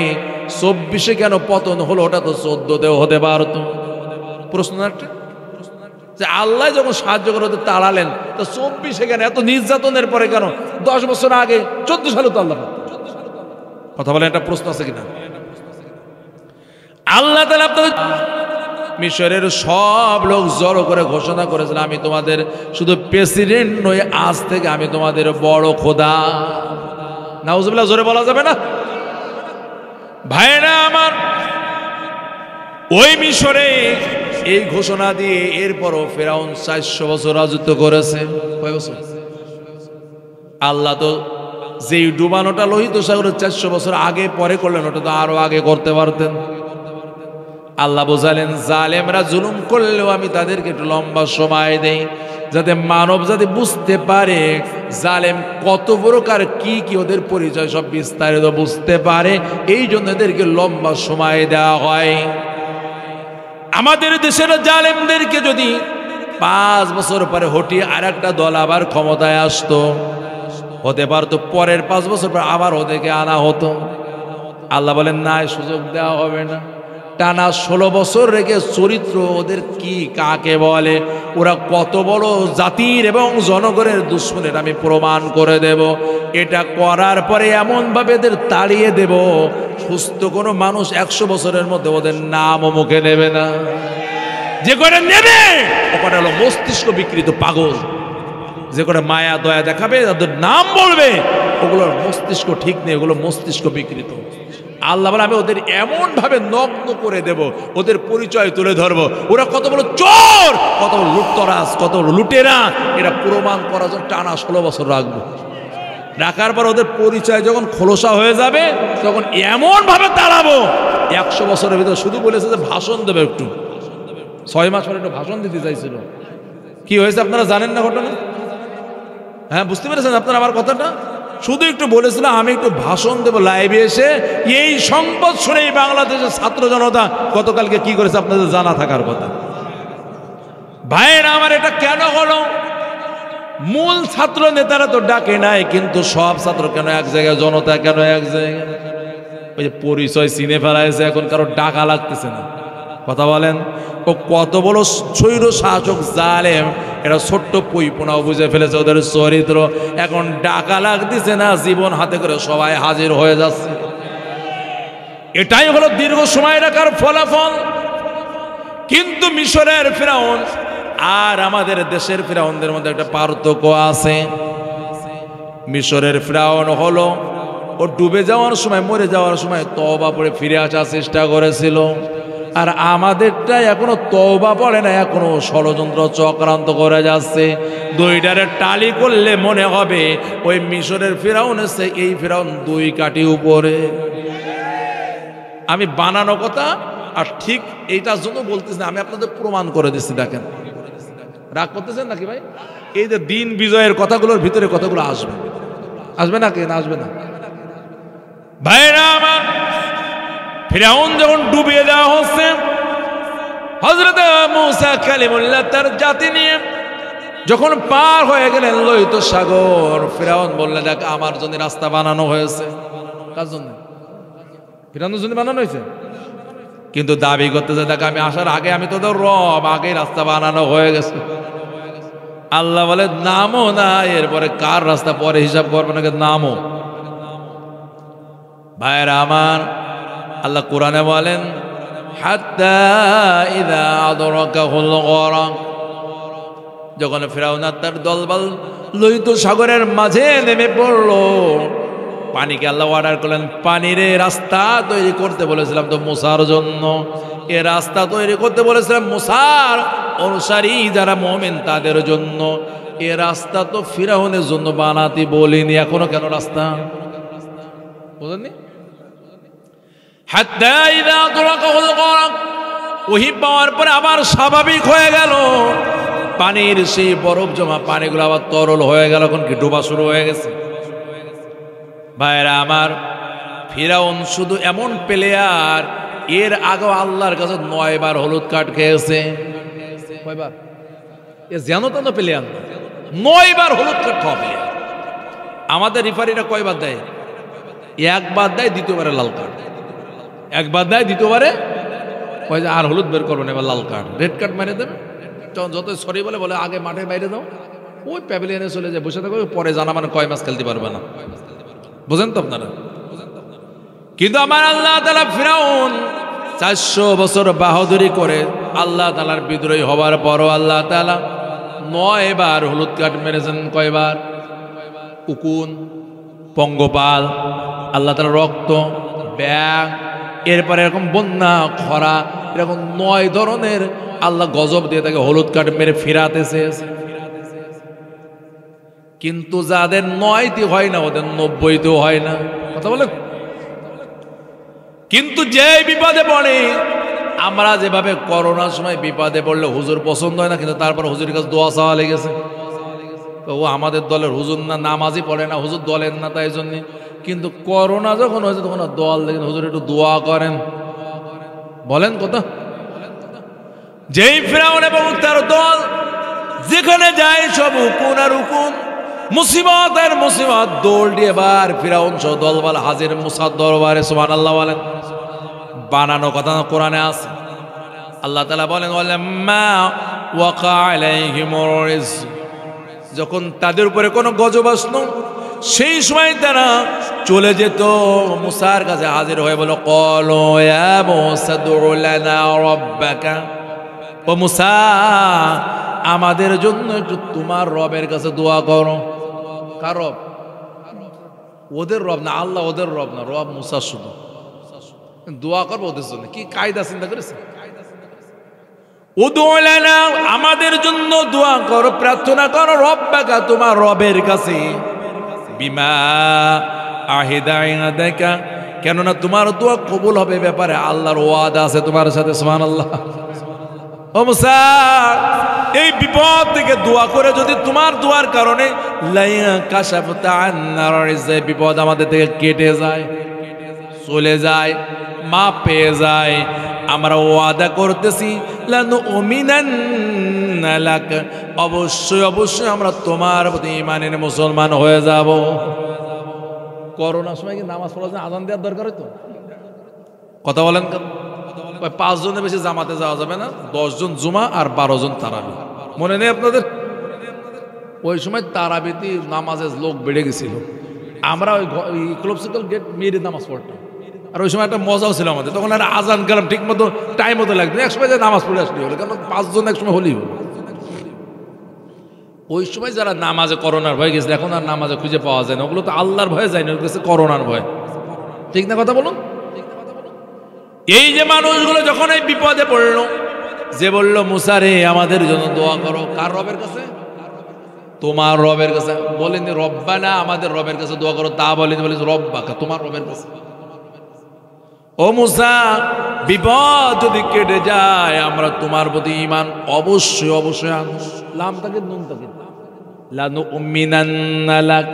[SPEAKER 1] 24-এ কেন পতন হলো? ওটা তো 14-তেও হতে পারত। প্রশ্ন একটা যে আল্লাহ যখন সাহায্য করে তাড়ালেন, তো 24-এ কেন? এত নির্যাতনের পরে কেন 10 বছর আগে 14 সালে তো আল্লাহ। কথা বলেন, একটা প্রশ্ন আছে কিনা? আল্লাহ তাআলা আপনাদের মিশরের সব লোক জড়ো করে ঘোষণা করেছিল, আমি তোমাদের শুধু প্রেসিডেন্ট নই, আজ থেকে আমি তোমাদের বড় খোদা। নাউজুবিল্লাহ জোরে বলা যাবে না? ভাইরা আমার, ওই মিশরে এই ঘোষণা দিয়ে এরপরও ফেরাউন 400 বছর রাজত্ব করেছে। কয় বছর? আল্লাহ তো যেই ডুবানোটা লোহিত সাগরের 400 বছর আগে পরে করলেন, ওটা তো আরো আগে করতে পারতেন। আল্লাহ বোঝালেন, জালেমরা জুলুম করলেও আমি তাদেরকে একটু লম্বা সময় দেই, যাতে মানব জাতি বুঝতে পারে জালেম কত প্রকার, কি কি ওদের পরিচয় সব বিস্তারিত বুঝতে পারে। এই জন্য এদেরকে লম্বা সময় দেওয়া হয়। আমাদের দেশের জালেমদেরকে যদি 5 বছর পরে হটিয়ে আর একটা দল আবার ক্ষমতায় আসতো, হতে পারতো পরের 5 বছর পর আবার ওদেরকে আনা হতো। আল্লাহ বলেন, না, সুযোগ দেওয়া হবে না। টানা 16 বছর রেখে চরিত্র ওদের কি কাকে বলে, ওরা কত বড় জাতির এবং জনগণের দুশ্মনের আমি প্রমাণ করে দেব। এটা করার পরে এমনভাবে এদের তাড়িয়ে দেব, সুস্থ কোনো মানুষ 100 বছরের মধ্যে ওদের নামও মুখে নেবে না। যে করে নেবে ওটা হলো মস্তিষ্ক বিকৃত পাগল। যে করে মায়া দয়া দেখাবে, তাদের নাম বলবে, ওগুলোর মস্তিষ্ক ঠিক নেই, ওগুলো মস্তিষ্ক বিকৃত। আল্লাহ বলে, আমি ওদের এমন ভাবে নগ্ন করে দেব, ওদের পরিচয় তুলে ধরবো, ওরা কত বড় চোর, কত বড় লুটতরাজ, কত বড় লুটেরা, এটা প্রমাণ করার জন্য টানা 16 বছর রাখবো। রাখার পর ওদের পরিচয় যখন খোলসা হয়ে যাবে, তখন এমন ভাবে তাড়াবো, 100 বছরের ভিতরে শুধু বলেছে যে ভাষণ দেবে একটু। 6 মাস পরে একটু ভাষণ দিতে চাইছিল। কি হয়েছে আপনারা জানেন না ঘটনা? হ্যাঁ, বুঝতে পেরেছেন আপনারা আমার কথাটা? শুধু একটু বলেছিল আমি একটু ভাষণ দেবো লাইভে এসে। এই সংবাদ শুনেই বাংলাদেশের ছাত্র জনতা গতকালকে কি করেছে আপনাদের জানা থাকার কথা। ভাইয়েরা আমার, এটা কেন হলো? মূল ছাত্র নেতারা তো ডাকে নাই, কিন্তু সব ছাত্র কেন এক জায়গায়, জনতা কেন এক জায়গায়? ওই যে পরিচয় চিনে ফেলাইছে, এখন কারো ডাকা লাগতেছে না। কথা বলেন, ও কত বড় স্বৈর শাসক জালেম, এটা ছোট্ট পইপোনাও বুঝে ফেলেছে ওদের চরিত্র। এখন ডাকা লাগতেছে না, জীবন হাতে করে সবাই হাজির হয়ে যাচ্ছে। এটাই হলো দীর্ঘ সময় রাখার ফলাফল। কিন্তু মিশরের ফিরাউন আর আমাদের দেশের ফিরাউনদের মধ্যে একটা পার্থক্য আছে। মিশরের ফিরাউন হলো, ও ডুবে যাওয়ার সময়, মরে যাওয়ার সময় তওবা পড়ে ফিরে আসার চেষ্টা করেছিল। আর আমাদেরটা এখনো তওবা পড়ে না, এখনো ষড়যন্ত্র চক্রান্ত করে যাচ্ছে। দুইটারে টালি করলে মনে হবে ওই মিশরের ফিরাউন এসে এই ফিরাউন 2 কাঠি উপরে। আমি বানানো কথা, আর ঠিক এইটার জন্য বলতেছি না, আমি আপনাদের প্রমাণ করে দিচ্ছি। দেখেন, রাগ করতেছেন নাকি ভাই? এই যে দিন বিজয়ের কথাগুলোর ভিতরে কথাগুলো আসবে, আসবে না? কেন আসবে না? ভাইরা আমার, ফিরাউন যখন ডুবিয়ে দেওয়া হচ্ছে, হযরত মূসা কালিমুল্লাহ তার জাতি নিয়ে যখন পার হয়ে গেলেন লোহিত সাগর, ফিরাউন বললেন, দেখ, আমার জন্য রাস্তা বানানো হয়েছে। কার জন্য? ফিরাউনের জন্য বানানো হয়েছে। কিন্তু দাবি করতেছে, দেখ, আমি আসার আগে আমি তোদের রব, আগে রাস্তা বানানো হয়ে গেছে। আল্লাহ বলে, নামও না, এরপরে কার রাস্তা পরে হিসাব করবো নাকি, নামও। ভাইরা আমার, আল্লাহ কোরআনে বলেন, হাত্তা ইযা আদরাকাহুল গরাক, যখন ফিরাউন আর তার দলবল লোহিত সাগরের মাঝে নেমে পড়লো, পানিকে আল্লাহ অর্ডার করলেন, পানিরে রাস্তা তৈরি করতে বলেছিলাম তো মুসার জন্য, এ রাস্তা তৈরি করতে বলেছিলাম মুসার অনুসারী যারা মুমিন তাদের জন্য। এ রাস্তা তো ফিরাউনের জন্য বানাতে বলিনি, এখনো কেন রাস্তা বুঝেননি? হাত্তা ইযা আদরাকাহুল গরাক, ওহী পাওয়ার পরে আবার স্বাভাবিক হয়ে গেল, পানির সেই বরফ জমা পানিগুলো আবার তরল হয়ে গেল, এখন কি ডোবা শুরু হয়ে গেছে। ভাইরা আমার, ফিরাউন শুধু এমন প্লেয়ার, এর আগে আল্লাহর কাছে 9 বার হলুদ কার্ড খেয়েছে। কয়বার? এ যেন তেন প্লেয়ার, 9 বার হলুদ কার্ড খাওয়া প্লেয়ার। আমাদের রেফারিরা কয়বার দেয়? 1 বার দেয়, দ্বিতীয়বারে লাল কার্ড। 1 বার দেয়, দ্বিতীয়বারে কয় যে আর হলুদ বের করবেন, এবার লাল কার্ড, রেড কার্ড মেরে দেবে। যত সরি বলে বলে আগে মাঠে বাইরে দাও, ওই প্যাভিলিয়নে চলে যায়, বসে থাকবে, পরে জানা মানে কয় ম্যাচ খেলতে পারবে না। বুঝেন তো আপনারা? কিন্তু আমার আল্লাহ তাআলা ফিরাউন 400 বছর বাহাদুরি করে আল্লাহ তাআলার বিদ্রোহী হবার পরও আল্লাহ তাআলা 9 বার হলুদ কাঠ মেরেছেন। কয়বার? উকুন, পঙ্গপাল, আল্লাহ তাআলা রক্ত, ব্যাঙ, এরপরে এরকম বন্যা, খরা, এরকম 9 ধরনের আল্লাহ গজব দিয়ে তাকে হলুদ কাঠ মেরে ফিরাতেছে। কিন্তু যাদের 9টি হয় না ওদের 90তেও হয় না। কথা বলে। কিন্তু যে বিপদে পড়ে, আমরা যেভাবে করোনার সময় বিপদে পড়লে হুজুর পছন্দ হয় না, কিন্তু তারপর হুজুরের কাছে দোয়া চাওয়া লেগেছে। তো ও আমাদের দলের হুজুর না, নামাজই পড়ে না, হুজুর দলের না, তাই জন্যে। কিন্তু করোনা যখন হয়েছে তখন দল দেখেন হুজুর একটু দোয়া করেন। বলেন কথা। যেই ফিরাউন এবং তার দল যেখানে যায় সব উকুন আর উকুন, মুসিবত আর মুসিবত, দৌড় দিয়ে বার ফিরাউন সহ দলবল হাজির মুসার দরবারে। সুবহানাল্লাহ বলেন। বানানো কথা না, কোরআনে আছে। আল্লাহ তাআলা বলেন ওয়ালাম্মা ওয়াকা আলাইহিমুর রিজক, যখন তাদের উপরে কোনো গজব আসলো সেই সময় তারা চলে যেত মুসার কাছে হাজির হয়ে বলো ক্বালু ইয়া মুসা দু'ু লানা রাব্বাকা, ও মুসা আমাদের জন্য একটু তোমার রবের কাছে দোয়া করো। কার রব? ওদের রব না, আল্লাহ ওদের রব না, রব মুসা শুধু। দোয়া করবো ওদের জন্য। কি কায়দা চিন্তা করেছে? উদু লানা, আমাদের জন্য দোয়া করো, প্রার্থনা করো, রব্বাকা, তোমার রবের কাছে। বিমা আহিদা ইনদাকা, কেননা তোমার দোয়া কবুল হবে ব্যাপারে আল্লাহর ওয়াদা আছে তোমার সাথে। সুবহানাল্লাহ। ও মুসা, এই বিপদ থেকে দোয়া করে যদি তোমার দোয়ার কারণে লাইয়া কাশাফতা আন্নার রিজক, বিপদ আমাদের থেকে কেটে যায়, চলে যায়, মাপ পেয়ে যায়, আমরা ওয়াদা করতেছি লানুমিনান্না লাক, অবশ্যই অবশ্যই আমরা তোমার প্রতি ঈমানের মুসলমান হয়ে যাব। করোনার সময় কি নামাজ পড়ার জন্য আযান দেওয়ার দরকার হতো? কথা বলেন। 5 জনের বেশি জামাতে যাওয়া যাবে না, 10 জন জুমা আর 12 জন তারাবি। মনে নেই আপনাদের? ওই সময় তারাবিতে নামাজের লোক বেড়ে গেছিল। আমরা ওই ক্লোবসিকল গেট মেরে নামাজ পড়তাম। আর ওই সময় একটা মজাও ছিল আমাদের, তখন আর আজান কালাম ঠিক মতো টাইম মতো লাগতো, এক সময় নামাজ পড়ে আসলে হলো, কারণ 5 জন এক সময় হলেই হলো। ওই সময় যারা নামাজে করোনার ভয় গেছে, এখন আর নামাজে খুঁজে পাওয়া যায় না, ওগুলো তো আল্লাহর ভয়ে যায় না, ওগুলো গেছে করোনার ভয়। ঠিক না কথা বলুন? এই যে মানুষগুলো যখন এই বিপদে পড়লো, যে বলল মুসা রে আমাদের জন্য দোয়া করো, কার রবের কাছে? তোমার রবের কাছে। বলেনি রব্বানা, আমাদের রবের কাছে দোয়া করো, তা বলেনি, বলেছে রব্বাকা, তোমার রবের কাছে। ও মুসা, বিপদ যদি কেটে যায় আমরা তোমার প্রতি ঈমান অবশ্যই অবশ্যই আনবো। লাম তাকিদ নুন তাকিদ, লানুমিনান্না লাক,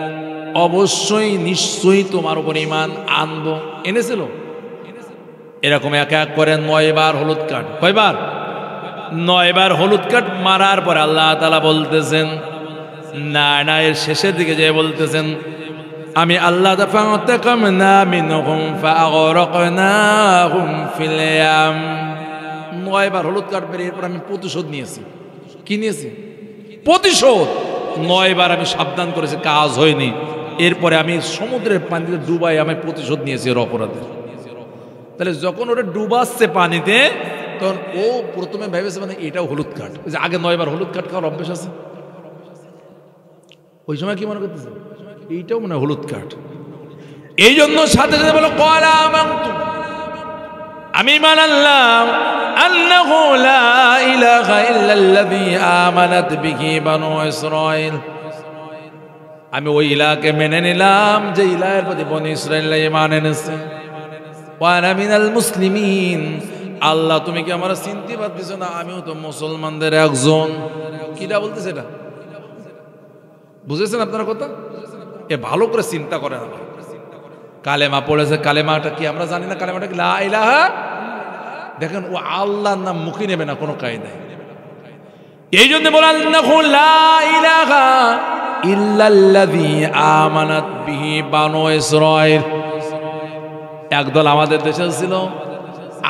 [SPEAKER 1] অবশ্যই নিশ্চয়ই তোমার উপর ঈমান আনবো। এনেছিল এরকম এক এক করে 9 বার হলুদ কাঠ। কয়বার? 9 বার হলুদ কাঠ মারার পর আল্লাহ তাআলা বলতেছেন, না না, এর শেষের দিকে যে বলতেছেন আমি আল্লাহ ফান্তাকামনা মিনহুম ফাআগরাকনাহুম ফিল ইয়াম। 9 বার হলুদ কাঠ বের, এরপর আমি প্রতিশোধ নিয়েছি। কি নিয়েছি? প্রতিশোধ। 9 বার আমি সাবধান করেছি, কাজ হয়নি, এরপরে আমি সমুদ্রের পানিতে ডুবাই আমি প্রতিশোধ নিয়েছি এর অপরাধে। তাহলে যখন ওটা ডুবাচ্ছে পানিতে, তখন ও প্রথমে ভেবেছে মানে এটাও হলুদ কাঠ, যে আগে 9 বার হলুদ কাঠ খাওয়ার অভ্যাস আছে, ওই সময় কি মনে করতেছে এইটাও মনে হলুদ কাঠ। এই জন্য সাথে সাথে বলো ক্বালা আমানতু, আমি ঈমান আনলাম, আন্নাহু লা ইলাহা ইল্লাল্লাযী আমানাত বিহি বানু ইসরাঈল, আমি ওই ইলাহকে মেনে নিলাম যে ইলাহের প্রতি বনি ইসরাঈল ঈমান এনেছে। ওয়া আনা মিনাল মুসলিমিন, আল্লাহ তুমি কি আমার চিনতে পারতেছ না, আমিও তো মুসলমানদের একজন। কিটা বলতেছে এটা? বুঝেছেন আপনারা কথা? এ ভালো করে চিন্তা করেন। কালেমা পড়েছে, কালেমাটা কি আমরা জানি না? কালেমাটা কি লা ইলাহা। দেখেন ও আল্লাহর নাম মুখে নেবে না কোনো কায়দায়। এই জন্য বলেন লা ইলাহা ইল্লাল্লাযী আমানাত বিহি বানু ইসরাঈল। একদল আমাদের দেশে ছিল,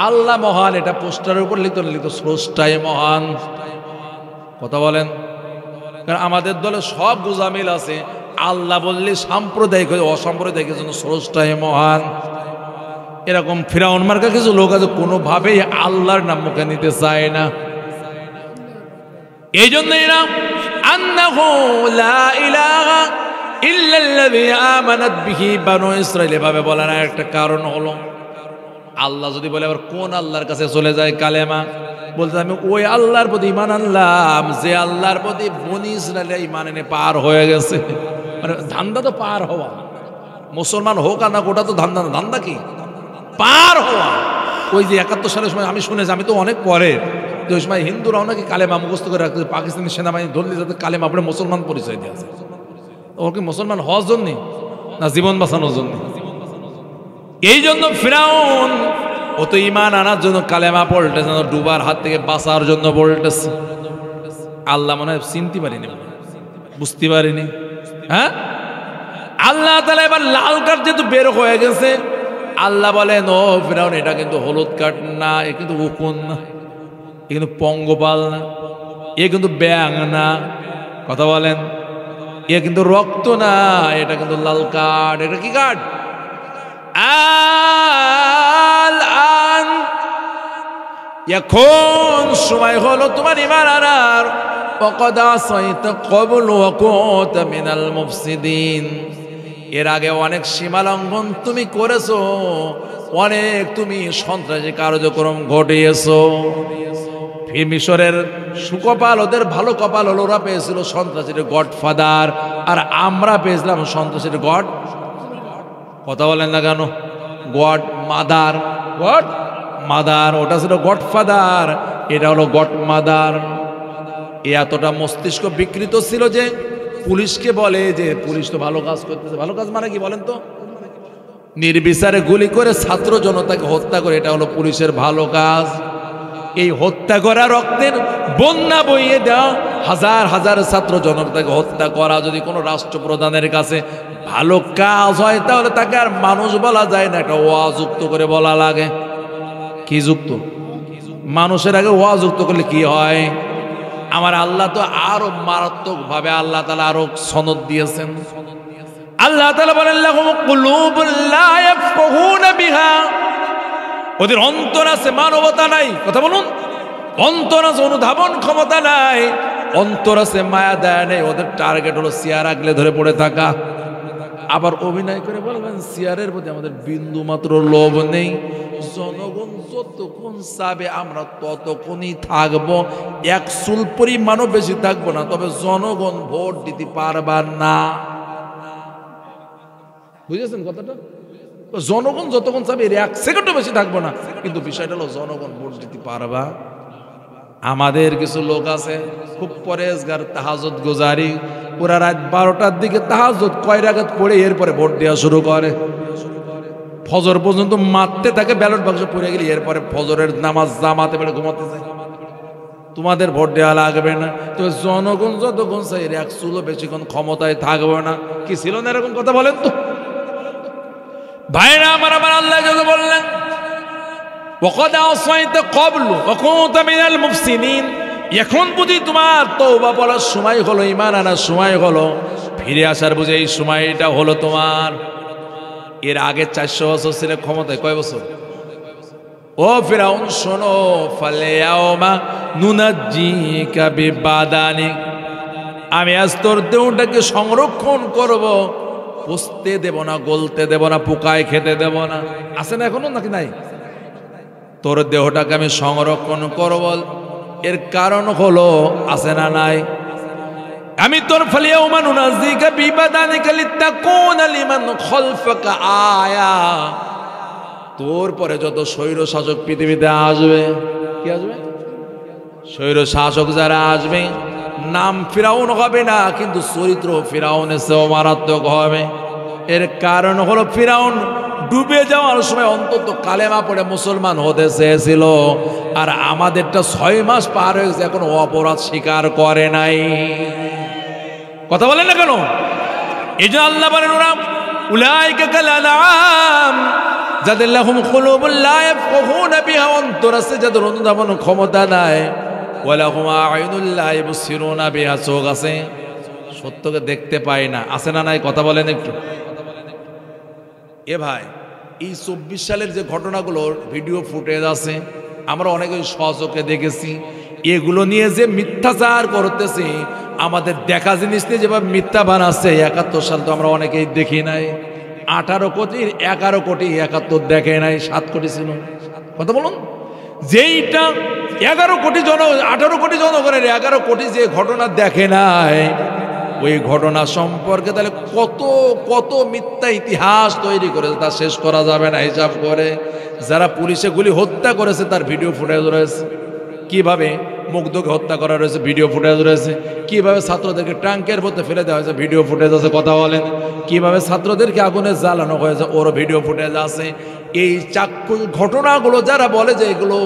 [SPEAKER 1] আল্লাহ মহান, এটা পোস্টারের উপর লিখত স্রষ্টাই মহান। কথা বলেন? কারণ আমাদের দলে সব গুজামিল আছে, আল্লাহ বললে সাম্প্রদায়িক হয়ে অসাম্প্রদায়িকের জন্য স্রষ্টাই মহান। এরকম ফিরাউন মার্কা কিছু লোক আছে কোনোভাবেই আল্লাহর নাম মুখে নিতে চায় না। এই জন্যই না আন্নাহু লা ইলাহা ইল্লাল্লাযী আমানাত বিহি বানু ইসরাঈল এভাবে বলার একটা কারণ হলো আল্লাহ যদি বলে আবার কোন আল্লাহর কাছে চলে যায় কালেমা, বলতে আমি ওই আল্লাহর প্রতি ঈমান আনলাম যে আল্লাহর প্রতি বনি ইসরাঈল ঈমান এনে পার হয়ে গেছে। মানে ধান্দা তো পার হওয়া, মুসলমান হোক আর না ওটা তো ধান্দা না, ধান্দা কি পার হওয়া। ওই যে 71 সালের সময় আমি শুনেছি, আমি তো অনেক পরে, যে ওই সময় হিন্দুরাও নাকি কালেমা মুখস্থ করে রাখতে, পাকিস্তানি সেনাবাহিনী ধরলে যাতে কালেমা পড়ে মুসলমান পরিচয় দিয়েছে। ওর কি মুসলমান হওয়ার জন্যে না জীবন বাঁচানোর জন্য? এই জন্য ফিরাউন ও তো ঈমান আনার জন্য কালেমা পড়তেছে, ডুবার হাত থেকে বাঁচার জন্য পড়তেছে। আল্লাহ মনে হয় চিনতে পারিনি, বুঝতে পারিনি। হ্যাঁ, আল্লাহ তাআলা এবার লাল কার্ড যেহেতু বের হয়ে গেছে, আল্লাহ বলেন ও ফিরাউন এটা কিন্তু হলুদ কার্ড না, এ কিন্তু উকুন না, এ কিন্তু পঙ্গপাল না, এ কিন্তু ব্যাং না, কথা বলেন, এ কিন্তু রক্ত না, এটা কিন্তু লাল কার্ড। এটা কি কার্ড? আল-আন, এখন সময় হলো তোমার ঈমান আনার। ওয়াকাদ আসাইতা ক্বাবলু ওয়া কুনতা মিনাল মুফসিদিন, এর আগে অনেক সীমা লঙ্ঘন তুমি করেছো, অনেক তুমি সন্ত্রাসী কার্যক্রম ঘটিয়েছো। মিশরের সুকপাল, ওদের ভালো কপাল হলো, ওরা পেয়েছিল সন্ত্রাসীর গডফাদার, আর আমরা পেয়েছিলাম সন্ত্রাসীর গড, কথা বলেন না কেন, গড মাদার। গড মাদার, ওটা ছিল গডফাদার, এটা হলো গড মাদার। এ এতটা মস্তিষ্ক বিকৃত ছিল যে পুলিশকে বলে যে পুলিশ তো ভালো কাজ করতেছে। ভালো কাজ মানে কি বলেন তো? নির্বিচারে গুলি করে ছাত্র জনতাকে হত্যা করে, এটা হলো পুলিশের ভালো কাজ। এই হত্যা করা, রক্তের বন্যা বইয়ে দেওয়া, হাজার হাজার ছাত্র জনতাকে হত্যা করা যদি কোনো রাষ্ট্রপ্রধানের কাছে ভালো কাজ হয়, তাহলে তাকে আর মানুষ বলা যায় না, একটা ওয়াযুক্ত করে বলা লাগে। কি যুক্ত? মানুষের আগে ওয়াযুক্ত করলে কি হয়? আমার আল্লাহ তো আরো মারাত্মক ভাবে আল্লাহ তাআলা আরো সনদ দিয়েছেন। আল্লাহ তাআলা বলেন লাহুম কুলুবুন লা ইয়াফকাহুনা বিহা, ওদের অন্তর আছে, মানবতা নাই। কথা বলুন, অন্তর আছে, অনুধাবন ক্ষমতা নাই, অন্তর আছে, মায়া দয়া নেই। ওদের টার্গেট হলো চেয়ার আগলে ধরে পড়ে থাকা। আবার অভিনয় করে বলবেন চেয়ারের প্রতি আমাদের বিন্দু মাত্র লোভ নেই, জনগণ যতক্ষণ চাবে আমরা ততক্ষণই থাকবো, এক চুল পরিমাণও বেশি থাকবো না, তবে জনগণ ভোট দিতে পারবার না। বুঝেছেন কথাটা? জনগণ যতক্ষণ চাবে এর এক সেকেন্ডও বেশি থাকবো না, কিন্তু বিষয়টা হলো জনগণ ভোট দিতে পারবা। আমাদের কিছু লোক আছে খুব পরেজগার, তাহাজ্জুদ গুজারি, ওরা রাত 12টার দিকে তাহাজ্জুদ কয় রাকাত পড়ে এরপরে ভোট দেওয়া শুরু করে, ফজর পর্যন্ত মারতে থাকে, ব্যালট বাক্স পড়ে গেলে এরপরে ফজরের নামাজ জামাতে বেড়ে ঘুমাতে যায়। তোমাদের ভোট দেওয়া লাগবে না, তো জনগণ যতক্ষণ চাই এর এক চুলো বেশিক্ষণ ক্ষমতায় থাকবে না। কি ছিল না এরকম কথা বলেন তো ভাইরা আমার? আমার আল্লাহ যখন বললেন ওয়াকাদ আসাইতা ক্বাবলু ওয়া কুনতা মিনাল মুফসিদিন, এখন বুঝি তোমার তওবা বলার সময় হলো, ঈমান আনার সময় হলো, ফিরে আসার বুঝি এই সময়টা হলো তোমার। এর আগে 400 বছর ছিল ক্ষমতায়, কয় বছর? ও ফিরাউন শোনো, ফালয়াউমা নুনাজ্জিকা বিবাদানিক, আমি আজ তোর দেহটাকে সংরক্ষণ করব, পচতে দেব না, গলতে দেব না, পোকায় খেতে দেব না। আছে না এখনো নাকি নাই? তোর দেহটাকে আমি সংরক্ষণ করব, এর কারণ হলো আছে না নাই? আমি তোর ফালিয়াউমা নুনাজ্জিকা বিবাদানিকা লিতাকুনা লিমান খালফাকা আয়া, তোর পরে যত স্বৈর শাসক পৃথিবীতে আসবে, কি আসবে? স্বৈর শাসক যারা আসবে, নাম ফিরাউন হবে না, কিন্তু চরিত্র ফিরাউনের চেয়েও মারাত্মক হবে। এর কারণ হলো ফিরাউন ডুবে যাওয়ার সময় অন্তত কালেমা পড়ে মুসলমান হতে চেয়েছিল, আর আমাদেরটা 6 মাস পার হয়ে গেছে, এখন অপরাধ স্বীকার করে নাই। কথা বলেন না কেন? এই জন্য আল্লাহ বলেন ওরা উলাইকা কাল আনআম, যাদের লাহুম কুলুবুন লা ইয়াফকাহুনা বিহা, অন্তর আছে যাদের অনুধাবন ক্ষমতা নাই, ওয়া লাহুম আ'ইনুন লা ইবসিরুনা বিহা, চোখ আছে সত্যকে দেখতে পায় না। আছে না নাই? কথা বলেন একটু। এ ভাই, এই 24 সালের যে ঘটনাগুলোর ভিডিও ফুটেজ আছে, আমরা অনেকে সচক্ষে দেখেছি। এগুলো নিয়ে যে মিথ্যাচার করতেছে, আমাদের দেখা জিনিস নিয়ে যেভাবে মিথ্যা বানাচ্ছে, 71 সাল তো আমরা অনেকেই দেখি নাই। 18 কোটির 11 কোটি 71 দেখে নাই, 7 কোটি ছিল। কথা বলুন, যেইটা 11 কোটি 18 কোটি জনগণের 11 কোটি যে ঘটনা দেখে নাই, ওই ঘটনা সম্পর্কে তাহলে কত কত মিথ্যা ইতিহাস তৈরি করেছে, তা শেষ করা যাবে না হিসাব করে। যারা পুলিশে গুলি হত্যা করেছে তার ভিডিও ফুটেজ রয়েছে, কিভাবে মুগ্ধকে হত্যা করা রয়েছে ভিডিও ফুটেজ রয়েছে, কিভাবে ছাত্রদেরকে ট্যাঙ্কের মধ্যে ফেলে দেওয়া হয়েছে ভিডিও ফুটেজ আছে। কথা বলেন, কিভাবে ছাত্রদেরকে আগুনে জ্বালানো হয়েছে ওরও ভিডিও ফুটেজ আছে। এই চাক্ষুষ ঘটনাগুলো যারা বলে যে এগুলো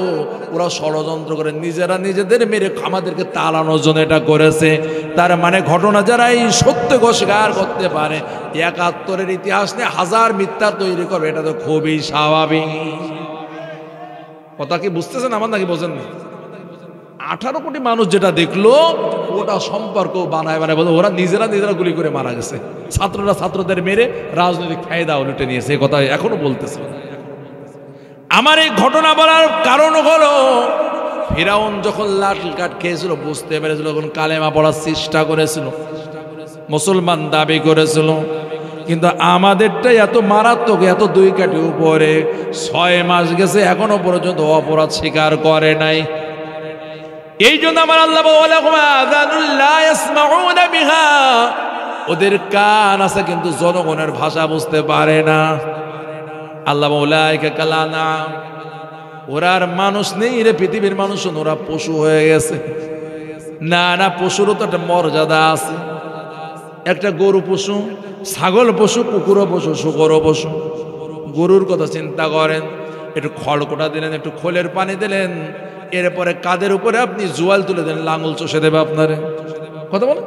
[SPEAKER 1] ওরা ষড়যন্ত্র করে নিজেরা নিজেদের মেরে আমাদেরকে তাড়ানোর জন্য এটা করেছে, তার মানে ঘটনা যারা এই সত্যকে অস্বীকার করতে পারে, 71-এর ইতিহাস নিয়ে হাজার মিথ্যা তৈরি করবে, এটা তো খুবই স্বাভাবিক। কথা কি বুঝতেছেন আমার, নাকি বোঝেন না? 18 কোটি মানুষ যেটা দেখলো ওটা সম্পর্ক বানায় বলে ওরা নিজেরা গুলি করে মারা গেছে, ছাত্ররা ছাত্রদের মেরে রাজনৈতিক ফায়দা লুটে নিয়েছে, এই কথা এখনো বলতেছে। আমার এই ঘটনা বলার কারণ হলো, ফিরাউন যখন লাঠি কাঠ খেয়েছিল বুঝতে পেরেছিল, যখন কালেমা পড়ার চেষ্টা করেছিল, মুসলমান দাবি করেছিল, কিন্তু আমাদেরটাই এত মারাত্মক, এত 2 কাঠি উপরে, 6 মাস গেছে এখনো পর্যন্ত অপরাধ স্বীকার করে নাই। এই জন্য আমার আল্লাহ ওদের কান আছে কিন্তু জনগণের ভাষা বুঝতে পারে না। আল্লাহ কালানা, ওরা আর মানুষ নেই রে, পৃথিবীর মানুষ, ওরা পশু হয়ে গেছে। না না, পশুরও তো একটা মর্যাদা আছে। একটা গরু পশু, ছাগল পশু, কুকুরও পশু, শুকরও পশু। গরুর কথা চিন্তা করেন, একটু খড়কোটা দিলেন, একটু খোলের পানি দিলেন, এরপরে কাদের উপরে আপনি জোয়াল তুলে দেন, লাঙ্গল চষে দেবে আপনারে। কথা বলেন,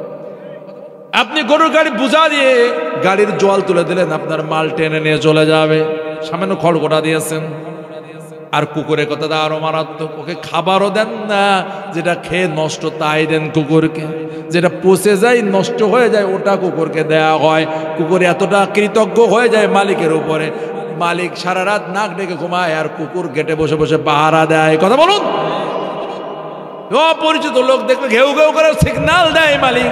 [SPEAKER 1] আপনি গরুর গাড়ি বুঝা দিয়ে গাড়ির জোয়াল তুলে দিলেন, আপনার মাল টেনে নিয়ে চলে যাবে, সামান্য খড়কোটা দিয়েছেন। আর কুকুরের কথা তো আরো মারাত্মক, ওকে খাবারও দেন না, যেটা খেয়ে নষ্ট তাই দেন কুকুরকে, যেটা পচে যায় নষ্ট হয়ে যায় ওটা কুকুরকে দেয়া হয়। কুকুর এতটা কৃতজ্ঞ হয়ে যায় মালিকের উপরে, মালিক সারা রাত নাক ডেকে ঘুমায় আর কুকুর গেটে বসে বসে পাহারা দেয়। কথা বলুন, অপরিচিত লোক দেখলে ঘেউ ঘেউ করে সিগনাল দেয় মালিক,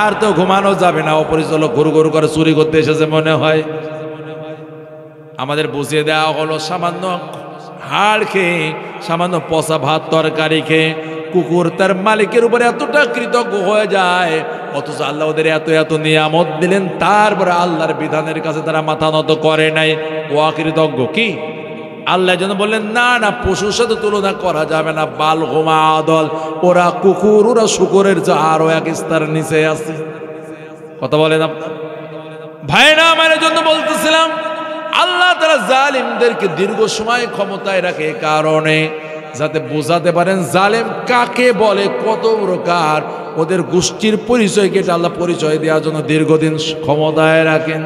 [SPEAKER 1] আর তো ঘুমানো যাবে না, অপরিচিত লোক ঘুরু ঘুরু করে চুরি করতে এসেছে মনে হয়। আমাদের বুঝিয়ে দেওয়া হলো, সামান্য হাড় খেয়ে, সামান্য পচা ভাত তরকারি খেয়ে কুকুর তার মালিকের উপরে এতটা কৃতজ্ঞ হয়ে যায়, অথচ আল্লাহ ওদের এত এত নিয়ামত দিলেন, তারপরে আল্লাহর বিধানের কাছে তারা মাথা নত করে নাই। ও অকৃতজ্ঞ কি? আল্লাহ যেন বললেন না না, পশুর সাথে তুলনা করা যাবে না, বাল হোমা আদল, ওরা কুকুর, ওরা শুকুরের যা আরো এক স্তর নিচে আছে। কথা বলেন আপনার ভাইরা, আমার জন্য বলতেছিলাম, আল্লাহ তাআলা জালিমদেরকে দীর্ঘ সময় ক্ষমতায় রাখে কারণে যাতে বোঝাতে পারেন জালেম কাকে বলে, কত প্রকার, ওদের গোষ্ঠীর পরিচয় কেটে আল্লাহ পরিচয় দেওয়ার জন্য দীর্ঘদিন ক্ষমতায় রাখেন,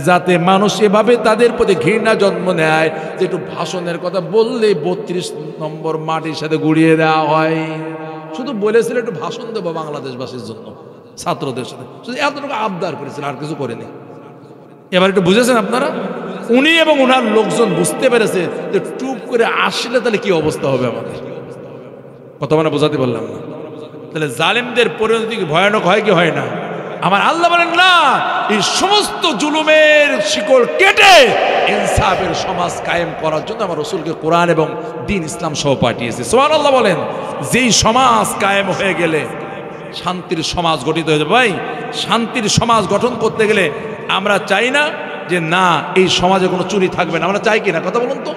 [SPEAKER 1] যাতে মানুষ এভাবে তাদের প্রতি ঘৃণা জন্ম নেয় যে একটু ভাষণের কথা বললেই 32 নম্বর মাটির সাথে গুড়িয়ে দেওয়া হয়। শুধু বলেছিল একটু ভাষণ দেবো বাংলাদেশবাসীর জন্য, ছাত্রদের সাথে শুধু এতটুকু আবদার করেছিল, আর কিছু করেনি। এবার একটু বুঝেছেন আপনারা, উনি এবং ওনার লোকজন বুঝতে পেরেছে যে টুপ করে আসলে তাহলে কি অবস্থা হবে আমাদের। কত মানে বোঝাতে বললাম না? তাহলে জালেমদের পরিণতি কি ভয়ানক হয় কি হয় না? আমার আল্লাহ বলেন না, এই সমস্ত জুলুমের শিকল কেটে ইনসাফের সমাজ কায়েম করার জন্য আমার রাসূলকে কোরআন এবং দ্বীন ইসলাম সহ পাঠিয়েছে। সুবহানাল্লাহ বলেন, যেই সমাজ কায়েম হয়ে গেলে শান্তির সমাজ গঠিত হয়ে যাবে। ভাই, শান্তির সমাজ গঠন করতে গেলে আমরা চাই না যে না এই সমাজে কোনো চুরি থাকবে না, আমরা চাই কিনা? কথা বলুন তো।